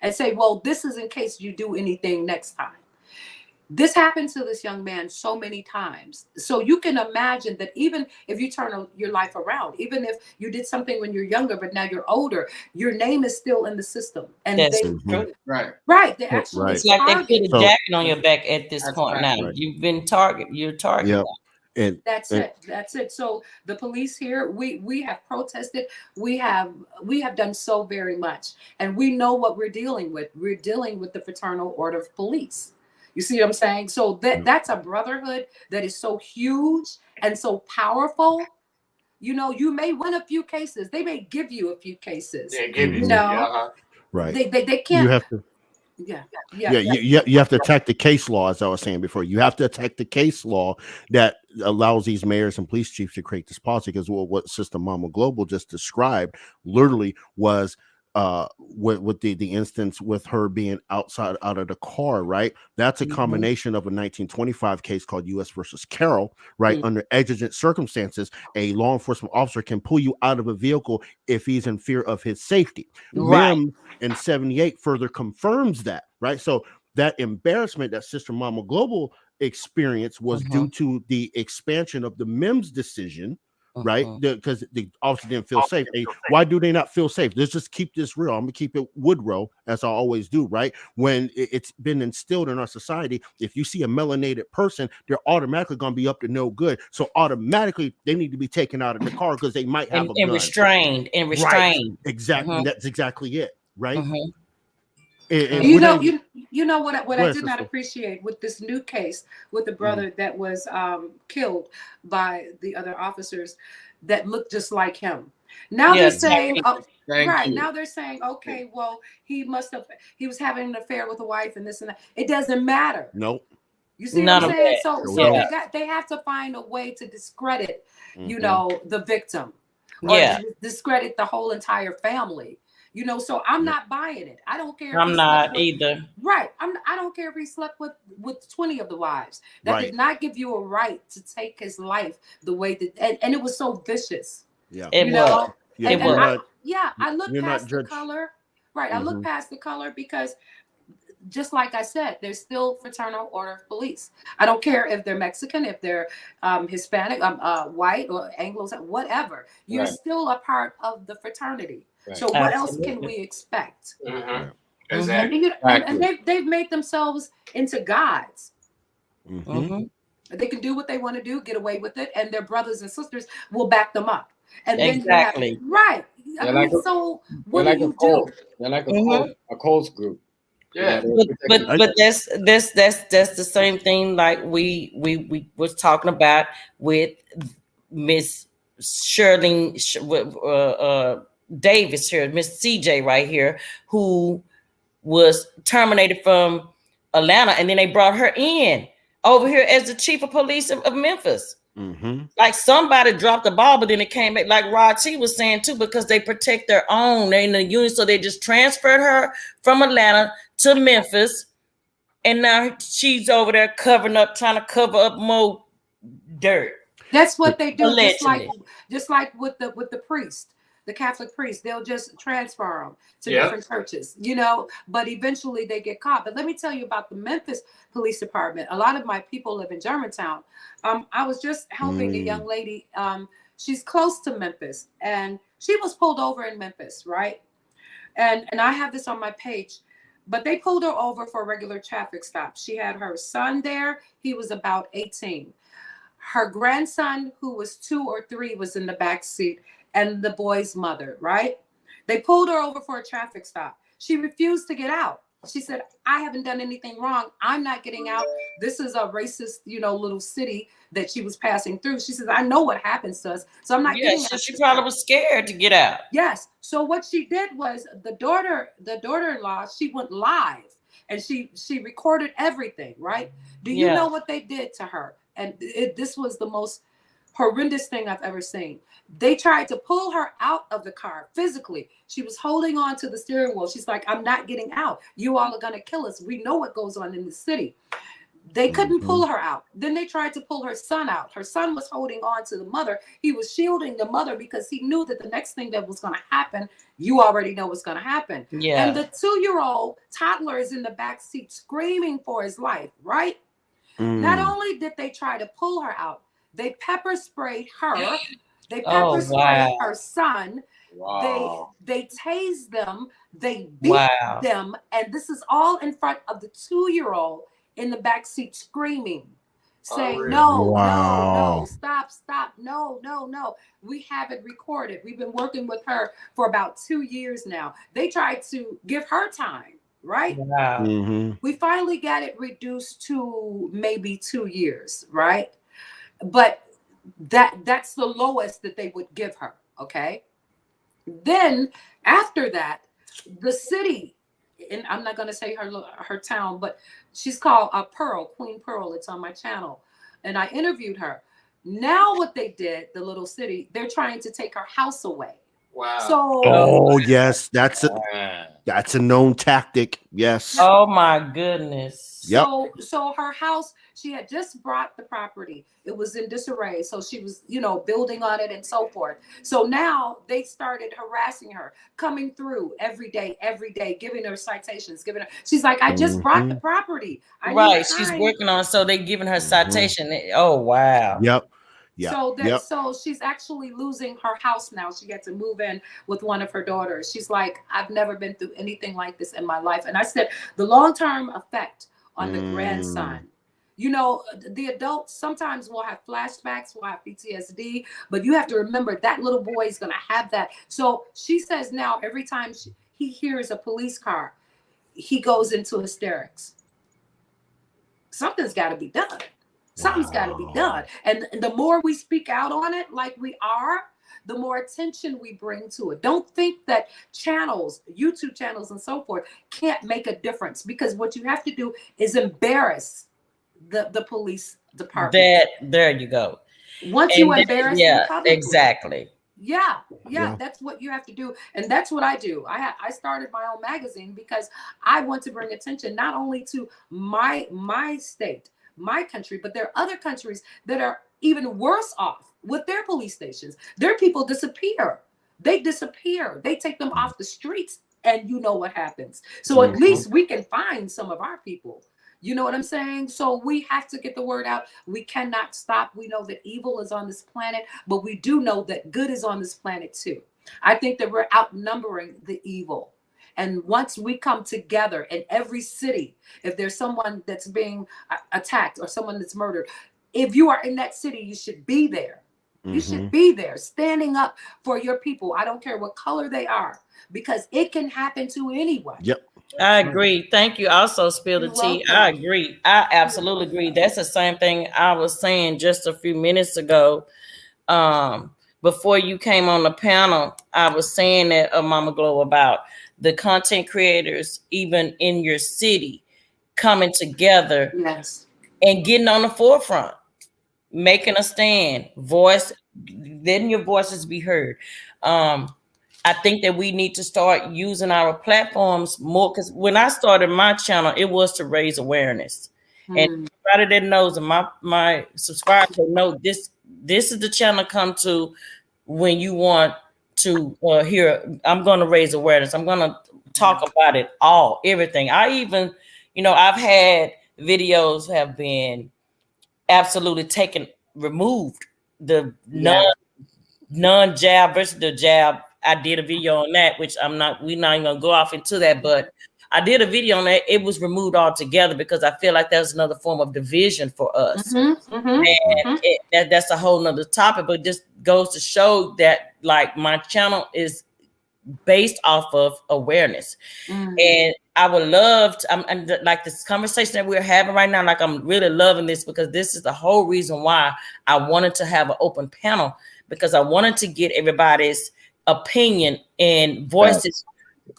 and say, well, this is in case you do anything next time. This happened to this young man so many times. So you can imagine that even if you turn your life around, even if you did something when you're younger, but now you're older, your name is still in the system. And that's true. Right. They actually it's like they put a jacket on your back at this point now. You've been you're targeted. That's it. So the police here, we have protested. We have done so very much. And we know what we're dealing with. We're dealing with the Fraternal Order of Police. You see what I'm saying? So that's a brotherhood that is so huge and so powerful. You know, you may win a few cases. They may give you a few cases. Yeah, give you. Right. They can't. You have to. You have to attack the case law, as I was saying before. You have to attack the case law that allows these mayors and police chiefs to create this policy. Because what Sister Mama Global just described literally was with the instance with her being out of the car, right? That's a combination of a 1925 case called U.S. versus Carroll, right? Under exigent circumstances, a law enforcement officer can pull you out of a vehicle if he's in fear of his safety. Mem in 78 further confirms that, right? So that embarrassment that Sister Mama Global experienced was due to the expansion of the MEMS decision, right? Because the officer didn't feel safe. Why do they not feel safe? Let's just keep this real. I'm gonna keep it Woodrow, as I always do, right? When it's been instilled in our society, if you see a melanated person, they're automatically gonna be up to no good. So automatically they need to be taken out of the car because they might have a gun. Restrained. Right. Exactly. That's exactly it, right? And you know what I did not sister. appreciate with this new case with the brother that was killed by the other officers that looked just like him. Now they're saying, now they're saying, okay, well, he was having an affair with a wife and this and that. It doesn't matter. Nope. You see what I'm saying? So they have to find a way to discredit, you know, the victim, or discredit the whole entire family. You know, so I'm not buying it. I don't care. I'm not either. Right. I don't care if he slept with 20 of the wives. That did not give you a right to take his life the way that, and it was so vicious. Yeah. It was. I look past the color. Right. I look past the color because just like I said, there's still fraternal order of police. I don't care if they're Mexican, if they're Hispanic, white or Anglos, whatever. You're still a part of the fraternity. Right. So what else can we expect? Exactly. And they've made themselves into gods. They can do what they want to do, get away with it, and their brothers and sisters will back them up. And then so what do you do? They're like a Colts group. Yeah, but that's the same thing like we was talking about with Miss Shirley Davis here, Miss CJ right here, who was terminated from Atlanta, and then they brought her in over here as the chief of police of Memphis. Like somebody dropped the ball, but then it came back, like Rod T was saying too, because they protect their own. They're in the union, so they just transferred her from Atlanta to Memphis, and now she's over there covering up, trying to cover up more dirt. That's what they do, just like with the priest, the Catholic priest. They'll just transfer them to different churches, you know. But eventually they get caught. But let me tell you about the Memphis Police Department. A lot of my people live in Germantown. I was just helping a young lady. She's close to Memphis, and she was pulled over in Memphis, right? And I have this on my page. But they pulled her over for a regular traffic stop. She had her son there. He was about 18. Her grandson, who was 2 or 3, was in the back seat, and the boy's mother, right? They pulled her over for a traffic stop. She refused to get out. She said, I haven't done anything wrong. I'm not getting out. This is a racist, you know, little city that she was passing through. She says, I know what happens to us, so I'm not getting out. She probably was scared to get out. Yes. So what she did was the daughter-in-law, she went live and she recorded everything, right? Do you know what they did to her? And this was the most horrendous thing I've ever seen. They tried to pull her out of the car physically. She was holding on to the steering wheel. She's like, I'm not getting out. You all are going to kill us. We know what goes on in the city. They couldn't pull her out. Then they tried to pull her son out. Her son was holding on to the mother. He was shielding the mother because he knew that the next thing that was going to happen, you already know what's going to happen. Yeah. And the 2-year-old toddler is in the back seat screaming for his life, right? Not only did they try to pull her out, they pepper sprayed her. They pepper sprayed her son. Wow. They tased them. They beat them. And this is all in front of the 2-year-old in the back seat screaming, saying, no, stop, no. We have it recorded. We've been working with her for about 2 years now. They tried to give her time, right? Wow. We finally got it reduced to maybe 2 years, right? But that's the lowest that they would give her, okay? Then after that, the city, and I'm not going to say her town, but she's called Pearl, Queen Pearl. It's on my channel. And I interviewed her. Now what they did, the little city, they're trying to take her house away. Wow. So, yes, that's a known tactic. Yes. Oh my goodness. Yep. So her house, she had just bought the property. It was in disarray. So she was, building on it and so forth. So now they started harassing her, coming through every day, giving her citations, she's like, I just bought the property. She's working on it. So they giving her citation. Oh, wow. Yep. So she's actually losing her house now. She had to move in with one of her daughters. She's like, I've never been through anything like this in my life. And I said, the long-term effect on the grandson. You know, the adults sometimes will have flashbacks, will have PTSD, but you have to remember that little boy is going to have that. So she says now every time he hears a police car, he goes into hysterics. Something's got to be done. Something's got to be done. And the more we speak out on it like we are, the more attention we bring to it. Don't think that channels, YouTube channels and so forth, can't make a difference, because what you have to do is embarrass the police department. There you go. Once you embarrass them publicly. Exactly. Yeah, that's what you have to do. And that's what I do. I started my own magazine because I want to bring attention not only to my state, my country, but there are other countries that are even worse off with their police stations. Their people disappear. They disappear. They take them off the streets, and you know what happens. So at least we can find some of our people. You know what I'm saying? So we have to get the word out. We cannot stop. We know that evil is on this planet, but we do know that good is on this planet too. I think that we're outnumbering the evil. And once we come together in every city, if there's someone that's being attacked or someone that's murdered, if you are in that city, you should be there. You should be there standing up for your people. I don't care what color they are, because it can happen to anyone. Yep. I agree. Thank you. Also, spill the tea. I agree. I absolutely agree. That's the same thing I was saying just a few minutes ago. Before you came on the panel, I was saying that Mama Glow about the content creators, even in your city, coming together and getting on the forefront, making a stand, letting your voices be heard. I think that we need to start using our platforms more, because when I started my channel, it was to raise awareness. And everybody that knows, and my subscribers know, this is the channel come to when you want to hear. I'm going to raise awareness. I'm going to talk about it all, everything. I even, I've had videos have been absolutely removed. The non-jab versus the jab. I did a video on that, which we're not even gonna go off into that, but I did a video on that. It was removed altogether because I feel like that's another form of division for us. That's a whole nother topic, but just goes to show that like my channel is based off of awareness. And I would love to, and like this conversation that we're having right now, like I'm really loving this, because this is the whole reason why I wanted to have an open panel, because I wanted to get everybody's opinion and voices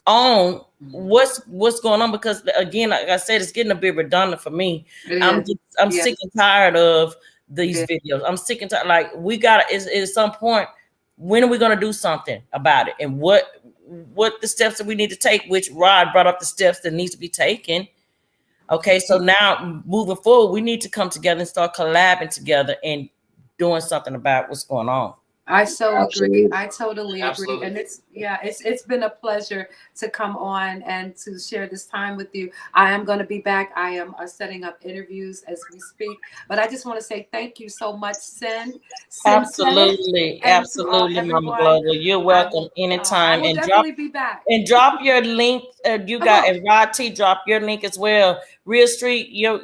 on what's going on, because again, like I said, it's getting a bit redundant for me. I'm sick and tired of these videos. I'm sick and tired. Like, we gotta at some point, when are we gonna do something about it, and what the steps that we need to take, which Rod brought up the steps that needs to be taken. Okay, so now moving forward, we need to come together and start collabing together and doing something about what's going on. I so agree. I totally agree. And it's been a pleasure to come on and to share this time with you. I am going to be back. I am setting up interviews as we speak. But I just want to say thank you so much, Sin. Absolutely, Mama Global. You're welcome anytime. I will definitely be back. And drop your link. You got and Rod T, drop your link as well. Real Street, y'all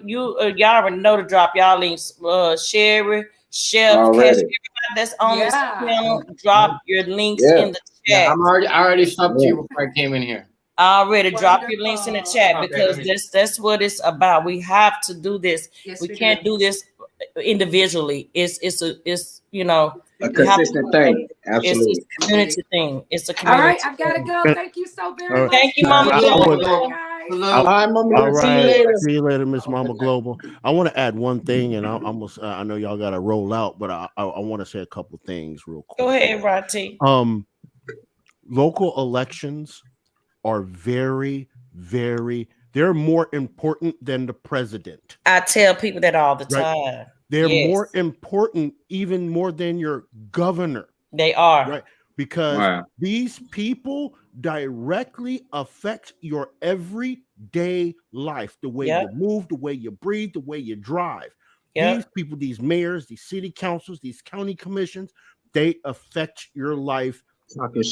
already know to drop y'all links. Sherry, Chef, everybody that's on this channel, drop your links in the chat. I already stopped you before I came in here. Already drop your links in the chat, because that's what it's about. We have to do this. We can't do this individually. It's a consistent thing. Absolutely. It's a community thing. It's a community. All right, I've got to go. Thank you so very much. Thank you, Mama Global. All right, Mama. See you later, Miss Mama Global. I want to add one thing, and I know y'all got to roll out, but I want to say a couple things real quick. Go ahead, Rod T. Local elections are very, very, they're more important than the president. I tell people that all the time. They're more important, even more than your governor. They are. Right. Because these people directly affect your everyday life, the way you move, the way you breathe, the way you drive. These people, these mayors, these city councils, these county commissions, they affect your life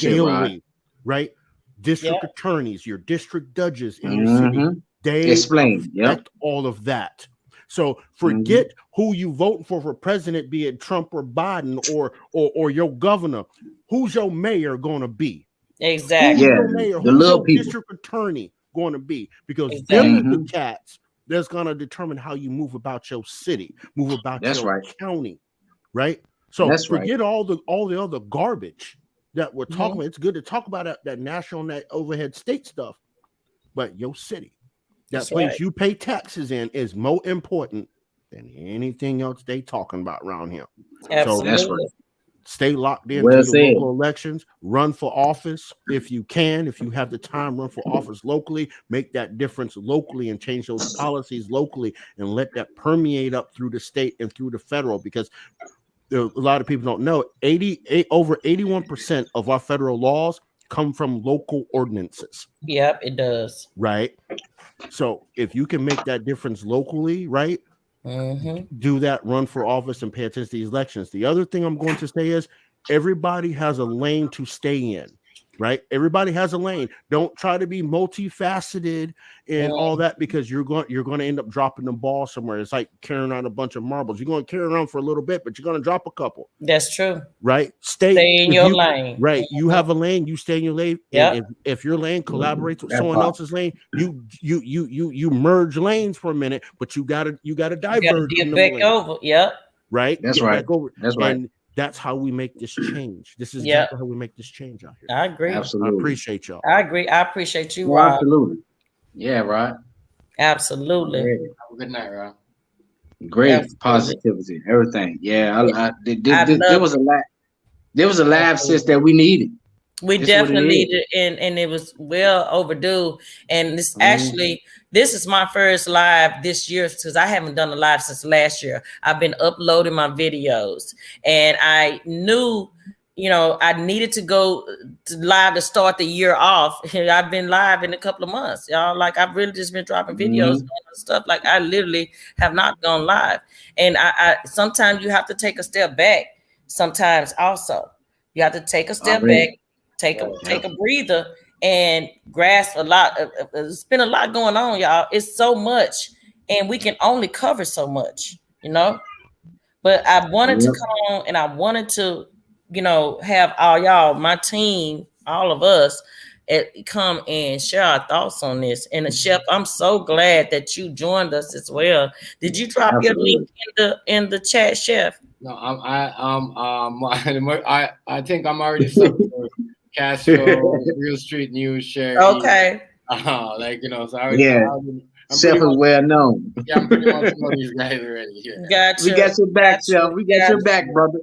daily, right? District attorneys, your district judges in your city, they affect all of that. So forget who you vote for president, be it Trump or Biden or your governor. Who's your mayor going to be? Exactly. Who's your mayor? Who's your district attorney going to be? Because them are the cats that's going to determine how you move about your city, move about your county, right? So forget all the other garbage that we're talking about. It's good to talk about that national net overhead state stuff, but your city, that place you pay taxes in, is more important than anything else they talking about around here. Absolutely. So stay locked into the local elections. Run for office if you can. If you have the time, run for office locally. Make that difference locally and change those policies locally, and let that permeate up through the state and through the federal. Because a lot of people don't know, over 81% of our federal laws come from local ordinances. Yep, it does. Right. So if you can make that difference locally, right? Do that, run for office, and pay attention to these elections. The other thing I'm going to say is everybody has a lane to stay in, right? Everybody has a lane. Don't try to be multifaceted and all that, because you're going to end up dropping the ball somewhere. It's like carrying around a bunch of marbles. You're going to carry around for a little bit, but you're going to drop a couple. That's true. Right? Stay in your lane. Right. You have a lane, you stay in your lane. And if your lane collaborates with someone else's lane, you merge lanes for a minute, but you gotta diverge. Get back over. Yep. Right. That's right. That's right. And that's how we make this change. This is exactly how we make this change out here. I agree. Absolutely. I appreciate y'all. I agree. I appreciate you, Rob. Absolutely. Yeah, Rod. Absolutely. Great. Have a good night, Rob. Great positivity, everything. Yeah, there was a live sis that we needed. We definitely needed, and it was well overdue. And this actually, this is my first live this year, because I haven't done a live since last year. I've been uploading my videos, and I knew, I needed to go live to start the year off. I've been live in a couple of months, y'all. Like, I've really just been dropping videos and stuff. Like, I literally have not gone live. And I sometimes you have to take a step back. Sometimes also you have to take a step back. Take a breather and grasp a lot. It's been a lot going on, y'all. It's so much, and we can only cover so much, But I wanted to come on, and I wanted to, have all y'all, my team, all of us, come and share our thoughts on this. And Chef, I'm so glad that you joined us as well. Did you drop your link in the chat, Chef? No, I think I'm already subbed for Castro, Real Street News, share. Okay. So I already. Chef is well known. Yeah, I'm pretty much know these guys already. Yeah. Gotcha. We got your back, Chef. We got your back, brother.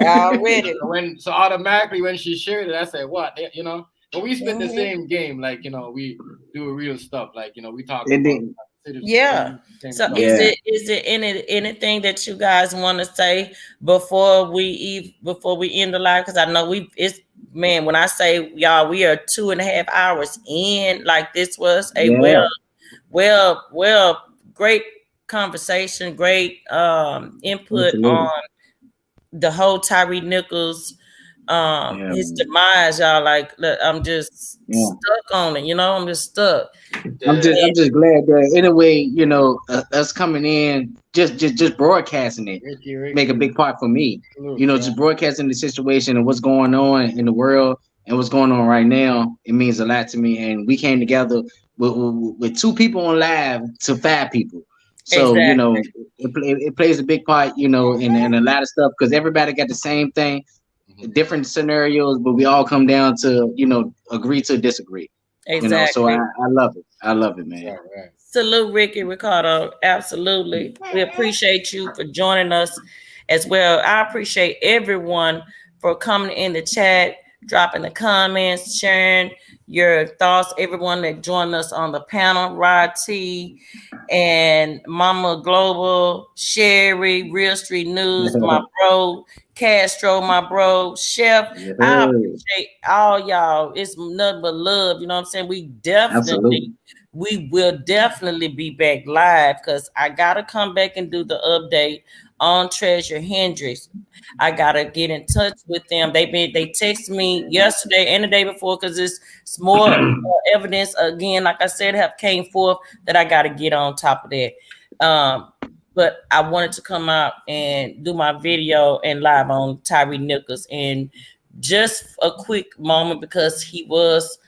Already. So automatically when she shared it, I said, "What?" But we spent the same game. Like, we do real stuff. Like, we talk. Yeah. So is there anything that you guys want to say before we end the live? Because I know when I say y'all, we are 2.5 hours in. Like, this was a well, great conversation, great input on the whole Tyre Nichols, his demise, y'all. Like, I'm just stuck on it, I'm just stuck. I'm just glad that in a way, us coming in, just broadcasting it, make a big part for me. Just broadcasting the situation and what's going on in the world and what's going on right now. It means a lot to me, and we came together with 2 people on live to 5 people. So it plays a big part, in a lot of stuff, because everybody got the same thing, different scenarios, but we all come down to agree to disagree. Exactly. So I love it. I love it, man. Right. Salute, Ricky Ricardo. Absolutely. We appreciate you for joining us as well. I appreciate everyone for coming in the chat, dropping the comments, sharing your thoughts. Everyone that joined us on the panel, Rod T and Mama Global, Sherry, Real Street News, my bro, Castro, my bro, Chef. I appreciate all y'all. It's nothing but love. You know what I'm saying? We definitely we will definitely be back live because I gotta come back and do the update on Treasure Hendricks. I gotta get in touch with them. They text me yesterday and the day before because it's more evidence again, like I said, have came forth that I gotta get on top of that. But I wanted to come out and do my video and live on Tyre Nichols, and just a quick moment because he was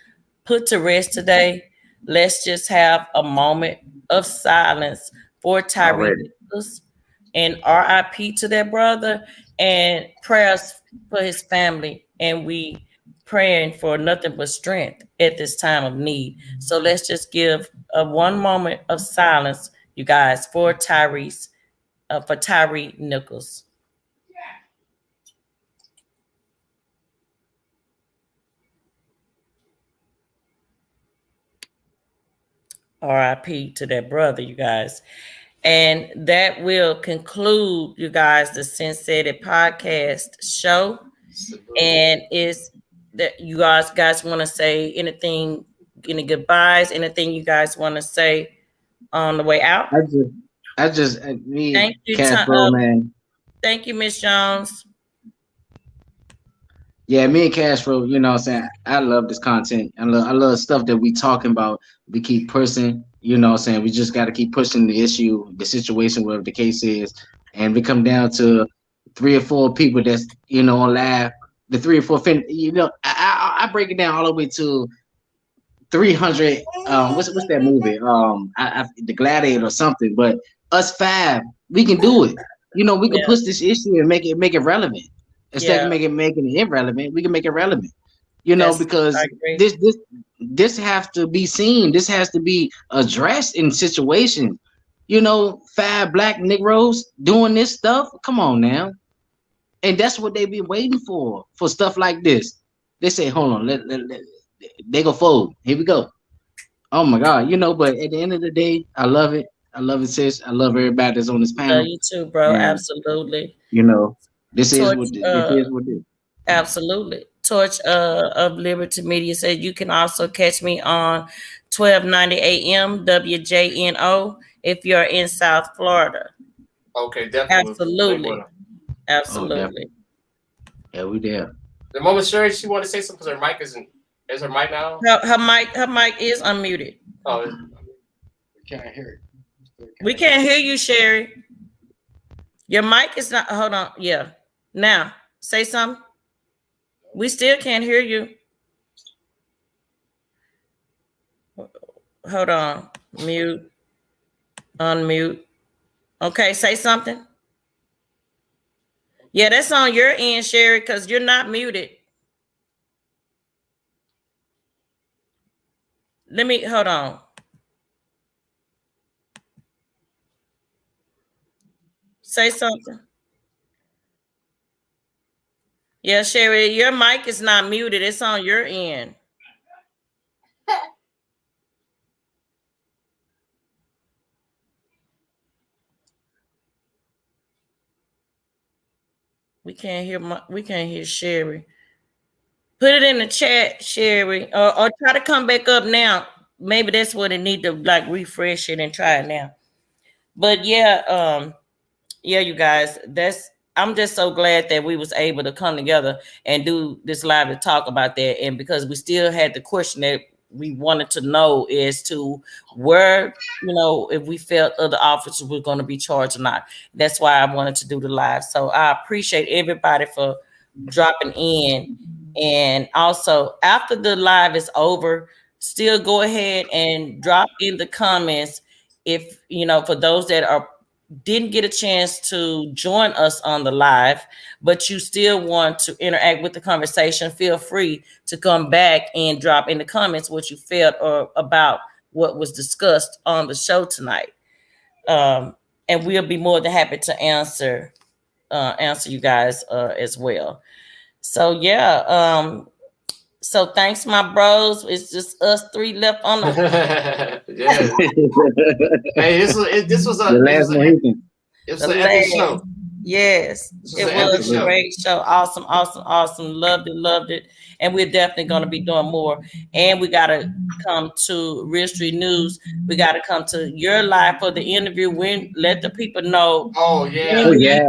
put to rest today. Let's just have a moment of silence for Tyre Nichols and RIP to their brother, and prayers for his family. And we praying for nothing but strength at this time of need. So let's just give a one moment of silence, you guys, for Tyre Nichols. RIP to that brother, you guys. And that will conclude, you guys, the cyntsaidit podcast show. And is that you guys want to say anything, any goodbyes, anything you guys want to say on the way out? Thank you, man. Thank you, Miss Jones. Yeah, me and Cashflow, you know what I'm saying? I love this content. I love stuff that we talking about. We keep pushing, you know what I'm saying? We just got to keep pushing the issue, the situation, whatever the case is. And we come down to 3 or 4 people that's, you know, on live. The 3 or 4, you know, I break it down all the way to 300. What's that movie? The Gladiator or something. But us 5, we can do it. You know, we can push this issue and make it relevant. Instead of making it irrelevant, we can make it relevant. You know, because this has to be seen. This has to be addressed in situations. You know, 5 black Negroes doing this stuff. Come on now. And that's what they be waiting for stuff like this. They say, hold on, they go forward. Here we go. Oh my God, you know, but at the end of the day, I love it. I love it, sis. I love everybody that's on this panel. Love you too, bro. And, absolutely. You know, this is what it is. Absolutely. Torch of Liberty Media said you can also catch me on 1290 AM WJNO if you're in South Florida. Okay, definitely. Absolutely. Absolutely. Oh, definitely. Yeah, we there. The moment Sherry, she wanted to say something because her mic is her mic now? Her mic is unmuted. Oh, we can't hear it. We can't hear you, Sherry. Your mic is not. Hold on. Yeah. Now, say something. We still can't hear you. Hold on. Mute. Unmute. Okay, say something. Yeah, that's on your end, Sherry, because you're not muted. Hold on. Say something. Yeah, Sherry, your mic is not muted. It's on your end. We can't hear Sherry. Put it in the chat, Sherry, or try to come back up now. Maybe that's what it need to like refresh it and try it now. But yeah, you guys, I'm just so glad that we was able to come together and do this live to talk about that. And because we still had the question that we wanted to know as to where, you know, if we felt other officers were going to be charged or not. That's why I wanted to do the live. So I appreciate everybody for dropping in. And also after the live is over, still go ahead and drop in the comments if, you know, for those that didn't get a chance to join us on the live, but you still want to interact with the conversation, feel free to come back and drop in the comments what you felt or about what was discussed on the show tonight. And we'll be more than happy to answer you guys as well. So yeah, so thanks, my bros. It's just us 3 left on the. Yeah. Hey, this was an epic show. Yes, it was a great show. Awesome. Loved it. And we're definitely going to be doing more. And we got to come to Real Street News. We got to come to your live for the interview. When let the people know. Oh yeah.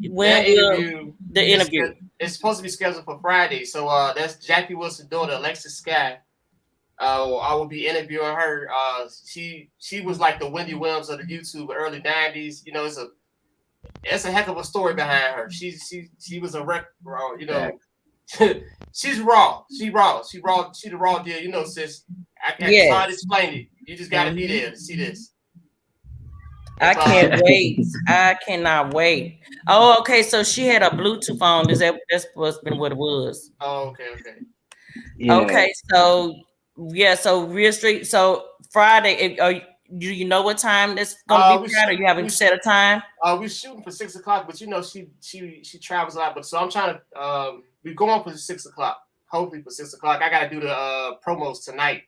When will the interview? It's supposed to be scheduled for Friday. So that's Jackie Wilson's daughter, Alexis Sky. I will be interviewing her. She was like the Wendy Williams of the YouTube early 90s. You know, it's a heck of a story behind her. She was a wreck, you know. She's raw. She the raw deal. You know, sis. I can't hard to explain it. You just gotta be there to see this. I can't wait. I cannot wait. Oh, okay. So she had a Bluetooth on. That's supposed to be what it was? Oh, okay. Yeah. Okay, so so Real Street. So Friday. Do you know what time that's gonna be Friday? Or you haven't set a time? We're shooting for 6 o'clock, but you know she travels a lot. But so I'm trying to we're going for 6 o'clock. Hopefully for 6 o'clock. I gotta do the promos tonight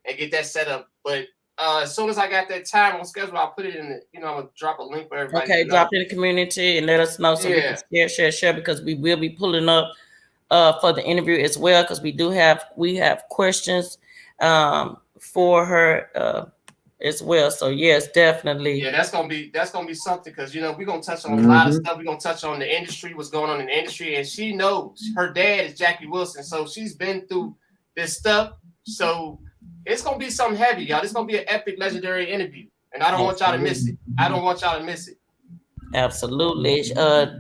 and get that set up. But as soon as I got that time on schedule, I'll put it in the, I'm gonna drop a link for everybody. Okay, drop it in the community and let us know so we can share because we will be pulling up for the interview as well, because we have questions for her as well. So yes, definitely. Yeah, that's gonna be something, because we're gonna touch on a lot of stuff. We're gonna touch on the industry, what's going on in the industry, and she knows her dad is Jackie Wilson, so she's been through this stuff. So it's gonna be something heavy, y'all. It's gonna be an epic, legendary interview, and I don't want y'all to miss it. Absolutely.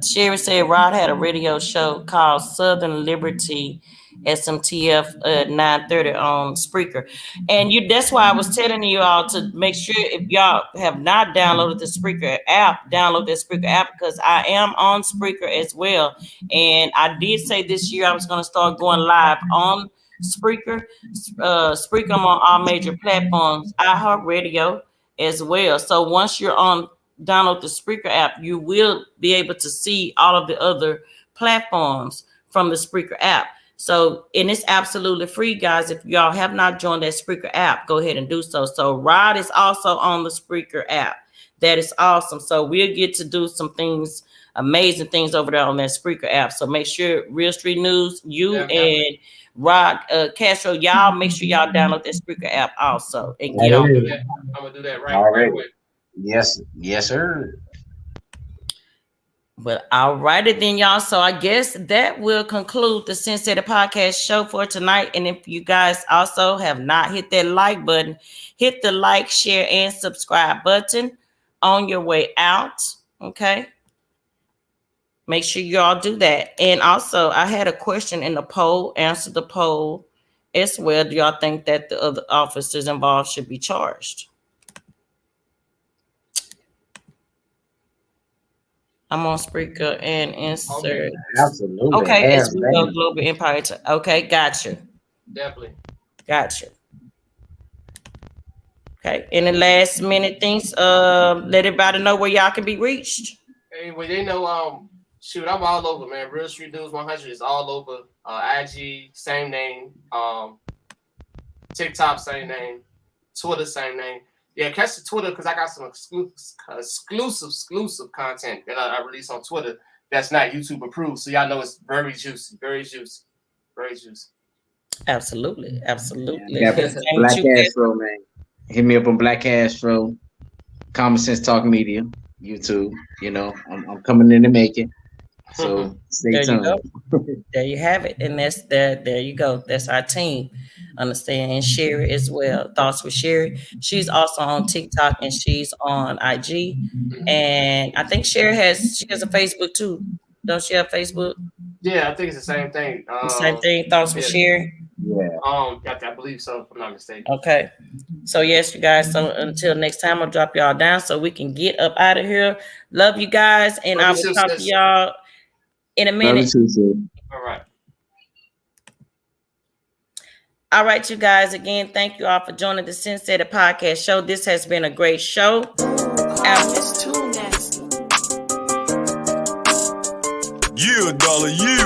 Sherry said Rod had a radio show called Southern Liberty SMTF 930 on Spreaker. And that's why I was telling you all to make sure, if y'all have not downloaded the Spreaker app, download that Spreaker app, because I am on Spreaker as well. And I did say this year I was going to start going live on Spreaker. Spreaker, I'm on all major platforms, iHeartRadio as well. So once you're on, download the Spreaker app, you will be able to see all of the other platforms from the Spreaker app. So, and it's absolutely free, guys. If y'all have not joined that Spreaker app, go ahead and do so. So Rod is also on the Spreaker app. That is awesome. So we'll get to do some things, amazing things over there on that Spreaker app. So make sure Real Street News, and Rod Castro, y'all make sure y'all download that Spreaker app also and get on. I'm gonna do that right away. Yes, sir. But all righty then, y'all. So I guess that will conclude the CyntsaidIt podcast show for tonight. And if you guys also have not hit that like button, hit the like, share, and subscribe button on your way out. Okay. Make sure y'all do that. And also, I had a question in the poll. Answer the poll as well. Do y'all think that the other officers involved should be charged? I'm on Spreaker and insert. Absolutely. Okay, it's Global Empire. Okay, gotcha. Definitely. Gotcha. Okay, any last minute things? Let everybody know where y'all can be reached. Hey, well, they know, I'm all over, man. Real Street News 100 is all over. IG, same name. TikTok, same name. Twitter, same name. Yeah, catch the Twitter, because I got some exclusive content that I release on Twitter that's not YouTube approved. So y'all know it's very juicy, very juicy, very juicy. Absolutely. Yeah, Black Astro, man. Hit me up on Black Astro, Common Sense Talk Media, YouTube. I'm coming in to make it. So stay tuned. There you have it. And there you go. That's our team. Understand, and Sherry as well. Thoughts with Sherry. She's also on TikTok and she's on IG. And I think she has a Facebook too. Don't she have Facebook? Yeah, I think it's the same thing. Same thing. Thoughts with Sherry. Yeah. I believe so, if I'm not mistaken. Okay. So yes, you guys. So until next time, I'll drop y'all down so we can get up out of here. Love you guys, and I will talk to y'all in a minute. All right. All right, you guys. Again, thank you all for joining the CyntsaidIt podcast show. This has been a great show. You, dollar, you.